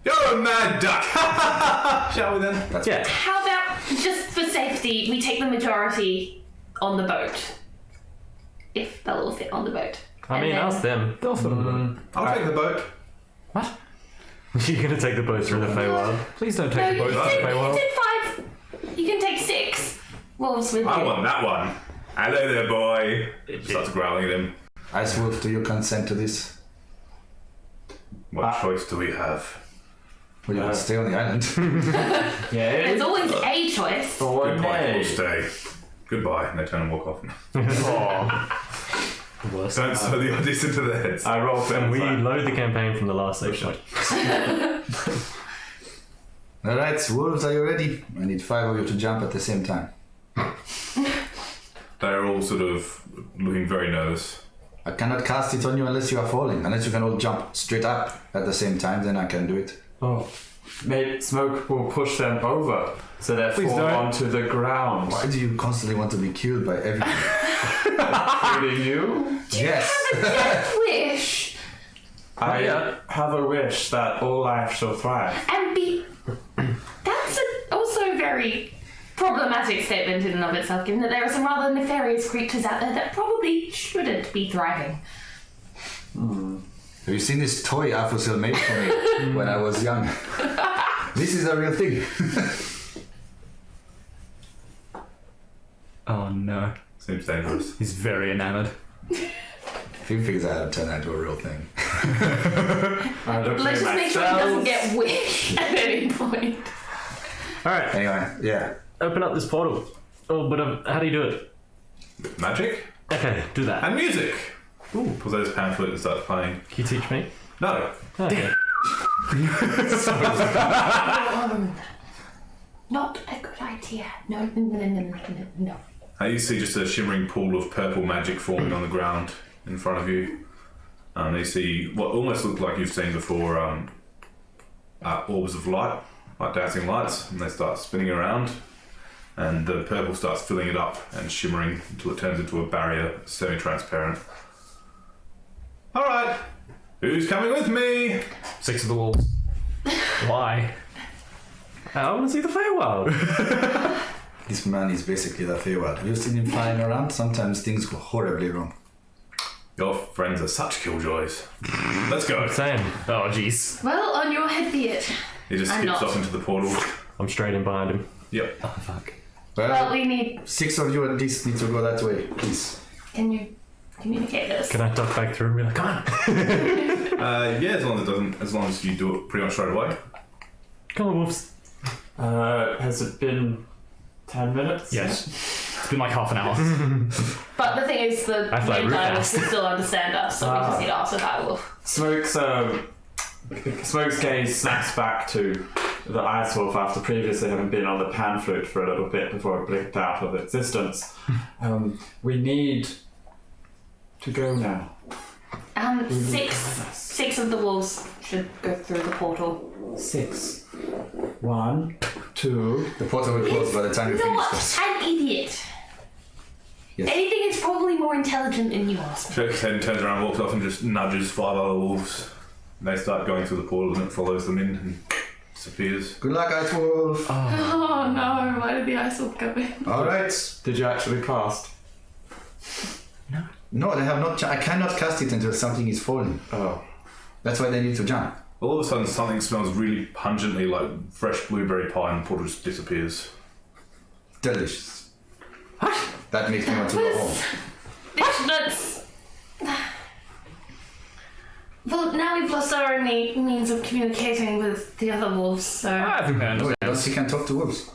A: You're a mad duck. Shall we then?
C: Yeah.
D: How about, just for safety, we take the majority on the boat? If they'll all fit on the boat.
C: I
D: And
C: mean,
D: then-
C: ask them.
B: They'll fit on the boat.
A: I'll take the boat.
B: What?
C: You're gonna take the boat through the Feywild.
B: Please don't
D: No,
B: take
D: you
B: the boat to the
D: can
B: Feywild.
D: take 5. You can take 6 wolves with you.
A: I want that one. Hello there, boy. Starts growling at him.
E: Ice Wolf, do you consent to this?
A: What choice do we have?
E: Well, you want to stay on the island.
F: Yeah.
D: There's always a choice.
F: For one
A: Good point.
F: day.
A: We'll stay. Goodbye. And they turn and walk off.
B: Worst.
A: Don't sow the ideas into their heads.
F: I roll
C: And we
F: inside.
C: load the campaign from the last section.
E: Alright, wolves, are you ready? I need 5 of you to jump at the same time.
A: They're all sort of looking very nervous.
E: I cannot cast it on you unless you are falling. Unless you can all jump straight up at the same time, then I can do it.
F: Oh. Maybe Smoke will push them over so they
B: Please
F: fall
B: don't.
F: onto the ground.
E: Why do you constantly want to be killed by everything?
F: Including you?
E: Yes!
D: Death wish.
F: I have a wish that all life shall thrive.
D: And be. That's also a very problematic statement in and of itself, given that there are some rather nefarious creatures out there that probably shouldn't be thriving.
E: Have you seen this toy Alphasil made for me when I was young? This is a real thing.
B: Oh no.
A: Seems dangerous.
B: He's very enamored.
E: If he figures out how to turn that into a real thing.
F: I look
D: Let's
F: at
D: just make sure he
F: myself.
D: doesn't get wish at any point.
C: Alright,
E: Anyway, yeah.
C: open up this portal. Oh, but how do you do it?
A: With magic
C: Okay, do that.
A: and music. Ooh. Pulls out his pamphlet and starts playing.
C: Can you teach me?
A: No.
C: Okay.
D: Not a good idea. No.
A: You see just a shimmering pool of purple magic forming on the ground in front of you. You see what almost look like you've seen before, orbs of light, like dancing lights, and they start spinning around, and the purple starts filling it up and shimmering until it turns into a barrier, semi-transparent. All right, who's coming with me?
B: 6 of the wolves. Why?
C: I want to see the Feywild.
E: This man is basically the Feywild. Have you seen him flying around? Sometimes things go horribly wrong.
A: Your friends are such killjoys. Let's go.
C: Same.
B: Oh, jeez.
D: Well, on your head be it.
A: He just
D: I'm
A: skips
D: not.
A: off into the portal.
C: I'm straight in behind him.
A: Yep.
B: Oh, fuck.
D: Well, we need.
E: 6 of you at least need to go that way, please.
D: Can you communicate this?
C: Can I duck back through and be like, come on?
A: Yeah, as long as you do it pretty much straight away.
C: Come on, wolves.
F: Has it been 10 minutes?
B: Yes. It's been like half an hour.
D: But the thing is, the
C: I fly
D: main
C: real
D: direwolf
C: fast.
D: will still understand us, so we just need to ask the direwolf.
F: Smoke's gaze snaps back to the ice wolf after previously having been on the pan flute for a little bit before it blinked out of existence. We need to go now.
D: Six of the wolves should go through the portal.
F: 6. 1, 2.
E: The portal will close by the time you finish
D: Not
E: this.
D: an idiot.
E: Yes.
D: Anything is probably more intelligent than you, Osman.
A: Shakes his head and turns around, walks off and just nudges 5 other wolves. And they start going through the portal and it follows them in and disappears.
E: Good luck, Ice Wolf.
D: Oh no, why did the ice wolf come in?
E: Alright.
F: Did you actually cast?
E: No, they have not. I cannot cast it until something is falling.
F: Oh.
E: That's why they need to jump.
A: All of a sudden something smells really pungently like fresh blueberry pie and the portal just disappears.
E: Delicious. That makes me want to go home.
D: That's... Well, now we've lost our only means of communicating with the other wolves, so
B: I think I
E: No,
B: understand.
E: else he can talk to wolves.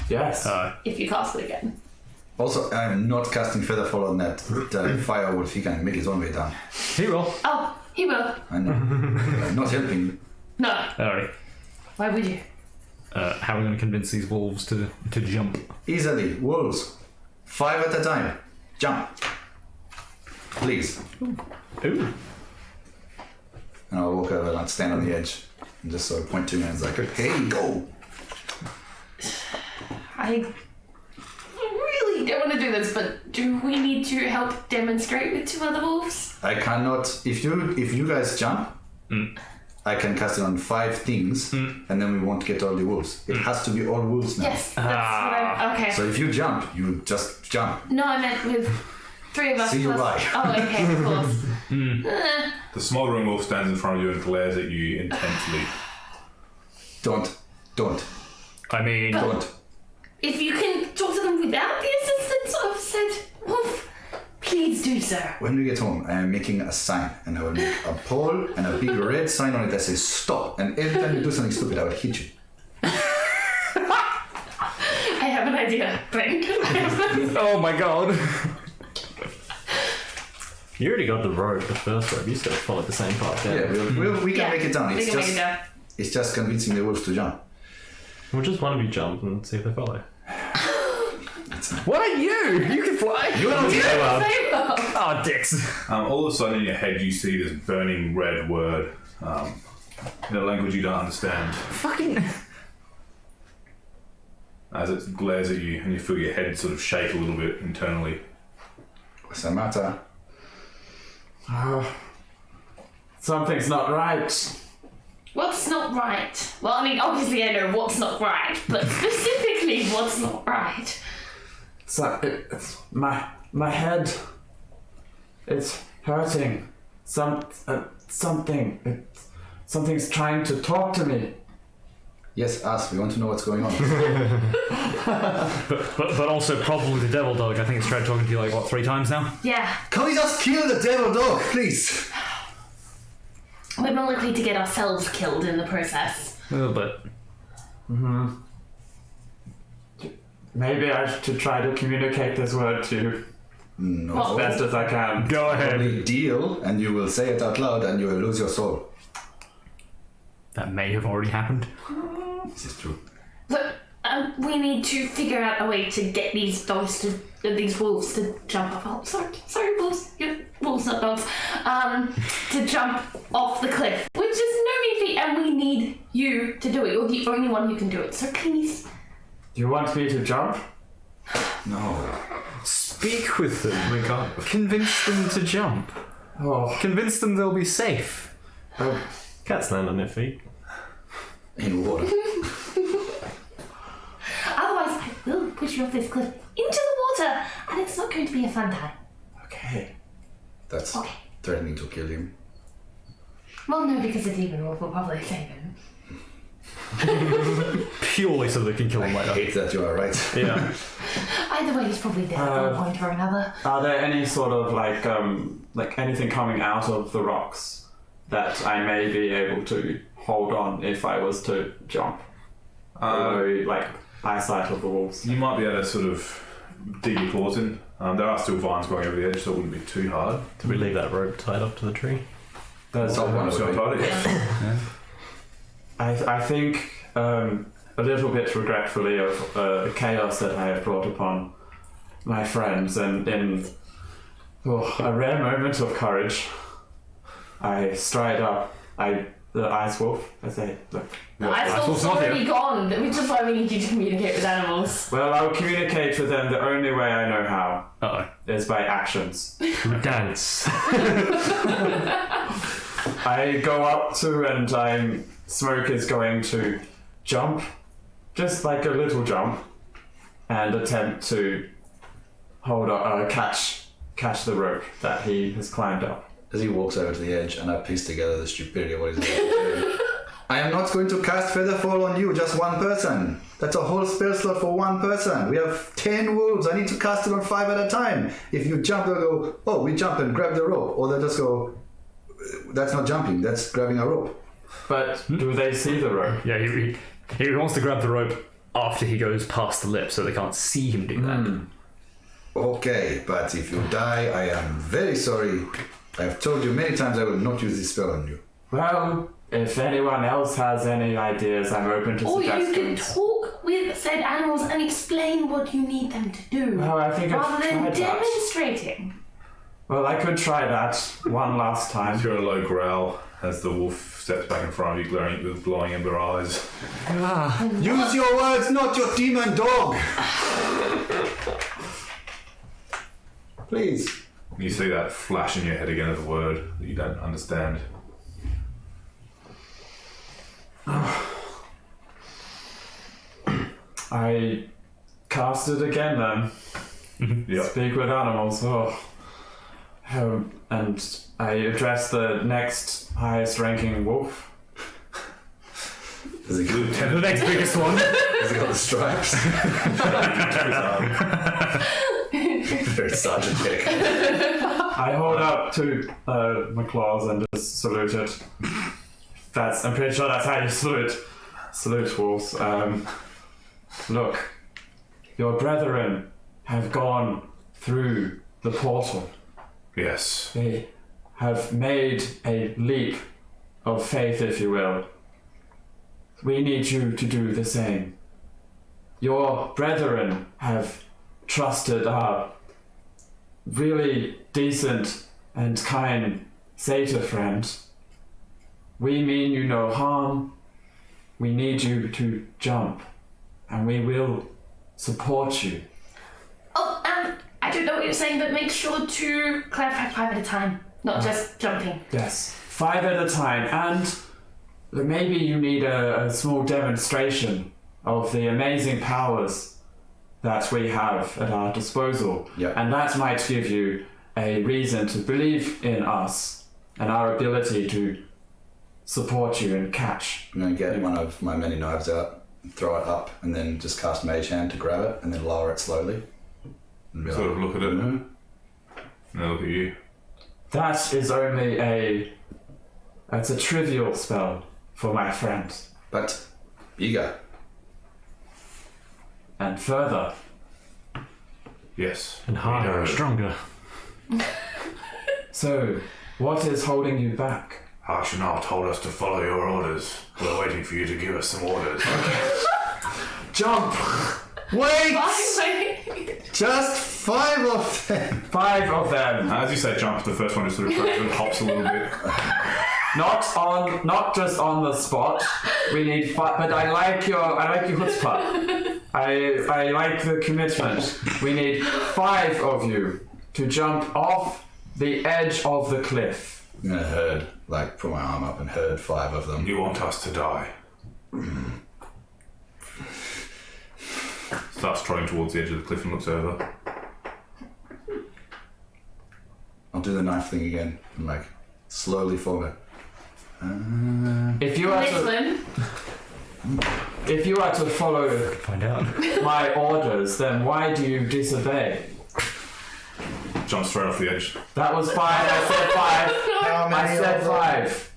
F: Yes.
D: if you cast it again.
E: Also, I'm not casting Featherfall on that fire wolf. He can make his own way down.
B: He will.
D: Oh, he will.
E: I know. I'm not helping you.
D: No.
B: Alright.
D: Why would you?
B: How are we going to convince these wolves to jump?
E: Easily. Wolves. 5 at a time. Jump. Please.
B: Ooh.
E: And I'll walk over and I'll stand on the edge and just sort of point 2 hands like, hey, go.
D: I really don't want to do this, but do we need to help demonstrate with 2 other wolves?
E: I cannot. If you guys jump, I can cast it on 5 things, and then we won't get all the wolves. It has to be all wolves now.
D: Yes, that's what I... Okay.
E: So if you jump, you just jump.
D: No, I meant with 3 of us.
E: See you
D: plus-
E: bye.
D: Oh, okay, of course.
A: The smouldering wolf stands in front of you and glares at you intensely.
E: Don't.
B: I mean,
E: Don't.
D: If you can talk to them without the assistance of said wolf, please do so.
E: When we get home, I am making a sign, and I will make a pole and a big red sign on it that says stop. And every time you do something stupid, I will hit you.
D: I have an idea, Frank.
B: oh my god.
C: You already got the rope, the first rope. You still followed the same path down.
E: Yeah, we can make it down.
D: We
E: It's
D: can make it
E: just
D: down.
E: it's just convincing the wolves to jump.
C: We'll just one of you jump and see if they follow.
B: What are you? You can fly.
E: You don't care.
B: Oh, dicks.
A: All of a sudden in your head you see this burning red word in a language you don't understand
B: Fucking.
A: as it glares at you and you feel your head sort of shake a little bit internally.
E: What's the matter?
F: Something's not right.
D: What's not right? Well, I mean, obviously I know what's not right, but specifically what's not right.
F: It's my head. It's hurting. Something's trying to talk to me.
E: Yes, us. We want to know what's going on.
B: But also probably the devil dog. I think it's tried talking to you like, what, 3 times now?
D: Yeah,
E: Can we just kill the devil dog, please?
D: we're more likely to get ourselves killed in the process.
B: A little bit.
F: Maybe I should try to communicate this word to you
E: No.
F: as best as I can.
B: Go ahead.
E: Probably deal, and you will say it out loud, and you will lose your soul.
B: That may have already happened.
E: This is true.
D: Look, we need to figure out a way to get these dogs to, these wolves to jump off. Oh, sorry, wolves. You're wolves, not dogs. To jump off the cliff, which is no mean feat, and we need you to do it. You're the only one who can do it. So please.
F: Do you want me to jump?
E: No.
B: Speak with them.
A: We can't.
B: Convince them to jump.
F: Oh,
B: Convince them they'll be safe.
C: Cats land on their feet.
E: In water.
D: Otherwise, I will push you off this cliff into the water, and it's not going to be a fun time.
F: Okay.
E: That's
D: Okay.
E: threatening to kill him.
D: Well, no, because the demon wolf will probably save him.
B: Purely so they can kill him
E: I
B: later.
E: hate that you are right.
B: Yeah.
D: Either way, he's probably dead at one point or another.
F: Are there any sort of like anything coming out of the rocks that I may be able to hold on if I was to jump? Like eyesight of the wolves.
A: You might be able to sort of dig your claws in. There are still vines growing over the edge, so it wouldn't be too hard.
C: Did we leave that rope tied up to the tree?
F: There's
E: Oh, one
A: So
E: would be.
A: tied it, yes.
F: I think a little bit regretfully of the chaos that I have brought upon my friends, and in a rare moment of courage, I stride up. The ice wolf. I say, look.
D: The ice wolf's already gone, which is why we need you to communicate with animals.
F: Well, I'll communicate with them the only way I know how.
B: Uh-oh.
F: Is by actions.
C: Dance.
F: I go up to and Smoke is going to jump, just like a little jump, and attempt to catch the rope that he has climbed up.
E: As he walks over to the edge, and I piece together the stupidity of what he's doing. I am not going to cast Featherfall on you, just one person. That's a whole spell slot for one person. We have 10 wolves. I need to cast it on 5 at a time. If you jump, they'll go, oh, we jump and grab the rope. Or they'll just go, that's not jumping, that's grabbing a rope.
F: But do they see the rope?
B: Yeah, he wants to grab the rope after he goes past the lip so they can't see him do that.
E: Okay, but if you die, I am very sorry. I have told you many times I will not use this spell on you.
F: Well, if anyone else has any ideas, I'm open to
D: Or you
F: suggestions.
D: can talk with said animals and explain what you need them to do,
F: Well, I think
D: rather
F: I've
D: than
F: tried that.
D: demonstrating.
F: Well, I could try that one last
A: I
F: time.
A: hear a low growl as the wolf steps back in front of you, glaring with glowing ember eyes.
E: Use your words, not your demon dog! Please.
A: You see that flash in your head again of a word that you don't understand.
F: I cast it again then.
A: Yep.
F: Speak with animals. And I address the next highest ranking wolf.
E: Has he got,
A: Lieutenant.
B: The next biggest one.
E: has he got the stripes? Very sergeant-ic.
F: I hold up to my claws and just salute it. I'm pretty sure that's how you salute wolves. Look, your brethren have gone through the portal.
A: Yes.
F: They have made a leap of faith, if you will. We need you to do the same. Your brethren have trusted our really decent and kind satyr friend. We mean you no harm. We need you to jump, and we will support you.
D: Oh, I don't know what you're saying, but make sure to clarify 5 at a time, not just jumping.
F: Yes, 5 at a time, and maybe you need a small demonstration of the amazing powers that we have at our disposal.
E: Yeah.
F: And that might give you a reason to believe in us and our ability to support you and catch.
E: I'm going to get one of my many knives out, throw it up, and then just cast Mage Hand to grab it, and then lower it slowly. And be
A: Sort of look at it.
E: "Mhm."
A: And they look at you.
F: That is only it's a trivial spell for my friends.
E: But bigger.
F: And further,
A: Yes.
C: And harder and stronger.
F: so what is holding you back?
A: Harshanal told us to follow your orders. We're waiting for you to give us some orders.
F: Jump!
E: Wait!
D: Finally!
E: Just 5 of them!
F: 5 of them.
A: As you say jump, the first one just sort of hops a little bit.
F: Not just on the spot. We need 5, but I like your chutzpah. I like the commitment. We need 5 of you to jump off the edge of the cliff.
E: I'm going to herd, like put my arm up and herd 5 of them.
A: You want us to die. starts trotting towards the edge of the cliff and looks over.
E: I'll do the knife thing again and like slowly forward.
F: If you are to follow
B: Find out.
F: my orders, then why do you disobey?
A: Jumps straight off the edge.
F: That was 5. I said 5.
E: How
F: I
E: many
F: said
E: of them?
F: 5.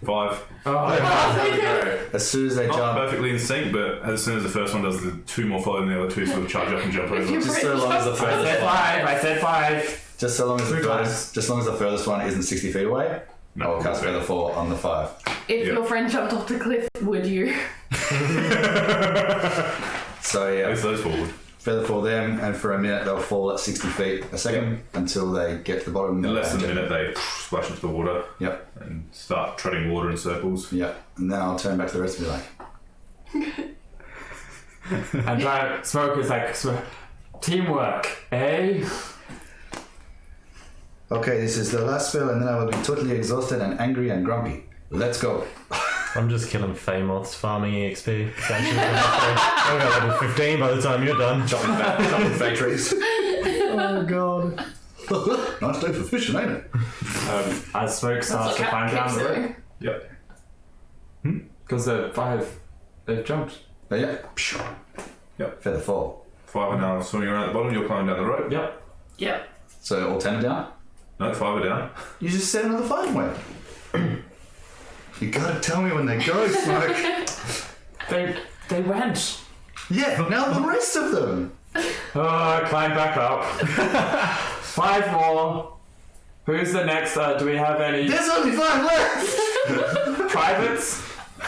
A: 5.
F: Oh, there we go.
E: As soon as they
A: Not
E: jump,
A: perfectly in sync, but as soon as the first one does, the 2 more follow, and the other 2 sort of charge up and jump over.
E: just so long as the
F: I
E: furthest
F: said
E: one,
F: 5. I said 5.
E: just so long as the
F: 3
E: furthest, just long as the furthest one isn't 60 feet away,
A: No,
E: I'll cast Feather Fall on the 5.
D: If
A: Yeah.
D: your friend jumped off the cliff, would you?
E: So yeah,
A: Place those forward.
E: Feather Fall them, and for a minute they'll fall at 60 feet a second until they get to the bottom.
A: In less than a minute, they splash into the water
E: Yep,
A: and start treading water in circles.
E: yep. And then I'll turn back to the rest and be like,
F: And Giant Smoke is like, teamwork, eh?
E: okay, this is the last spell, and then I will be totally exhausted and angry and grumpy. Let's go.
C: I'm just killing Famoths, farming EXP. Essentially, I'll go level 15 by the time you're done.
E: Chopping factories. Oh god. Nice day for fishing, ain't it?
F: As Smoke starts to climb down the rope.
A: Yep.
F: Because they're 5. They've jumped.
E: Oh, yeah.
A: Yep.
E: Feather Fall.
A: 5 are now swimming around the bottom. You're climbing down the rope.
F: Yep.
D: Yep.
E: So all 10 are down?
A: No, 5 are down.
E: You just said another 5 went. You gotta tell me when they go, Smoke.
F: They went.
E: Yeah, now the rest of them.
F: Oh, climb back up. 5 more. Who's the next? Do we have any
E: There's only 5 left.
F: privates?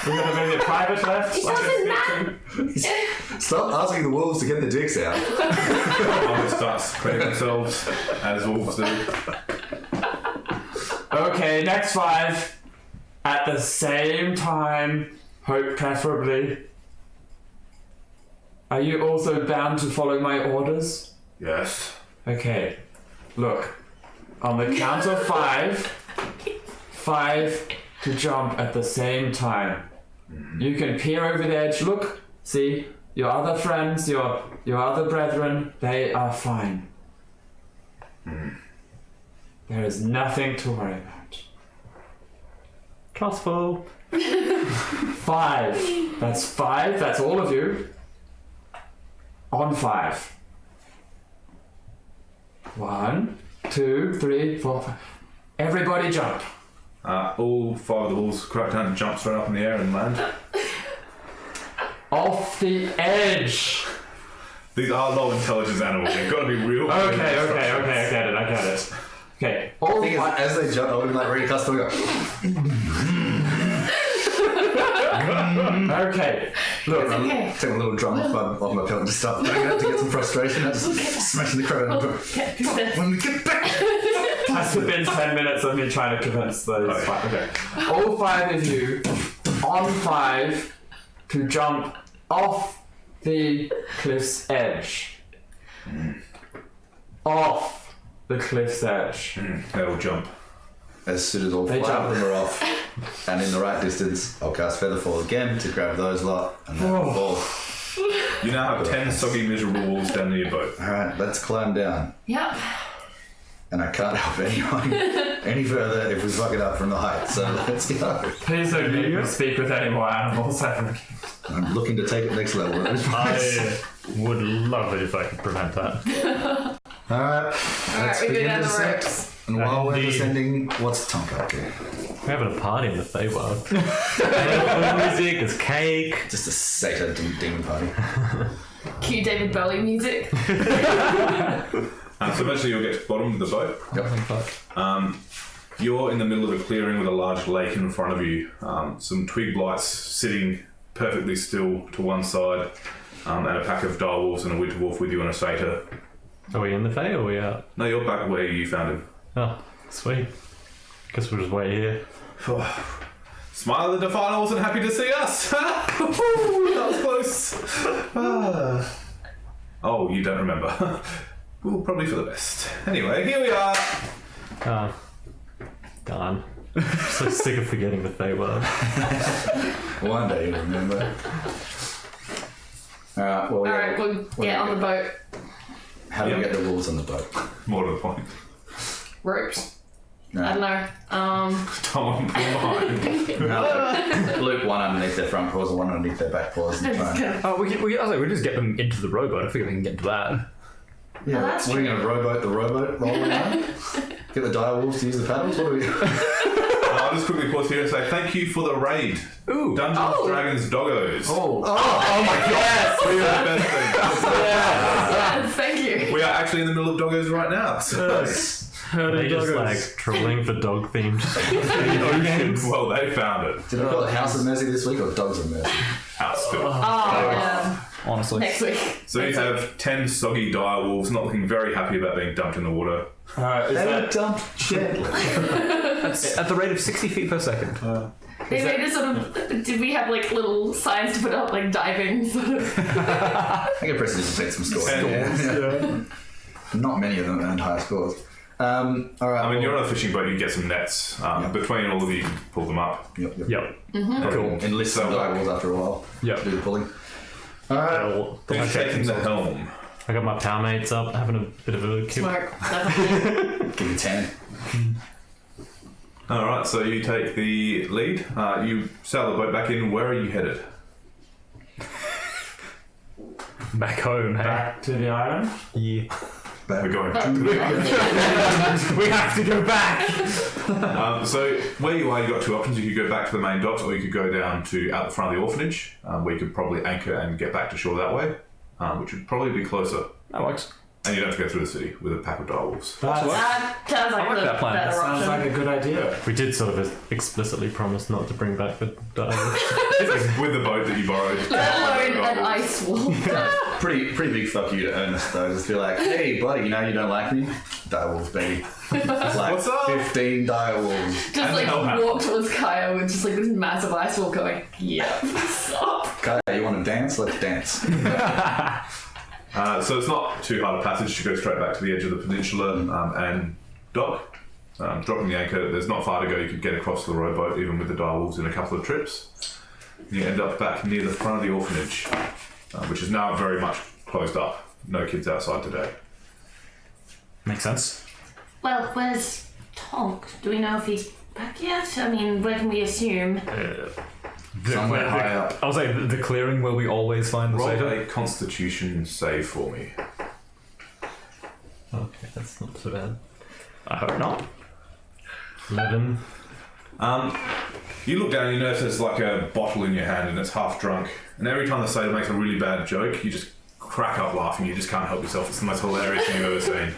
F: We've got a private left.
D: It doesn't matter.
E: Stop asking the wolves to get the dicks out.
A: Armor starts cleaning themselves, as wolves do.
F: Okay, next 5. At the same time, hope preferably. Are you also bound to follow my orders?
A: Yes.
F: Okay, look. On the count of 5, 5 to jump at the same time. You can peer over the edge. Look, see, your other friends, your other brethren, they are fine. There is nothing to worry about.
C: Trustful.
F: 5. That's 5. That's all of you. On 5. 1, 2, 3, 4, 5. Everybody jump.
A: All 5 of the wolves crack down and jump straight up in the air and land.
F: Off the edge.
A: These are low intelligence animals. They've got to be real.
F: Okay, I get it. Okay, all
E: The thing is,
F: 5.
E: as they jump, I would be like ready to cast them and go.
F: Okay, look.
D: Okay.
E: Take a little drum off my belt and just start banging it to get some frustration. I just smashing the crowd. When we get back.
F: Has been 10 minutes of me trying to convince those 5. Okay. All 5 of you on 5 to jump off the cliff's edge. Off the cliff's edge.
A: They all jump.
E: As soon as all
F: They
E: 5
F: jump.
E: of them are off and in the right distance, I'll cast Featherfall again to grab those lot and then fall.
A: You now have 10 soggy, miserable wolves down near your boat.
E: Alright, let's climb down.
D: Yep.
E: And I can't help anyone any further if we fuck it up from the height. So let's go.
F: Please don't make me speak with any more animals ever.
E: I'm looking to take it next level.
B: I would love it if I could prevent that.
E: Alright,
D: Alright, we go
E: begin
D: down the
E: descent.
D: ropes.
E: And while we're
B: Indeed.
E: descending, what's Tonka up to?
C: We're having a party in the Feywild. Music, there's cake.
E: Just a Satan demon party.
D: Cue David Bowie music.
A: So eventually you'll get to the bottom of the boat. You're in the middle of a clearing with a large lake in front of you. Some twig blights sitting perfectly still to one side, and a pack of dire wolves and a winter wolf with you and a satyr.
C: Are we in the Fey or are we out?
A: No, you're back where you found him.
C: Oh, sweet. Guess we'll just wait here.
A: Smile at the finals and happy to see us! That was close! Oh, you don't remember. Well, probably for the best. Anyway, here we are!
C: Darn. I'm so sick of forgetting the Feywild.
E: One day you'll remember. Alright, well,
D: Alright, we'll get on the boat.
E: how do we get the wolves on the boat?
A: More to the point.
D: Ropes.
E: No.
D: I don't know.
A: Someone pull behind.
E: No, loop one underneath their front paws and one underneath their back paws and try and...
B: Oh, we just get them into the rowboat. I figure we can get into that.
E: Yeah,
D: that's
E: we're going to rowboat the rowboat roll around. Get the dire wolves to use the paddles. What do we...
A: I'll just quickly pause here and say thank you for the raid.
B: Ooh.
A: Dungeons, Dragons, Doggos.
E: Oh
B: my god!
A: We are the best thing.
D: Yes, thank you.
A: We are actually in the middle of Doggos right now. So.
C: They just like trolling for dog themed games.
A: Well, they found it.
E: Did I call it House of Mercy this week or Dogs of Mercy?
A: House still.
B: Honestly.
D: Next week.
A: So you have 10 soggy dire wolves not looking very happy about being dumped in the water.
F: Alright, is that...
E: dumped gently.
B: That's at the rate of 60 feet per second.
D: They made this sort of. Did we have like little signs to put up, like diving sort of?
E: I think Preston just take some scores.
A: Yeah.
E: Not many of them earned higher scores. Alright.
A: I mean, you're on a fishing boat, you get some nets. Between all of you, you can pull them up.
E: Yep.
B: Cool.
E: Enlist some dire wolves after a while.
B: Yep.
E: To do the pulling. Alright.
A: Who's taking the helm?
C: I got my power mates up, having a bit of a kip.
D: Smoke. Definitely.
E: Give you 10.
A: Alright, so you take the lead. You sail the boat back in. Where are you headed?
B: Back home, hey?
F: Back to the island?
B: Yeah.
A: We're going back to the
B: We have to go back!
A: So where you are, you've got two options. You could go back to the main docks, or you could go down to out the front of the orphanage, where you could probably anchor and get back to shore that way, which would probably be closer.
B: That works.
A: And you don't have to go through the city with a pack of direwolves.
D: That sounds like
B: like
D: the
B: that plan.
D: better
F: Sounds
D: option.
F: like a good idea.
C: We did sort of explicitly promise not to bring back the dog.
A: With the boat that you borrowed.
D: Let alone an ice wolf.
E: Pretty big fuck you to Ernest though. Just be like, hey buddy, you know you don't like me? Dire wolves, baby. Like
A: What's up?
E: 15 dire wolves.
D: Just like
A: hellhound.
D: walk towards Kaya with just like this massive ice wall going, yeah, stop.
E: Okay, you want to dance? Let's dance.
A: So it's not too hard a passage to go straight back to the edge of the peninsula and dock. Dropping the anchor, there's not far to go. You could get across the rowboat even with the direwolves in a couple of trips. You end up back near the front of the orphanage, which is now very much closed up. No kids outside today.
B: Makes sense.
D: Well, where's Tonk? Do we know if he's back yet? I mean, where can we assume?
E: Somewhere high up.
B: I was like, the clearing where we always find the
A: Roll
B: satyr.
A: a Constitution save for me.
C: Okay, that's not so bad.
B: I hope not.
C: 11.
A: You look down and you notice there's like a bottle in your hand and it's half drunk. And every time the satyr makes a really bad joke, you just crack up laughing. You just can't help yourself. It's the most hilarious thing you've ever seen.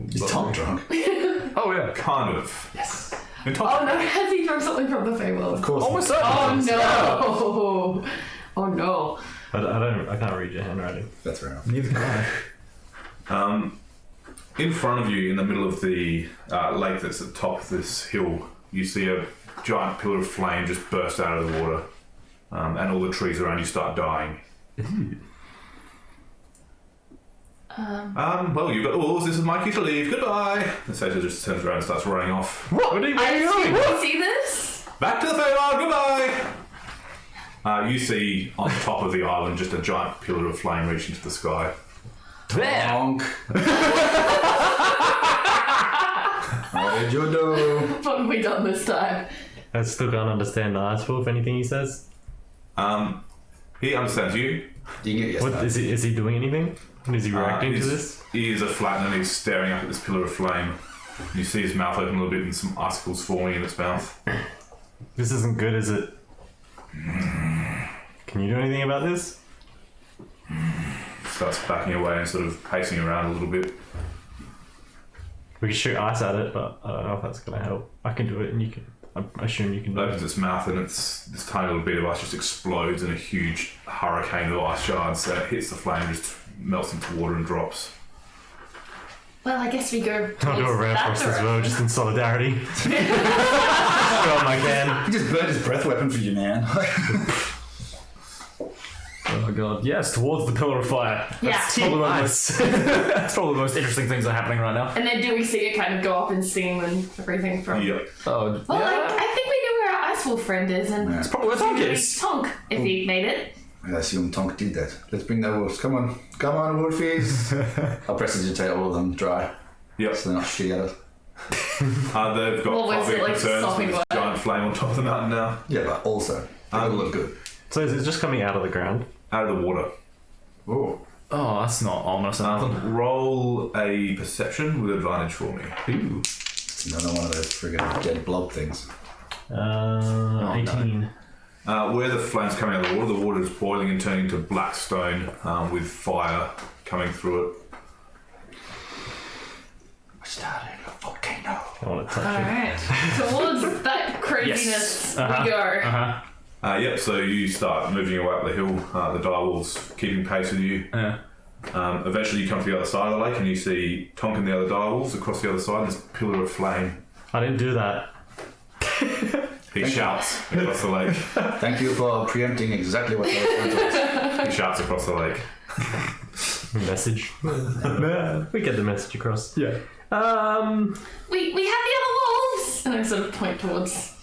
E: Is Tom drunk?
B: Oh, yeah.
A: Kind of.
E: Yes.
A: In
D: Oh
A: top,
D: no, has he thrown something from the Fables?
E: Of course.
B: Almost
D: Oh no! Oh no.
C: I can't read your handwriting.
E: That's fair enough.
B: Neither can I.
A: in front of you, in the middle of the lake that's at the top of this hill, you see a giant pillar of flame just burst out of the water. And all the trees around you start dying. Well, you've got oars. This is my cue to leave. Goodbye. The satyr just turns around and starts running off.
B: What are you
D: I
B: doing?
D: see this?
A: Back to the Feywild. Goodbye. You see on the top of the island just a giant pillar of flame reaching to the sky.
B: There!
E: Honk. What did you do?
D: What have we done this time?
C: I still can't understand the ice wolf, anything he says.
A: He understands you.
E: You can get yes.
C: What
E: no.
C: is he doing anything? Is he reacting to this?
A: Ears are flattened and he's staring up at this pillar of flame. You see his mouth open a little bit and some icicles forming in its mouth.
C: This isn't good, is it? Can you do anything about this?
A: Starts backing away and sort of pacing around a little bit.
C: We can shoot ice at it, but I don't know if that's going to help. I can do it, and you can. I assume you can
A: It
C: do
A: opens
C: it.
A: its mouth and it's this tiny little bit of ice just explodes in a huge hurricane of ice shards that hits the flame and just melts into water and drops.
D: Well, I guess we go.
C: I'll do a
D: towards
C: round
D: that
C: frost as well,
D: direction.
C: just in solidarity. Go on, my can.
E: He just burned his breath weapon for you, man.
B: Oh god. Yes, towards the pillar of fire.
D: Yeah.
B: That's probably, that's probably the most interesting things that are happening right now.
D: And then do we see it kind of go up in steam and everything from?
A: Yep.
B: Oh,
D: Well,
B: yeah.
D: I think we know where our Ice Wolf friend is, and
E: Yeah.
B: It's probably where Tonk is.
D: Tonk, if he made it.
E: I assume Tonk did that. Let's bring the wolves. Come on, wolfies. I'll prestidigitate all of them dry,
A: Yep.
E: so they're not shitty at us.
A: They've got
D: Well,
A: quite
D: was
A: big
D: it, like,
A: concerns with
D: stopping
A: this
D: what?
A: giant flame on top of the mountain now.
E: Yeah, but also they all look good.
C: So is it just coming out of the ground?
A: Out of the water.
E: Oh,
B: Oh, that's not ominous enough.
A: Roll a perception with advantage for me.
B: Ooh.
E: it's another one of those friggin' dead blob things.
C: 18.
A: Where the flame's coming out of the water is boiling and turning to black stone with fire coming through it.
E: I started a volcano.
C: I want to touch it.
D: Alright. Towards that craziness we go.
A: Yep, so you start moving your way up the hill, the direwolves keeping pace with you.
B: Yeah.
A: Eventually you come to the other side of the lake and you see Tonk and the other direwolves across the other side, and there's a pillar of flame.
C: I didn't do that.
A: He shouts across the lake.
E: Thank you for preempting exactly what I was going to
A: He shouts across the lake.
C: Message. We get the message across.
B: Yeah.
D: We have the other wolves! And I sort of point towards.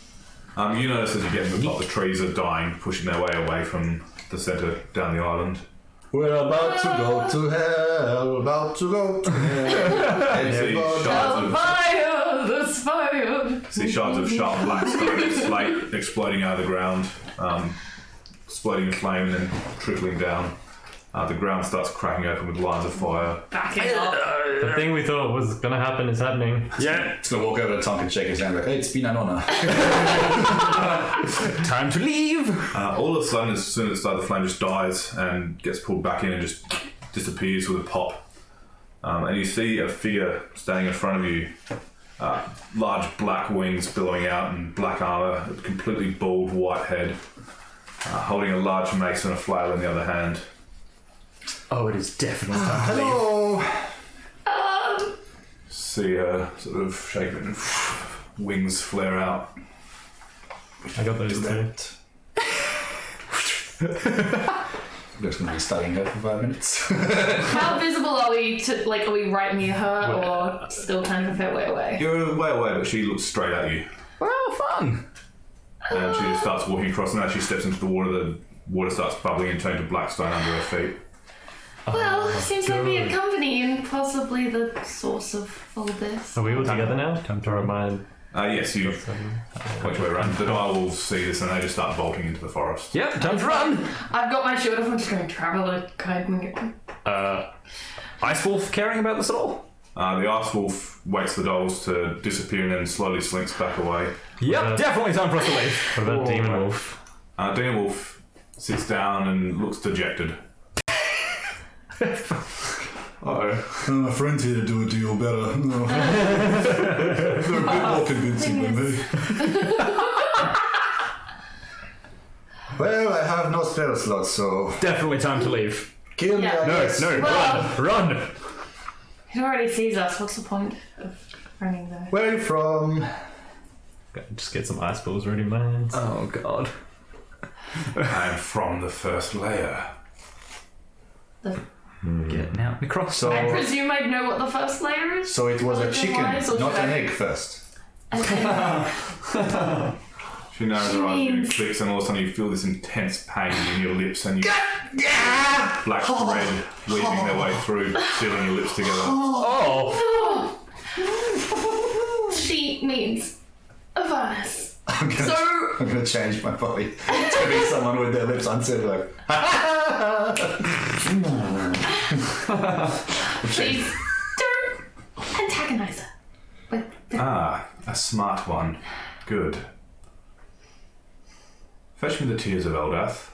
A: You notice as you get to the top, the trees are dying, pushing their way away from the centre down the island.
E: We're about to go to hell, about to go to hell.
A: You see shards of,
D: There's fire!
A: see shards of sharp black stone slate exploding out of the ground, exploding in flame and then trickling down. The ground starts cracking open with lines of fire.
D: Backing up.
C: The thing we thought was going to happen is happening.
B: Yeah.
E: Just gonna walk over to Tonk and shake his hand like, hey, it's been an honor.
B: Time to leave.
A: All of a sudden, as soon as the flame just dies and gets pulled back in and just disappears with a pop. And you see a figure standing in front of you. Large black wings billowing out and black armour, a completely bald white head, holding a large mace and a flail in the other hand.
B: Oh, it is definitely time to leave.
E: Hello.
A: See her sort of shake it and wings flare out.
C: I got those too.
E: We're just gonna be studying her for 5 minutes.
D: How visible are we to, like, are we right near her or still kind of a fair way away?
A: You're way away, but she looks straight at you.
B: Well, fun.
A: And she just starts walking across, and as she steps into the water starts bubbling and turning to black stone under her feet.
D: Well, seems like we accompany and possibly the source of all this.
C: Are we all together now? Time to remind.
A: Yes, you work your way around. The direwolves see this and they just start bolting into the forest.
B: Yep, time to run.
D: I've got my shield off, I'm just going to travel a guide.
B: Ice Wolf caring about this at all?
A: The ice wolf waits the dolls to disappear and then slowly slinks back away.
B: Yep, definitely time for us to leave.
C: What about Demon Wolf?
A: Demon wolf sits down and looks dejected.
E: My friend's here to do a deal better. No. They're a bit more convincing than me. Well, I have no spell slots, so
B: Definitely time to leave.
E: kill me.
D: Yeah.
E: I
B: No,
E: guess.
B: no,
D: Well-
B: run.
D: He already sees us, what's the point of running there?
E: Where are you from?
C: Just get some ice balls ready, man.
B: Oh, God.
A: I am from the first layer.
B: Getting out across.
E: So,
D: I presume I'd know what the first layer is?
E: so it was a chicken,
D: Otherwise, or
E: not
D: should
E: an
D: I-
E: egg first.
A: She narrows her eyes and
D: Means-
A: clicks, and all of a sudden you feel this intense pain in your lips, and you black thread weaving their way through, sealing your lips together.
B: Oh.
D: She means Avernus.
E: I'm gonna,
D: So,
E: I'm gonna change my body to be someone with their lips unsealed. Like,
D: please don't antagonize her. With the
A: A smart one. Good. Fetch me the tears of Eldath.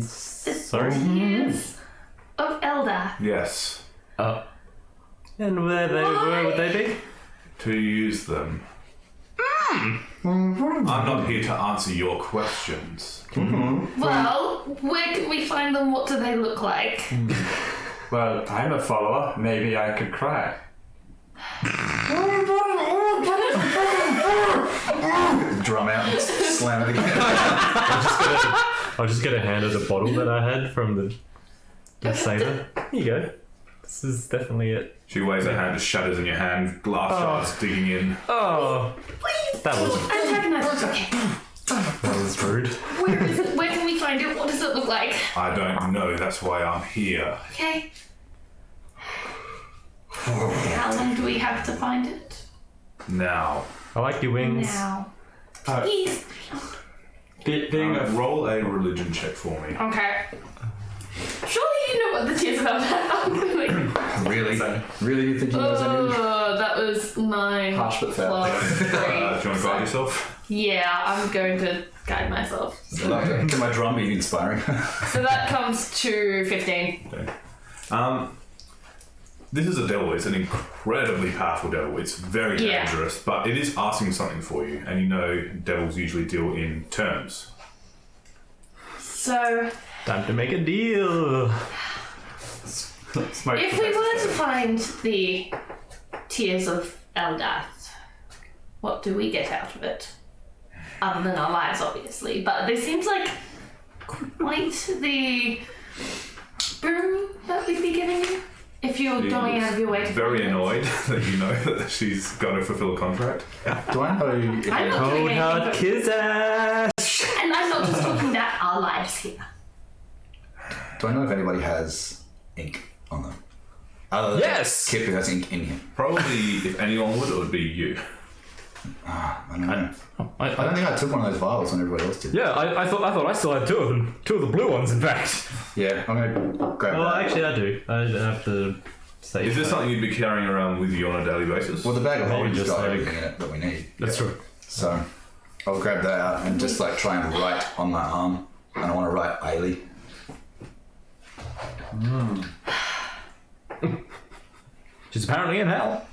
C: Sorry.
D: tears of Eldath.
A: Yes.
C: And where would they be?
A: To use them. I'm not here to answer your questions.
D: Well, where can we find them? What do they look like?
F: Well, I'm a follower. Maybe I could cry.
E: drum out and slam it again.
C: I'll just get a hand of the bottle that I had from the sailor. Here you go. This is definitely it.
A: She waves her hand, just shatters in your hand, glass shards digging in.
C: Oh, That wasn't.
D: Antagonize. Okay.
C: That was rude.
D: Where is it? Where can we find it? What does it look like?
A: I don't know. That's why I'm here.
D: Okay. How long do we have to find it?
A: Now,
C: I like your wings.
D: Now.
F: Uh,
D: Please.
F: Being a
A: roll a religion check for me.
D: Okay. Surely you know what the tears about that.
E: Really? Really, you think he knows any of this?
D: That was 9
F: Harsh but fair.
D: plus 3.
A: Do you want to guide yourself?
D: Yeah, I'm going to guide myself.
E: Can my drum be inspiring?
D: So that comes to 15.
A: Okay. This is a devil. It's an incredibly powerful devil. It's very
D: Yeah.
A: dangerous, but it is asking something for you, and you know devils usually deal in terms.
D: So,
C: Time to make a deal.
F: smoke.
D: if we were to find the Tears of Eldath, what do we get out of it? Other than our lives, obviously. But this seems like quite the boon that we'd be giving you. If you're going out of your way to
A: Very
D: find it.
A: annoyed that you know that she's got to fulfill a contract.
E: Do I know if
D: I'm not doing
C: Cold hard
D: anything.
C: kiss ass.
D: And I'm not just talking about our lives here.
E: Do I know if anybody has ink on them? Other than
B: Yes!
E: Kip who has ink in him.
A: Probably, if anyone would, it would be you.
E: I don't know. I
B: I,
E: don't think I took one of those vials when everybody else did.
B: yeah, I thought I still had 2 of them. 2 of the blue ones, in fact.
E: Yeah, I'm gonna grab
C: Well,
E: that.
C: actually, I do. I have to say.
A: Is this something you'd be carrying around with you on a daily basis?
E: Well, the bag of
C: Maybe
E: holding's
C: just
E: got
C: like-
E: everything in it that we need.
B: That's true.
E: So I'll grab that out and just like try and write on my arm. And I want to write Ailey.
B: She's apparently in hell.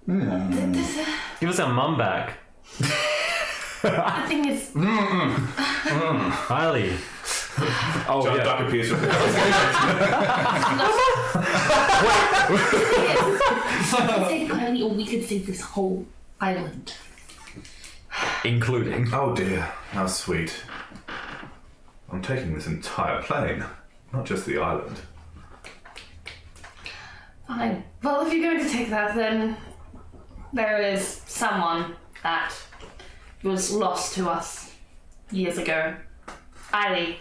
C: Give us our mum back.
D: The thing is,
C: Riley.
B: Oh,
A: John
B: yeah.
A: Ducker Pierce.
D: save Kylie, or we could save this whole island.
B: Including.
A: Oh dear, how sweet. I'm taking this entire plane, not just the island.
D: Fine. Well, if you're going to take that, then there is someone that was lost to us years ago. Eileen.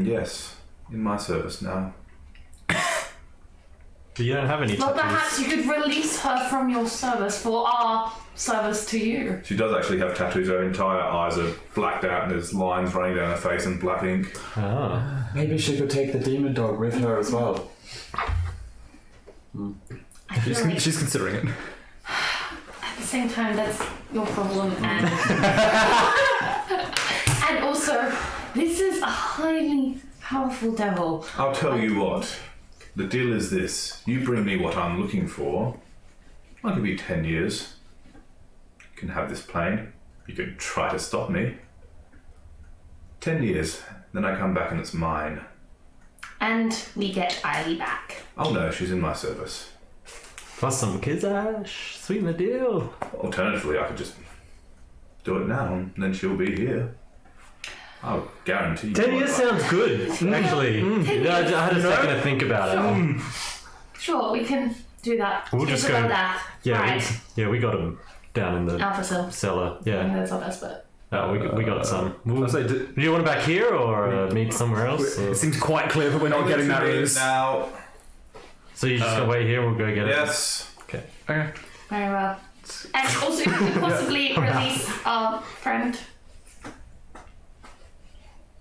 A: Yes, in my service now.
C: But you don't have any
D: Well,
C: tattoos.
D: perhaps you could release her from your service for our service to you.
A: She does actually have tattoos. Her entire eyes are blacked out and there's lines running down her face in black ink.
C: Ah.
F: Maybe she could take the demon dog with her as well.
D: I feel like
B: She's considering it.
D: at the same time, that's your problem, and and also, this is a highly powerful devil.
A: I'll tell you what. The deal is this. You bring me what I'm looking for. I'll give you 10 years. You can have this plane. You can try to stop me. 10 years. Then I come back and it's mine.
D: And we get Eileen back.
A: Oh no, she's in my service.
C: Plus some kids ash. Sweeten the deal.
A: Alternatively, I could just do it now and then she'll be here. I'll guarantee you.
C: 10
A: won't
C: years
A: like
C: sounds good, actually. Yeah, I had a second to think about it.
D: Sure, we can do that.
C: We'll just
D: Think about
C: go-
D: that.
C: Yeah,
D: Right.
C: we got them down in the
D: Alpha Cell.
C: cellar.
D: I think
C: Yeah,
D: that's our best bet.
C: no, we got some.
B: I'll say,
C: Do you want it back here or meet somewhere else?
B: it seems quite clear that we're not getting that is.
A: now.
C: So you just gonna wait here? We'll go get it.
A: Yes.
C: Okay.
B: Okay.
D: Very well. And also, if we could possibly release our friend.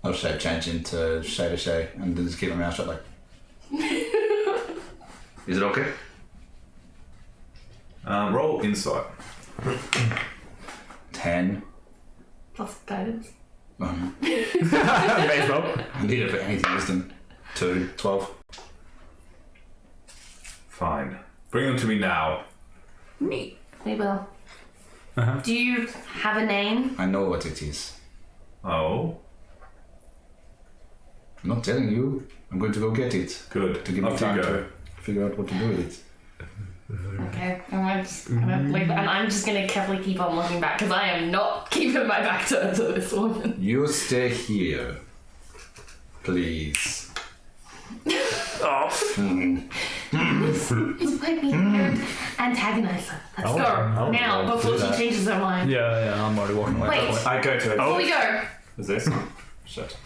E: I'll shape change into Shay to Shay and then just keep my mouth shut like. Is it okay?
A: Roll insight.
E: 10.
D: Plus guidance.
B: May as well.
E: I need it for anything wisdom. 2. 12.
A: Fine. Bring them to me now.
D: We will.
B: Uh-huh.
D: Do you have a name?
E: I know what it is.
A: Oh,
E: I'm not telling you. I'm going to go get it.
A: good.
E: To give me
A: Off you
E: time
A: go.
E: to figure out what to do with it.
D: Okay, and I'm just gonna leave, and I'm just gonna carefully keep on looking back because I am not keeping my back to this woman.
E: You stay here. Please.
D: This is why we antagonize her. Let's go now before she changes her mind.
B: Yeah, I'm already walking away.
D: Wait,
F: I go to it.
D: before we go,
F: Is this? Shit.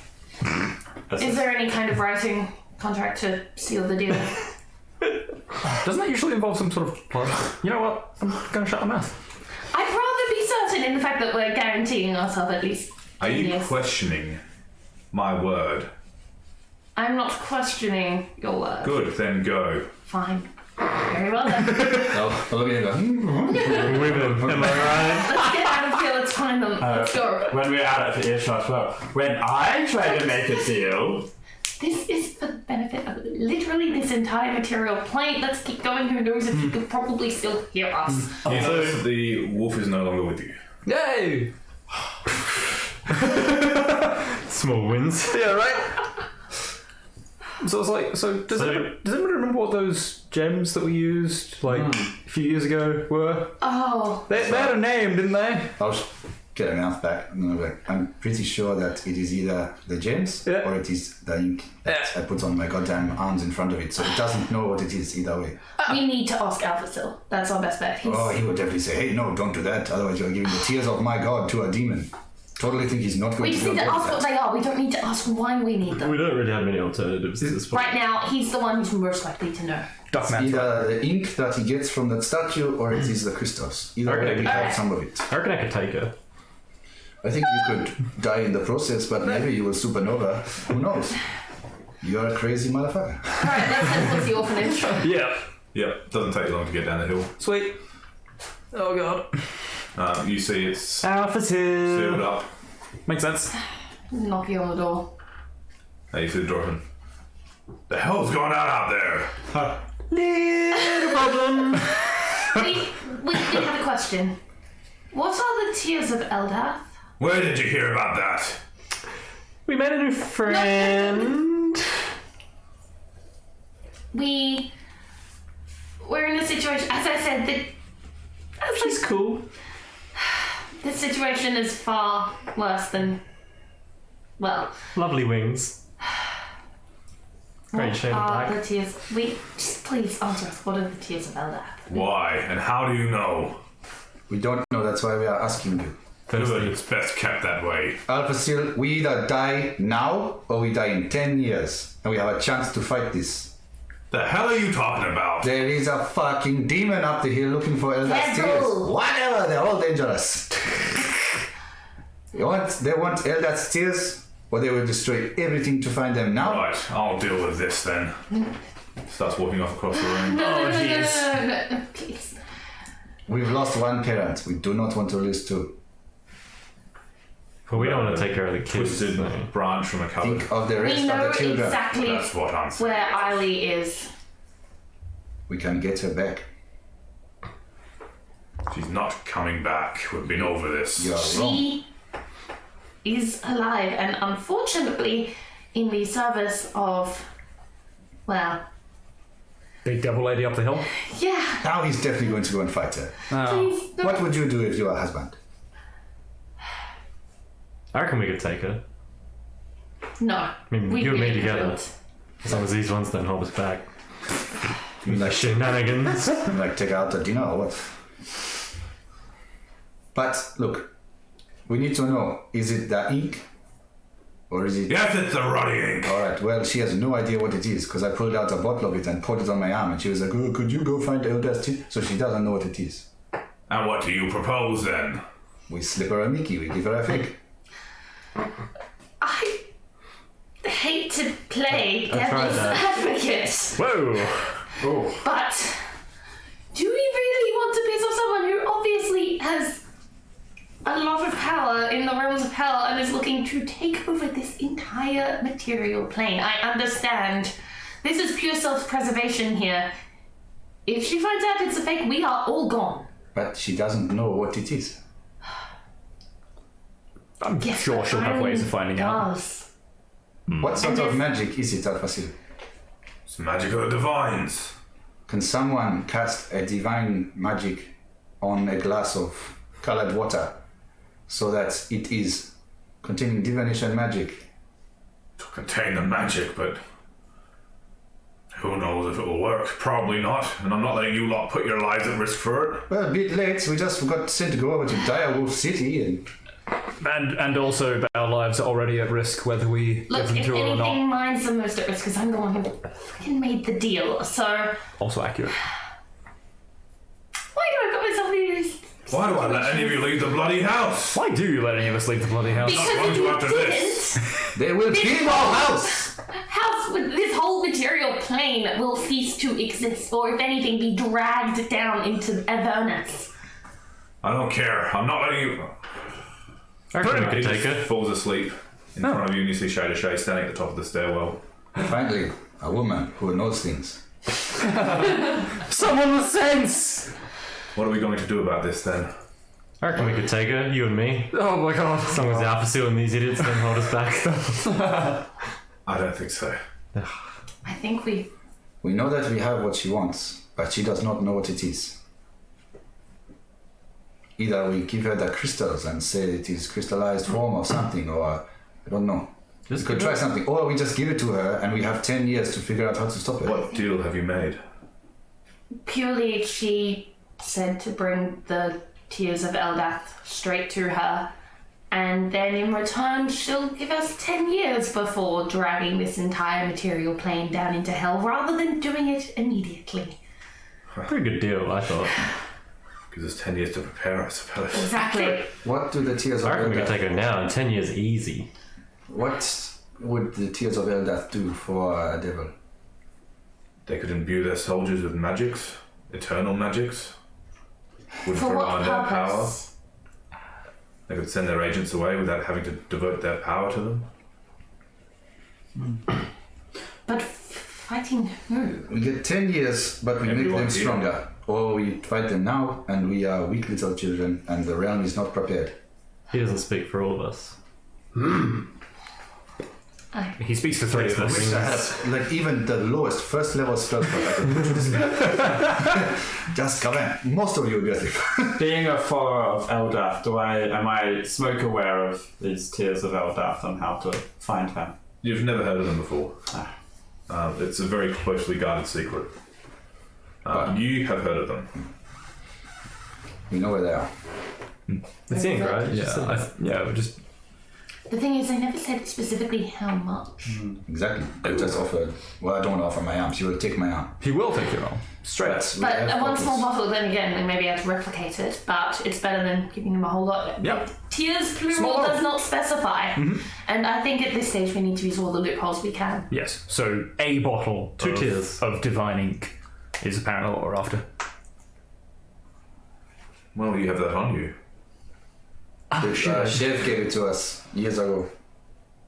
D: is there any kind of writing contract to seal the deal?
B: Doesn't that usually involve some sort of plot? You know what? I'm going to shut my mouth.
D: I'd rather be certain in the fact that we're guaranteeing ourselves at least.
A: Are you
D: Yes.
A: questioning my word?
D: I'm not questioning your word.
A: Good, then go.
D: Fine. Very well then.
E: Oh, look at him.
C: Am I right?
D: Let's get out of here. Let's find them. Let's go.
F: When we're out of earshot, well, when I try to make a deal,
D: This is for the benefit of literally this entire material plane. Let's keep going. Who knows if you could probably still hear us.
A: You notice that the wolf is no longer with you.
B: Yay!
C: Small wins.
B: Yeah, right? So it's like, does anybody remember what those gems that we used like a few years ago were?
D: Oh.
B: They had a name, didn't they?
E: I'll get a mouth back. No, I'm pretty sure that it is either the gems or it is the ink that I put on my goddamn arms in front of it, so it doesn't know what it is either way.
D: We need to ask Alphasil. That's our best bet.
E: Oh, he would definitely say, hey, no, don't do that, otherwise you're giving the tears of my god to a demon. Totally think he's not going
D: We
E: to
D: just
E: be
D: need to
E: on board
D: ask what
E: with
D: they are. We don't need to ask why we need them.
C: We don't really have any alternatives at this point.
D: Right now, he's the one who's most likely to know.
E: that. Either the ink that he gets from that statue or it is the crystals. Either way, we have some of it.
C: I reckon I could take her.
E: I think you could die in the process, but maybe you will supernova. Who knows? You're a crazy motherfucker.
D: Alright, let's head towards the orphanage.
B: Yeah.
A: Yep, doesn't take you long to get down the hill.
B: Sweet. Oh god.
A: You see it's
C: Alpha
A: sealed
C: 2.
A: up.
B: Makes sense.
D: Knocking on the door.
A: Now you see the door open. The hell's going on out there?
C: Little problem.
D: We have a question. What are the tears of Eldath?
A: Where did you hear about that?
C: We made a new friend.
D: We're in a situation, as I said,
C: She's cool.
D: this situation is far worse than, well,
C: Lovely wings. Great
D: what
C: shade of
D: are
C: black.
D: the tears? Just please answer us. What are the tears of Eldath?
A: Why and how do you know?
E: We don't know, that's why we are asking you.
A: Good,
C: Firstly,
A: it's best kept that way.
E: Alpha Seal, we either die now or we die in 10 years. And we have a chance to fight this.
A: The hell are you talking about?
E: There is a fucking demon up the hill looking for Eldath's tears.
D: Devil!
E: Whatever, they're all dangerous. They want Eldath's tears, or they will destroy everything to find them now.
A: Right, I'll deal with this then. Starts walking off across the room.
D: No, please.
E: We've lost one parent. We do not want to lose two.
C: but we don't want to take care of the kids.
A: Twisted
C: no.
A: branch from a cupboard.
E: Think of the rest
D: We know
E: of the children.
D: exactly
A: That's what I'm saying.
D: where Eiley is.
E: We can get her back.
A: She's not coming back. We've been over this.
E: You are wrong.
D: She is alive and unfortunately in the service of, well,
B: Big devil lady up the hill.
D: yeah,
E: Now he's definitely going to go and fight her.
D: please. No.
E: What would you do if you were a husband?
C: I reckon we could take her.
D: No.
C: I mean,
D: we
C: you and me
D: really
C: together.
D: couldn't.
C: As long as these ones don't hold us back.
E: You like,
C: Shenanigans.
E: like take out a dinner or what? But look, we need to know, is it the ink? Or is it...
A: Yes, it's the ruddy ink.
E: Alright, well, she has no idea what it is, because I pulled out a bottle of it and poured it on my arm, and she was like, oh, could you go find Eldath's teeth? So she doesn't know what it is.
A: And what do you propose then?
E: We slip her a Mickey, we give her a fig.
D: I hate to play
C: I tried
D: devil's
C: that.
D: advocate,
C: Whoa.
D: but do we really want to piss off someone who obviously has a lot of power in the realms of hell and is looking to take over this entire material plane? I understand. This is pure self-preservation here. If she finds out it's a fake, we are all gone.
E: But she doesn't know what it is.
B: I'm
D: Yes,
B: sure she'll have ways of finding out.
D: does.
E: What sort
D: And
E: of
D: if-
E: magic is it, Alphasil?
A: It's magic of the divines.
E: Can someone cast a divine magic on a glass of colored water so that it is containing divination magic?
A: To contain the magic, but Who knows if it will work? Probably not. And I'm not letting you lot put your lives at risk for it.
E: Well, a bit late. We just got sent to go over to Direwolf City
B: And also our lives are already at risk whether we
D: Look,
B: get them
D: if
B: through or not.
D: anything, mine's the most at risk because I'm the one who fucking made the deal. So
B: Also accurate.
D: why do I put myself in this?
A: Why do I let any of you leave the bloody house?
B: Why do you let any of us leave the bloody house?
D: Because
A: Not
D: if you
A: after
D: didn't,
A: this.
E: They will kill our house!
D: with this whole material plane will cease to exist, or if anything, be dragged down into Avernus.
A: I don't care. I'm not letting you.
C: I reckon we
A: He
C: could
A: just
C: take her.
A: falls asleep in front of you, and you see Shay to Shay standing at the top of the stairwell.
E: Finally, a woman who knows things.
B: Someone with sense!
A: What are we going to do about this then?
C: I reckon we could take her, you and me.
B: Oh my god.
C: As long as they're pursuing these idiots, don't hold us back.
A: I don't think so.
D: I think we.
E: We know that we have what she wants, but she does not know what it is. Either we give her the crystals and say it is crystallized form or something, or I don't know.
C: Just
E: We could
C: give
E: try
C: her-
E: something, or we just give it to her and we have 10 years to figure out how to stop it.
A: What deal have you made?
D: Purely, she said to bring the tears of Eldath straight to her, and then in return, she'll give us 10 years before dragging this entire material plane down into hell, rather than doing it immediately.
C: Pretty good deal, I thought.
A: Gives us 10 years to prepare, I suppose.
D: Exactly.
E: What do the tears of
C: I reckon we could
E: Eldath...
C: take her now, in 10 years easy.
E: What would the tears of Eldath do for a devil?
A: They could imbue their soldiers with magics, eternal magics. Wouldn't
D: For what
A: provide their power.
D: purpose?
A: They could send their agents away without having to devote their power to them.
D: But fighting who?
E: We get 10 years, but we make
A: Everyone
E: them
A: here.
E: stronger. Or we fight them now, and we are weak little children, and the realm is not prepared.
C: He doesn't speak for all of us.
B: He speaks for three of us.
E: Wish I had like even the lowest first level spell slot I could put to this guy. Just come in. Most of you will be asleep.
F: Being a follower of Eldath, am I smoke aware of these tears of Eldath and how to find them?
A: You've never heard of them before. It's a very closely guarded secret. You have heard of them.
E: We know where they are.
C: It's in, right?
B: Yeah, we just
D: The thing is, they never said specifically how much.
E: Exactly. I just offered. Well, I don't want to offer my arm. She will take my arm.
B: he will take your arm. Straight.
E: We
D: But
E: have
D: one
E: copies.
D: small bottle, then again, we may be able to replicate it, but it's better than giving them a whole lot.
B: Yep.
D: Tears plural
B: Small.
D: does not specify. And I think at this stage we need to use all the loopholes we can.
B: Yes. So a bottle
C: Two tears.
B: of divine ink is apparently what we're after.
A: Well, you have that on you.
E: Chef gave it to us years ago.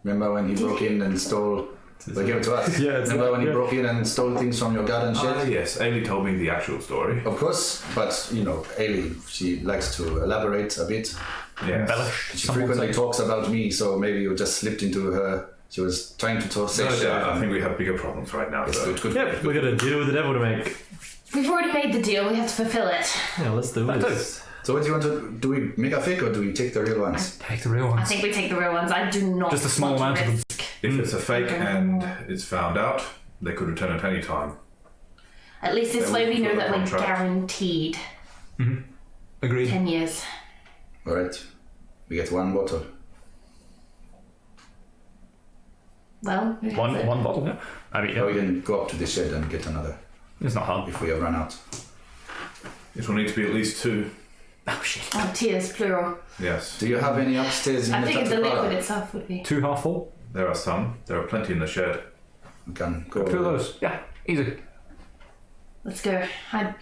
E: Remember when he broke in and stole? They gave it to us.
B: Yeah, it's-
E: Remember when he
B: yeah.
E: broke in and stole things from your garden shed?
A: Yes, Ailey told me the actual story.
E: Of course, but you know, Ailey, she likes to elaborate a bit.
A: Yes.
B: Embellish.
E: She frequently talks about me, so maybe you just slipped into her. She was trying to say
A: No,
E: chef.
A: yeah, I think we have bigger problems right now.
E: It's
A: though.
E: good.
C: Yep, we got a deal with the devil to make.
D: We've already made the deal, we have to fulfill it.
C: Yeah, let's do this.
E: So what do you want to do? We make a fake or do we take the real ones?
B: Take the real
D: I
B: ones.
D: think we take the real ones. I do not
B: Just a small
D: want
B: amount
D: to
B: of them.
D: risk.
A: If it's a fake and it's found out, they could return at any time.
D: At least this
A: They
D: way
A: will
D: we know
A: fulfill
D: that
A: the
D: we're
A: contract.
D: guaranteed
B: Agreed.
D: 10 years.
E: All right, we get one bottle.
D: Well, we have it.
B: One bottle. Yeah. I mean,
E: Or we can go up to the shed and get another
B: it's not hard.
E: if we have run out.
A: It will need to be at least 2.
B: Oh shit.
D: Oh, tears, plural.
A: Yes.
E: Do you have any upstairs in
D: I
E: the
D: figured the
E: Tabletop?
D: liquid itself would be.
B: 2 half full.
A: There are some. There are plenty in the shed.
E: We can go.
B: 2 of those. Yeah. Easy.
D: Let's go. I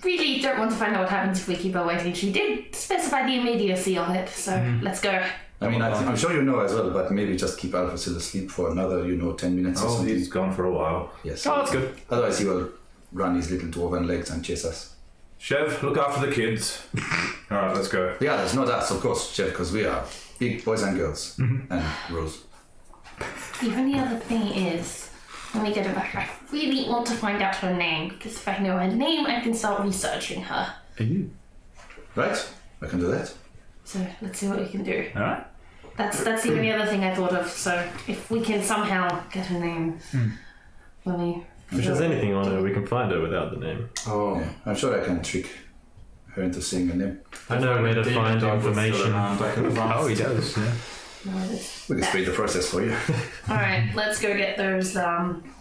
D: really don't want to find out what happens if we keep her waiting. She did specify the immediacy of it, so let's go.
E: I mean, I'm sure you know as well, but maybe just keep Alpha still asleep for another, 10 minutes or
A: Oh,
E: something.
A: he's gone for a while.
E: Yes.
B: Oh, that's good.
E: Otherwise, he will run his little dwarven legs and chase us.
A: Chev, look after the kids. Alright, let's go.
E: Yeah, there's not us, of course, Chef, because we are big boys and girls. And Rose.
D: The only other thing is, when we get her back, I really want to find out her name, because if I know her name, I can start researching her.
E: Right? I can do that.
D: So let's see what we can do.
B: Alright.
D: That's the only other thing I thought of. So if we can somehow get her name when we
C: If there's anything on her, we can find her without the name.
F: Oh,
E: Yeah, I'm sure I can trick her into seeing a name.
C: I know where to find information.
B: Oh, he does. Yeah.
E: We can speed the process for you.
D: Alright, let's go get those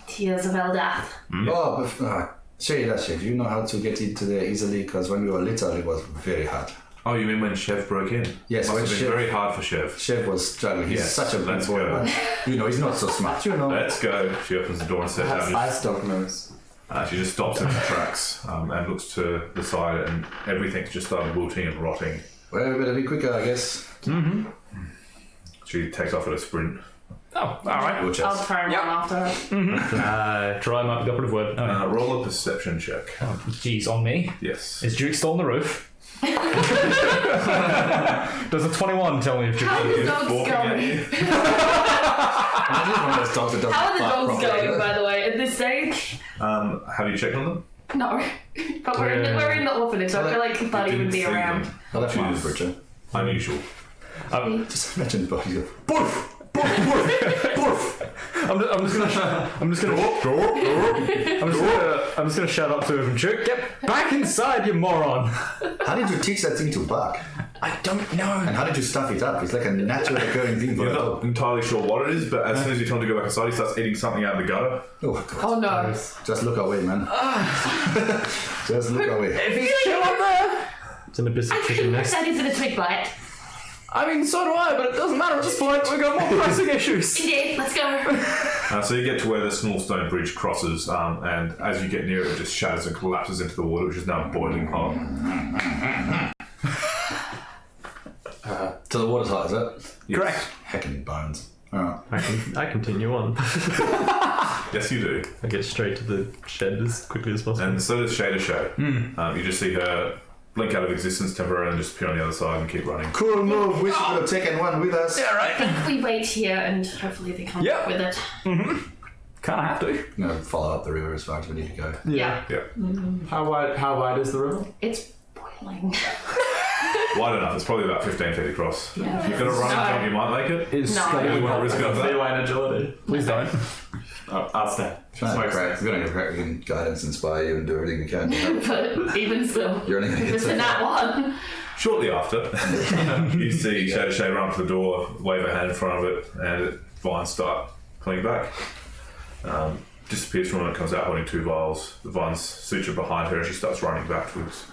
D: tears of Eldath.
E: Oh, but Chef, you know how to get into there easily? Because when we were little, it was very hard.
A: Oh, you mean when Chef broke in?
E: Yes,
A: Must
E: when
A: have been
E: Chef-
A: very hard for Chef.
E: Chef was struggling. He's
A: Yes,
E: such a good
A: let's
E: boy,
A: go.
E: but he's not so smart,
A: Let's go. She opens the door and sits down.
F: ice dog nose.
A: She just stops in her tracks and looks to the side, and everything's just started wilting and rotting.
E: Well, we better be quicker, I guess.
A: She takes off at a sprint.
B: Oh, alright.
E: We'll
D: I'll
E: just.
D: try and run after her.
B: Try might be the operative word. Oh,
A: Roll a perception check.
B: jeez, on me.
A: Yes.
B: Is Duke still on the roof? Does a 21 tell me if Duke
D: How are the dogs
A: walking at
D: going?
A: you.
E: One of those dogs that doesn't
D: How are the
E: bark
D: dogs
E: properly.
D: going, by the way, at this stage?
A: Have you checked on them?
D: No. But we're in the orphanage, so I feel like Buddy
A: Didn't
D: would be
A: see
D: around.
A: them.
E: Oh, that's fine,
A: Which is
E: Bridget.
A: unusual.
E: Just imagine the body go,
B: I'm just gonna shout up to him. Duke, get back inside, you moron!
E: how did you teach that thing to bark?
B: I don't know.
E: And how did you stuff it up? It's like a natural occurring thing for
A: You're
E: a
A: not
E: dog.
A: entirely sure what it is, but as soon as you tell him to go back inside, he starts eating something out of the gutter.
E: Oh, God.
D: Oh no.
E: Just look away, man. Just look away.
B: If he's still up there!
C: It's an abyss
D: I
C: of
D: think
C: chicken nest.
D: that is a twig bite.
B: I mean, so do I, but it doesn't matter at this point. We've got more pressing issues.
D: Indeed, let's go.
A: So you get to where the small stone bridge crosses, and as you get near it, it just shatters and collapses into the water, which is now boiling hot.
E: To the water's hot, is it?
A: Yes.
B: Correct.
E: Heckin' bones. Alright.
C: I continue on.
A: Yes, you do.
C: I get straight to the shed as quickly as possible.
A: And so does Shader Show. You just see her blink out of existence temporarily and just appear on the other side and keep running.
E: Cool move. We should have taken one with us.
B: Yeah,
D: I
B: right.
D: think we wait here and hopefully they come
B: Yeah.
D: back with it.
B: Kinda have to.
E: No, follow up the river as far as we need to go.
D: Yeah.
A: Yeah.
F: How wide is the river?
D: It's boiling.
A: Wide enough. It's probably about 15 feet across.
D: Yeah.
A: If you're going to run and jump, you might make it.
B: Is
D: No.
A: You want to risk it up that?
F: Feline agility.
B: Please don't.
F: Oh, I'll stay.
E: Trying to crack. We're going to crack. We can guidance, inspire you, and do everything we can. to help.
D: But even still,
E: You're only going to get
D: it's
E: so
D: in that
E: far.
D: one.
A: Shortly after, you see Shader Shay run up to the door, wave a hand in front of it, and vines start coming back. Disappears from when it comes out holding two vials. The vines suture behind her and she starts running backwards.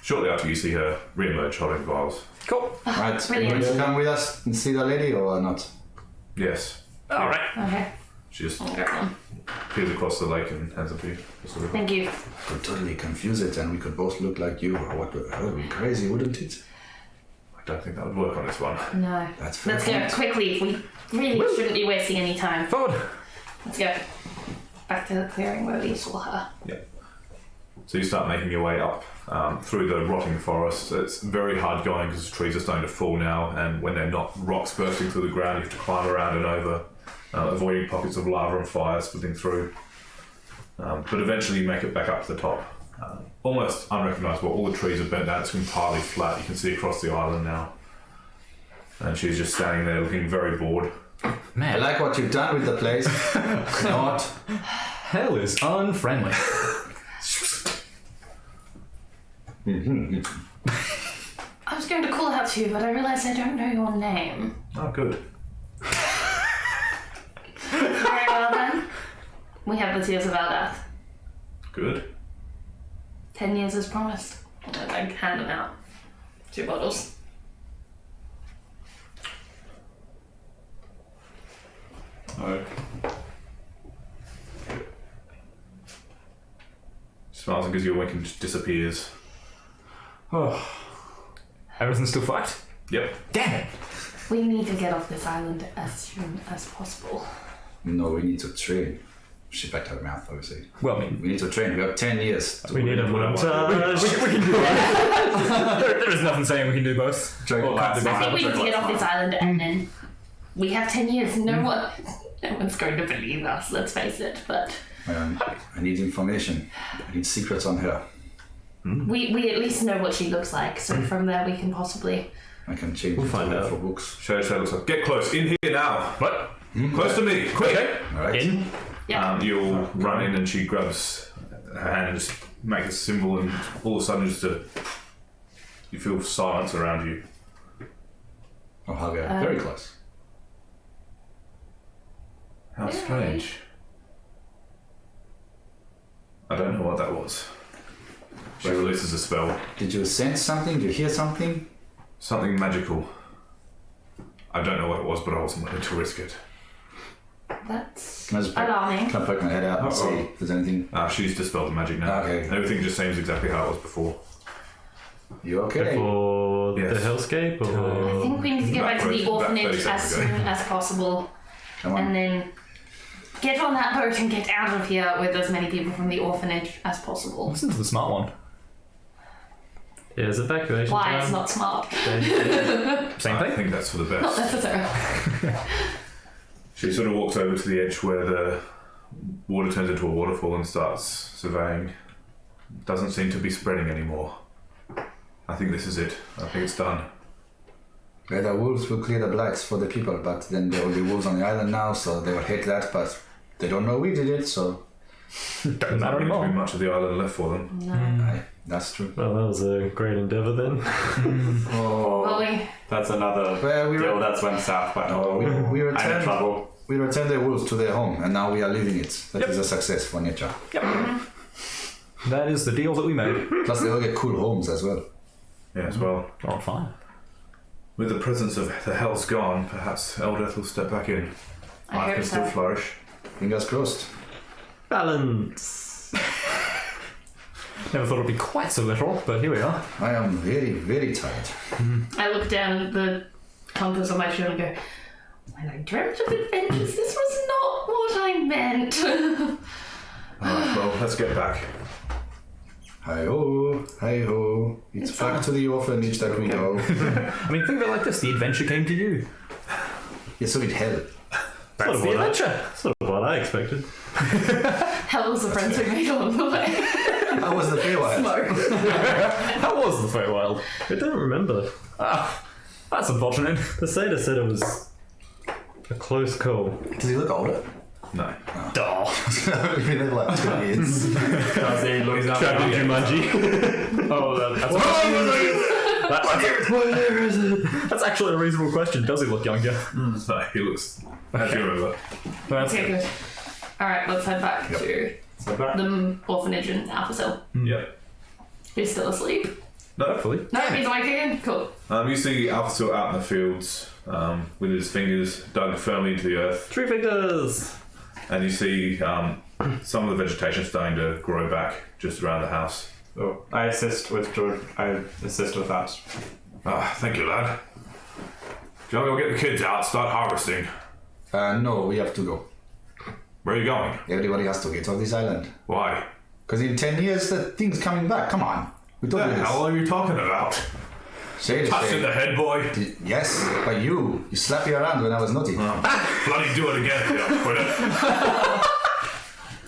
A: Shortly after, you see her re-emerge holding vials.
B: Cool.
E: Right.
D: Brilliant.
E: You want to come with us and see the lady or not?
A: Yes.
B: Alright.
D: Okay,
A: She just
D: I'll get one.
A: peers across the lake and hands it to you. Across the river.
D: Thank you.
E: Could totally confuse it, and we could both look like you. Or what? That would be crazy, wouldn't it?
A: I don't think that would work on this one.
D: No.
E: That's fair.
D: Let's go
E: point.
D: quickly. We really shouldn't be wasting any time.
B: Forward.
D: Let's go. Back to the clearing where we saw her.
A: So you start making your way up through the rotting forest. It's very hard going because the trees are starting to fall now, and when they're not rocks bursting through the ground, you have to climb around and over, avoiding pockets of lava and fire splitting through. But eventually you make it back up to the top. Almost unrecognisable. All the trees are bent down. It's entirely flat. You can see across the island now. And she's just standing there looking very bored.
E: I like what you've done with the place. Not.
B: Hell is unfriendly.
D: I was going to call out to you, but I realised I don't know your name.
A: Oh, good.
D: Very well then. We have the Tears of Eldath.
A: Good.
D: 10 years as promised. And I hand them out. 2 bottles.
F: Oh.
A: Smiles and gives you a wink and just disappears.
B: Everything's still fucked?
A: Yep.
B: Damn it.
D: We need to get off this island as soon as possible.
E: No, we need to train. She backed out her mouth, obviously.
B: Well, I mean,
E: We need to train. We have 10 years.
C: We need a montage.
B: we can do both. there is nothing saying we can do both.
E: Drink
B: Or can't do
D: I
B: both.
D: think we need to get off this island and then we have 10 years. No one's going to believe us, let's face it. But
E: I need information. I need secrets on her.
D: we at least know what she looks like. So from there we can possibly...
E: I can change
C: We'll
E: it
C: find
E: to
C: out.
E: for books.
A: Shadow looks like, get close, in here now.
B: What?
A: Close to me, quick!
E: Alright.
B: In.
D: Yeah.
A: You'll run in and she grabs her hand and just makes a symbol and all of a sudden you feel silence around you.
E: Oh, how very close.
A: How strange. I don't know what that was. She releases a spell.
E: Did you sense something? Did you hear something?
A: Something magical. I don't know what it was, but I wasn't willing to risk it.
D: That's
E: Can I just
D: alarming.
E: Can I poke my head out and see if there's anything?
A: She's dispelled the magic now.
E: Okay.
A: Everything just seems exactly how it was before.
E: You okay?
C: Before
A: Yes.
C: the hellscape,
D: I
C: or
D: think we need to get back to the
A: About
D: orphanage
A: 30
D: as
A: seconds ago.
D: soon as possible,
E: Come on.
D: and then get on that boat and get out of here with as many people from the orphanage as possible.
B: Listen to the smart one.
C: yeah, it's evacuation
D: Why
C: time.
D: it's not smart?
B: Same
A: I
B: thing.
A: think that's for the
D: Not
A: best.
D: necessarily.
A: She sort of walks over to the edge where the water turns into a waterfall and starts surveying. Doesn't seem to be spreading anymore. I think this is it. I think it's done.
E: Yeah, the wolves will clear the blights for the people, but then there will be wolves on the island now, so they will hate that, but they don't know we did it, so...
B: Doesn't
A: There's
B: matter
A: not going to be
B: anymore.
A: much of the island left for them.
D: No.
E: Aye, that's true.
C: Well, that was a great endeavour then.
F: Oh,
D: Well,
F: that's another
E: Well, we
F: deal
E: were-
F: that's went south. But
E: we
F: I'm in
E: returned,
F: trouble.
E: we returned the wolves to their home, and now we are leaving it. That is a success for nature.
B: That is the deal that we made.
E: Plus, they all get cool homes as well.
A: Yes, well,
B: Oh, fine.
A: with the presence of the Hell's gone, perhaps Eldath will step back in.
D: I
A: Life
D: hope
A: can still
D: so.
A: flourish.
E: Fingers crossed.
C: Balance.
B: Never thought it'd be quite so literal, but here we are.
E: I am very, very tired.
D: I look down at the compass on my shoulder and go, when I dreamt of adventures, this was not what I meant.
A: Alright, well, let's get back.
E: Hi-ho, hi-ho. It's back to the orphanage that we go.
B: I mean, think of it like this: the adventure came to you.
E: Yeah, so did hell.
B: That's the adventure.
C: Sort of what I expected.
D: Hell was the friends we made along the way.
E: How was the Feywild?
B: How was the Feywild?
C: I don't remember.
B: That's unfortunate.
C: The satyr said it was a close call.
E: Does he look older?
A: No.
B: Oh,
E: We've been there like 2 years.
F: Does he look
C: Trapped in Jumanji.
B: that's actually a reasonable question. Does he look younger?
A: No, he looks, as you remember.
B: That's
D: Okay, good. Alright, let's head back to
F: So back.
D: the orphanage in Alphasil.
A: Yep.
D: He's still asleep.
A: No,
B: hopefully.
D: No, he's awake again. Cool.
A: You see Alpha still out in the fields with his fingers dug firmly into the earth,
C: 3 fingers.
A: and you see some of the vegetation starting to grow back just around the house.
F: Oh, I assist with George. I assist with that.
A: Thank you, lad. Shall we go get the kids out, start harvesting?
E: No, we have to go.
A: Where are you going?
E: Everybody has to get off this island.
A: Why?
E: Because in 10 years, the thing's coming back. Come on. We
A: What
E: told
A: the
E: you this.
A: hell are you talking about?
E: Say the
A: Touched in the head, boy?
E: Yes, but you slap me around when I was naughty.
A: Bloody do it again, you don't quit it.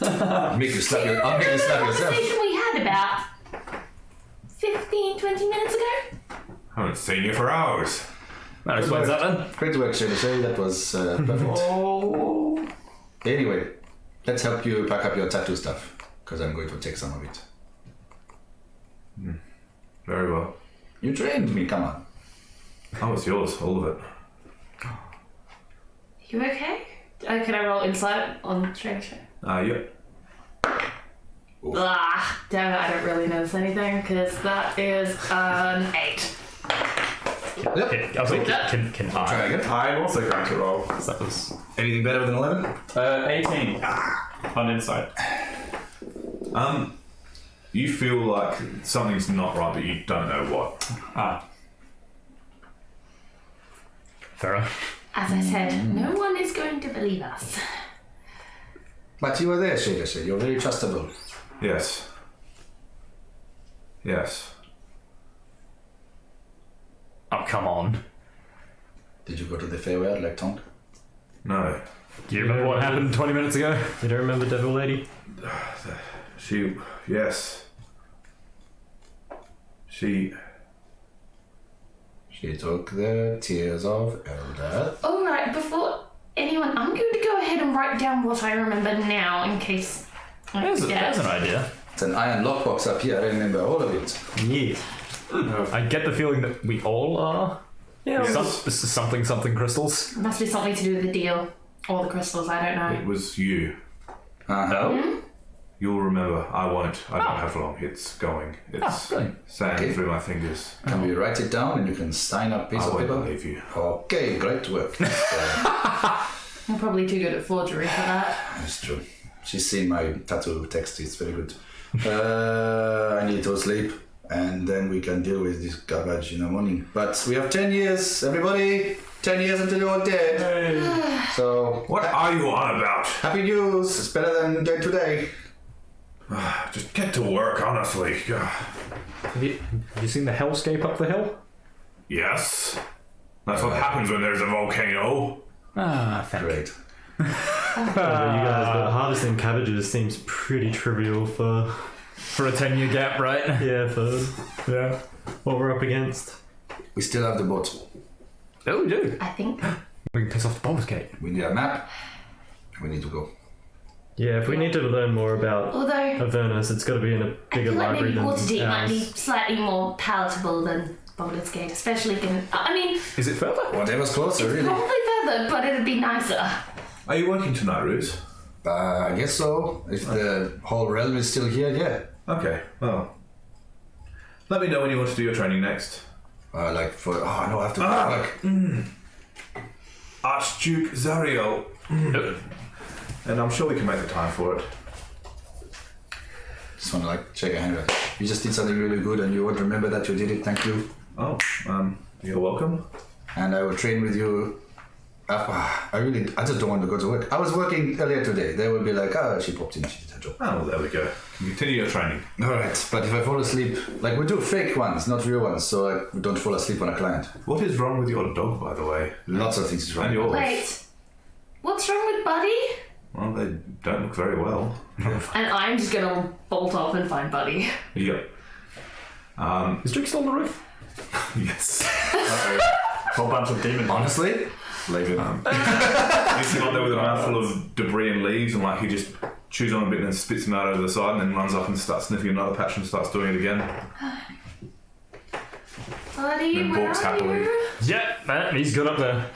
E: I'll make you slap yourself.
D: Conversation we had about 15, 20 minutes ago.
A: I haven't seen you for hours.
B: That explains that then.
E: Great work, Shay. That was perfect.
B: Oh.
E: Anyway, let's help you pack up your tattoo stuff, because I'm going to take some of it.
A: Very well.
E: You trained me, come on.
A: Oh, it's yours, all of it.
D: You okay? Can I roll insight on Strange?
A: Yep.
D: Ah, damn it, I don't really notice anything because that is an 8.
E: Yep.
B: I was like, can
E: Try
B: I?
E: again.
F: I'm also going to roll.
B: That was.
E: Anything better than 11?
F: 18 on insight.
A: You feel like something's not right, but you don't know what.
B: Fair enough.
D: As I said, no one is going to believe us.
E: But you were there, Shay. You're very trustable.
A: Yes. Yes.
B: Oh, come on.
E: Did you go to the Feywild like Tonk?
A: No.
B: Do you remember what happened 20 minutes ago?
C: You don't remember Devil Lady?
A: Yes. She
E: She took the tears of Eldath.
D: Alright, before anyone you what, I'm going to go ahead and write down what I remember now in case I forget.
B: There's an idea.
E: It's an iron lockbox up here. I remember all of it.
C: Yes.
B: I get the feeling that we all are.
C: Yeah.
B: Something crystals.
D: Must be something to do with the deal. Or the crystals, I don't know.
A: It was you.
B: Oh?
A: You'll remember. I won't. I don't have long. It's going. It's
B: brilliant.
A: sand through my fingers.
E: Can we write it down and you can sign a piece
A: I
E: of
A: won't
E: paper?
A: believe you.
E: Okay, great work.
D: I'm probably too good at forgery for that.
E: That's true. She's seen my tattoo text. It's very good. I need to sleep. And then we can deal with this garbage in the morning. But we have 10 years, everybody. 10 years until you're dead. So,
A: What are you on about?
E: happy news. It's better than dead today.
A: Just get to work, honestly.
B: Have you seen the hellscape up the hill?
A: Yes. That's what happens when there's a volcano.
B: Ah, thank you.
E: Great.
C: You guys, but harvesting cabbages seems pretty trivial for
B: For a 10-year gap, right?
C: yeah, what we're up against.
E: We still have the boat.
B: Oh, we do.
D: I think.
B: We can piss off the bombers gate.
E: We need a map. We need to go.
C: Yeah, if we need to learn more about
D: Although,
C: Avernus, it's got to be in a
D: I
C: bigger
D: feel like
C: library
D: maybe
C: than
D: Waterdeep might be
C: ours.
D: slightly more palatable than Baldur's Gate, especially given. I mean,
B: Is it further?
E: Whatever's closer,
D: it's
E: really.
D: probably further, but it'd be nicer.
A: Are you working tonight, Ruse?
E: I guess so. If the whole realm is still here, yeah.
A: Okay, well. Let me know when you want to do your training next.
E: Like for... Oh, no, I have to go to work.
A: Archduke Zariel. And I'm sure we can make the time for it.
E: Just want to like shake a hand. You just did something really good and you won't remember that you did it. Thank you.
A: Oh, you're welcome.
E: And I will train with you. I just don't want to go to work. I was working earlier today. They will be like, she popped in, she did her job.
A: Oh, well, there we go. Continue your training.
E: Alright, but if I fall asleep, like we do fake ones, not real ones, so like, we don't fall asleep on a client.
A: What is wrong with your dog, by the way?
E: Lots of things is wrong.
A: And yours?
D: Wait, what's wrong with Buddy?
A: Well, they don't look very well.
D: And I'm just gonna bolt off and find Buddy.
A: Yep.
B: Is Drake still on the roof?
A: Yes.
F: Whole bunch of demons.
E: Honestly,
A: Leave it. He's sitting up there with a mouthful of debris and leaves, and like he just chews on a bit and then spits them out over the side, and then runs up and starts sniffing another patch and starts doing it again.
D: Buddy,
A: Then
D: where
A: walks
D: are
A: happily.
D: you?
B: Yep, he's good up there.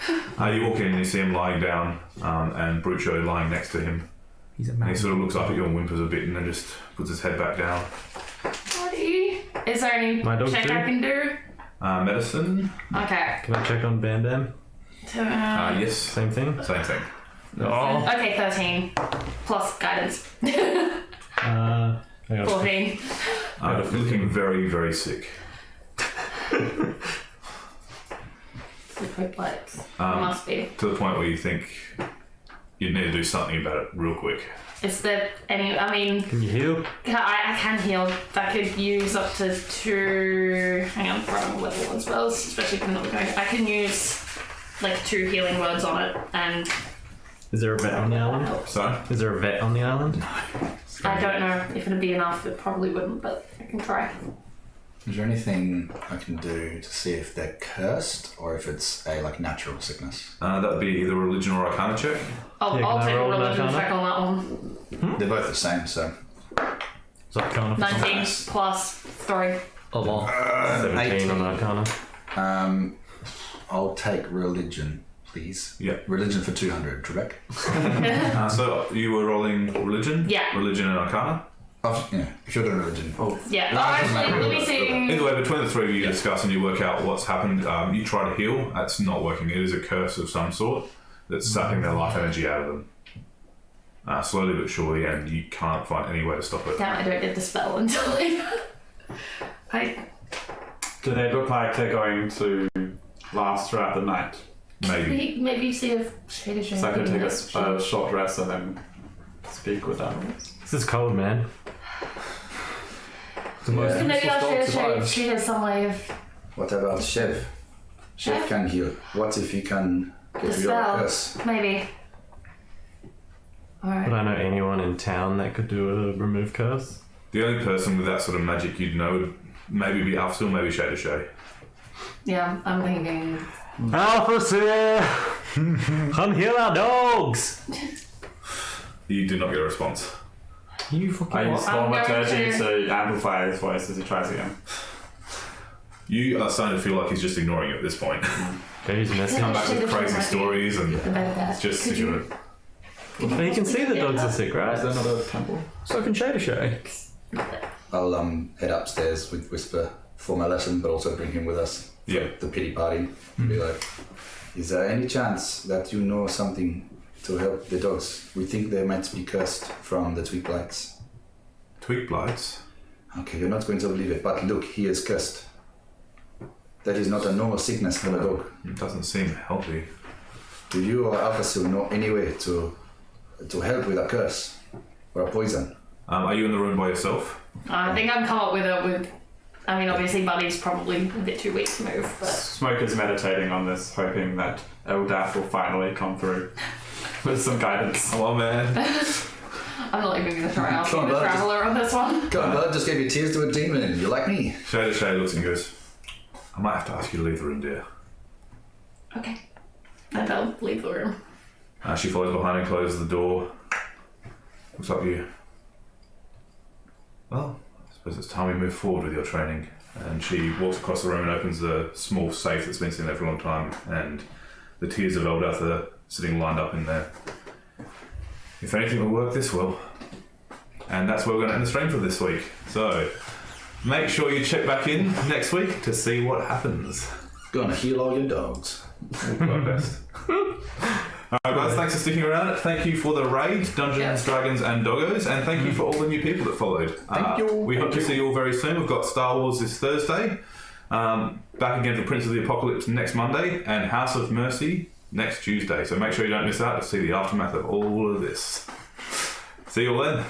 A: You walk in and you see him lying down, and Brucho lying next to him.
B: He's a
A: And
B: man.
A: he sort of looks up at you and whimpers a bit, and then just puts his head back down.
D: Buddy, is there any
C: My dog
D: check
C: too?
D: I can do?
A: Medicine?
D: Okay.
C: Can I check on Bam Bam?
A: Yes.
C: Same thing?
A: Same thing.
B: Oh,
D: Okay, 13 plus guidance.
C: Hang on.
D: 14.
A: Looking very, very sick.
D: Perplex. Must be.
A: To the point where you think you'd need to do something about it real quick.
D: Is there any? I mean,
C: Can you heal?
D: I can heal. I could use up to 2. Hang on, wrong level 1 spells, especially if I'm not going. I can use like 2 healing words on it, and
C: Is there a vet on the island?
A: So,
C: Is there a vet on the island?
D: I don't know if it'd be enough. It probably wouldn't, but I can try.
E: is there anything I can do to see if they're cursed or if it's a like natural sickness?
A: that would be either religion or arcana check.
D: I'll,
C: Yeah,
D: I'll
C: can I
D: take a
C: roll an
D: religion
C: arcana?
D: check on that one.
E: They're both the same, so.
C: Is that kind of
D: 19 plus 3.
B: a lot.
C: 17 on Arcana?
E: I'll take religion, please.
A: Yeah.
E: Religion for 200, Trebek.
A: So you were rolling religion?
D: Yeah.
A: Religion and arcana?
E: Oh, yeah, if you're doing religion.
D: Yeah.
E: No, it doesn't
D: Actually,
E: matter.
D: let me see.
A: Either way, between the three of you discuss and you work out what's happened. You try to heal. That's not working. It is a curse of some sort that's sucking their life energy out of them. Slowly but surely, and you can't find any way to stop it.
D: Damn, I don't get the spell until later.
F: Do they look like they're going to last throughout the night?
A: Maybe.
D: Maybe see if Shader
F: So I could take a short rest and then speak with them.
C: This is cold, man.
B: The most
D: Maybe
B: useless
D: I'll
B: dog
D: share
B: survives.
D: she has some way of
E: What about Chef? Chef
D: Chef?
E: can heal. What if he can
D: the
E: give you a
D: spell.
E: curse?
D: Maybe.
C: Would
D: Alright.
C: I know anyone in town that could do a remove curse?
A: The only person with that sort of magic you'd know would maybe be Alfstil, maybe Shay to Shay.
D: Yeah, I'm thinking.
C: Alpha Come heal our dogs!
A: You do not get a response.
B: You fucking
F: I use
B: what?
F: thaumaturgy to amplify his voice as he tries again.
A: You are starting to feel like he's just ignoring you at this point.
C: Okay, he's messing.
A: Come back with crazy stories and it's just
D: Could you-
C: But you can see the dogs are sick, right?
F: Is there another temple?
B: So can Shader Shay.
E: I'll head upstairs with Whisper for my lesson, but also bring him with us.
A: Yeah.
E: The pity party. Be like, is there any chance that you know something to help the dogs? We think they're meant to be cursed from the twig blights.
A: Twig blights.
E: Okay, you're not going to believe it, but look, he is cursed. That is not a normal sickness for a dog.
A: It doesn't seem healthy.
E: Do you or Alphasil know any way to help with a curse or a poison?
A: Are you in the room by yourself?
D: I think I'm come up with I mean, obviously, Buddy's probably a bit too weak to move, but
F: Smoke is meditating on this, hoping that Eldath will finally come through with some guidance.
A: Come on, man.
D: I'm not even going to try out
E: Come on,
D: the
E: bud,
D: Traveller on this one.
E: God, blood just gave you tears to a demon. You like me?
A: Shader Shay looks and goes, I might have to ask you to leave the room, dear.
D: Okay. And I'll leave the room.
A: She follows behind and closes the door. Looks like you. Well, I suppose it's time we move forward with your training. And she walks across the room and opens the small safe that's been sitting there for a long time. And the tears of Eldath are sitting lined up in there. If anything will work, this will. And that's where we're going to end the stream for this week. So, make sure you check back in next week to see what happens.
E: Gonna heal all your dogs.
A: We'll do our best. Alright guys, thanks for sticking around. Thank you for the raid, Dungeons, Dragons and Doggos, and thank you for all the new people that followed.
E: Thank you.
A: We hope to see you all very soon. We've got Star Wars this Thursday, back again for Prince of the Apocalypse next Monday, and House of M.E.R.C.Y next Tuesday. So make sure you don't miss out to see the aftermath of all of this. See you all then.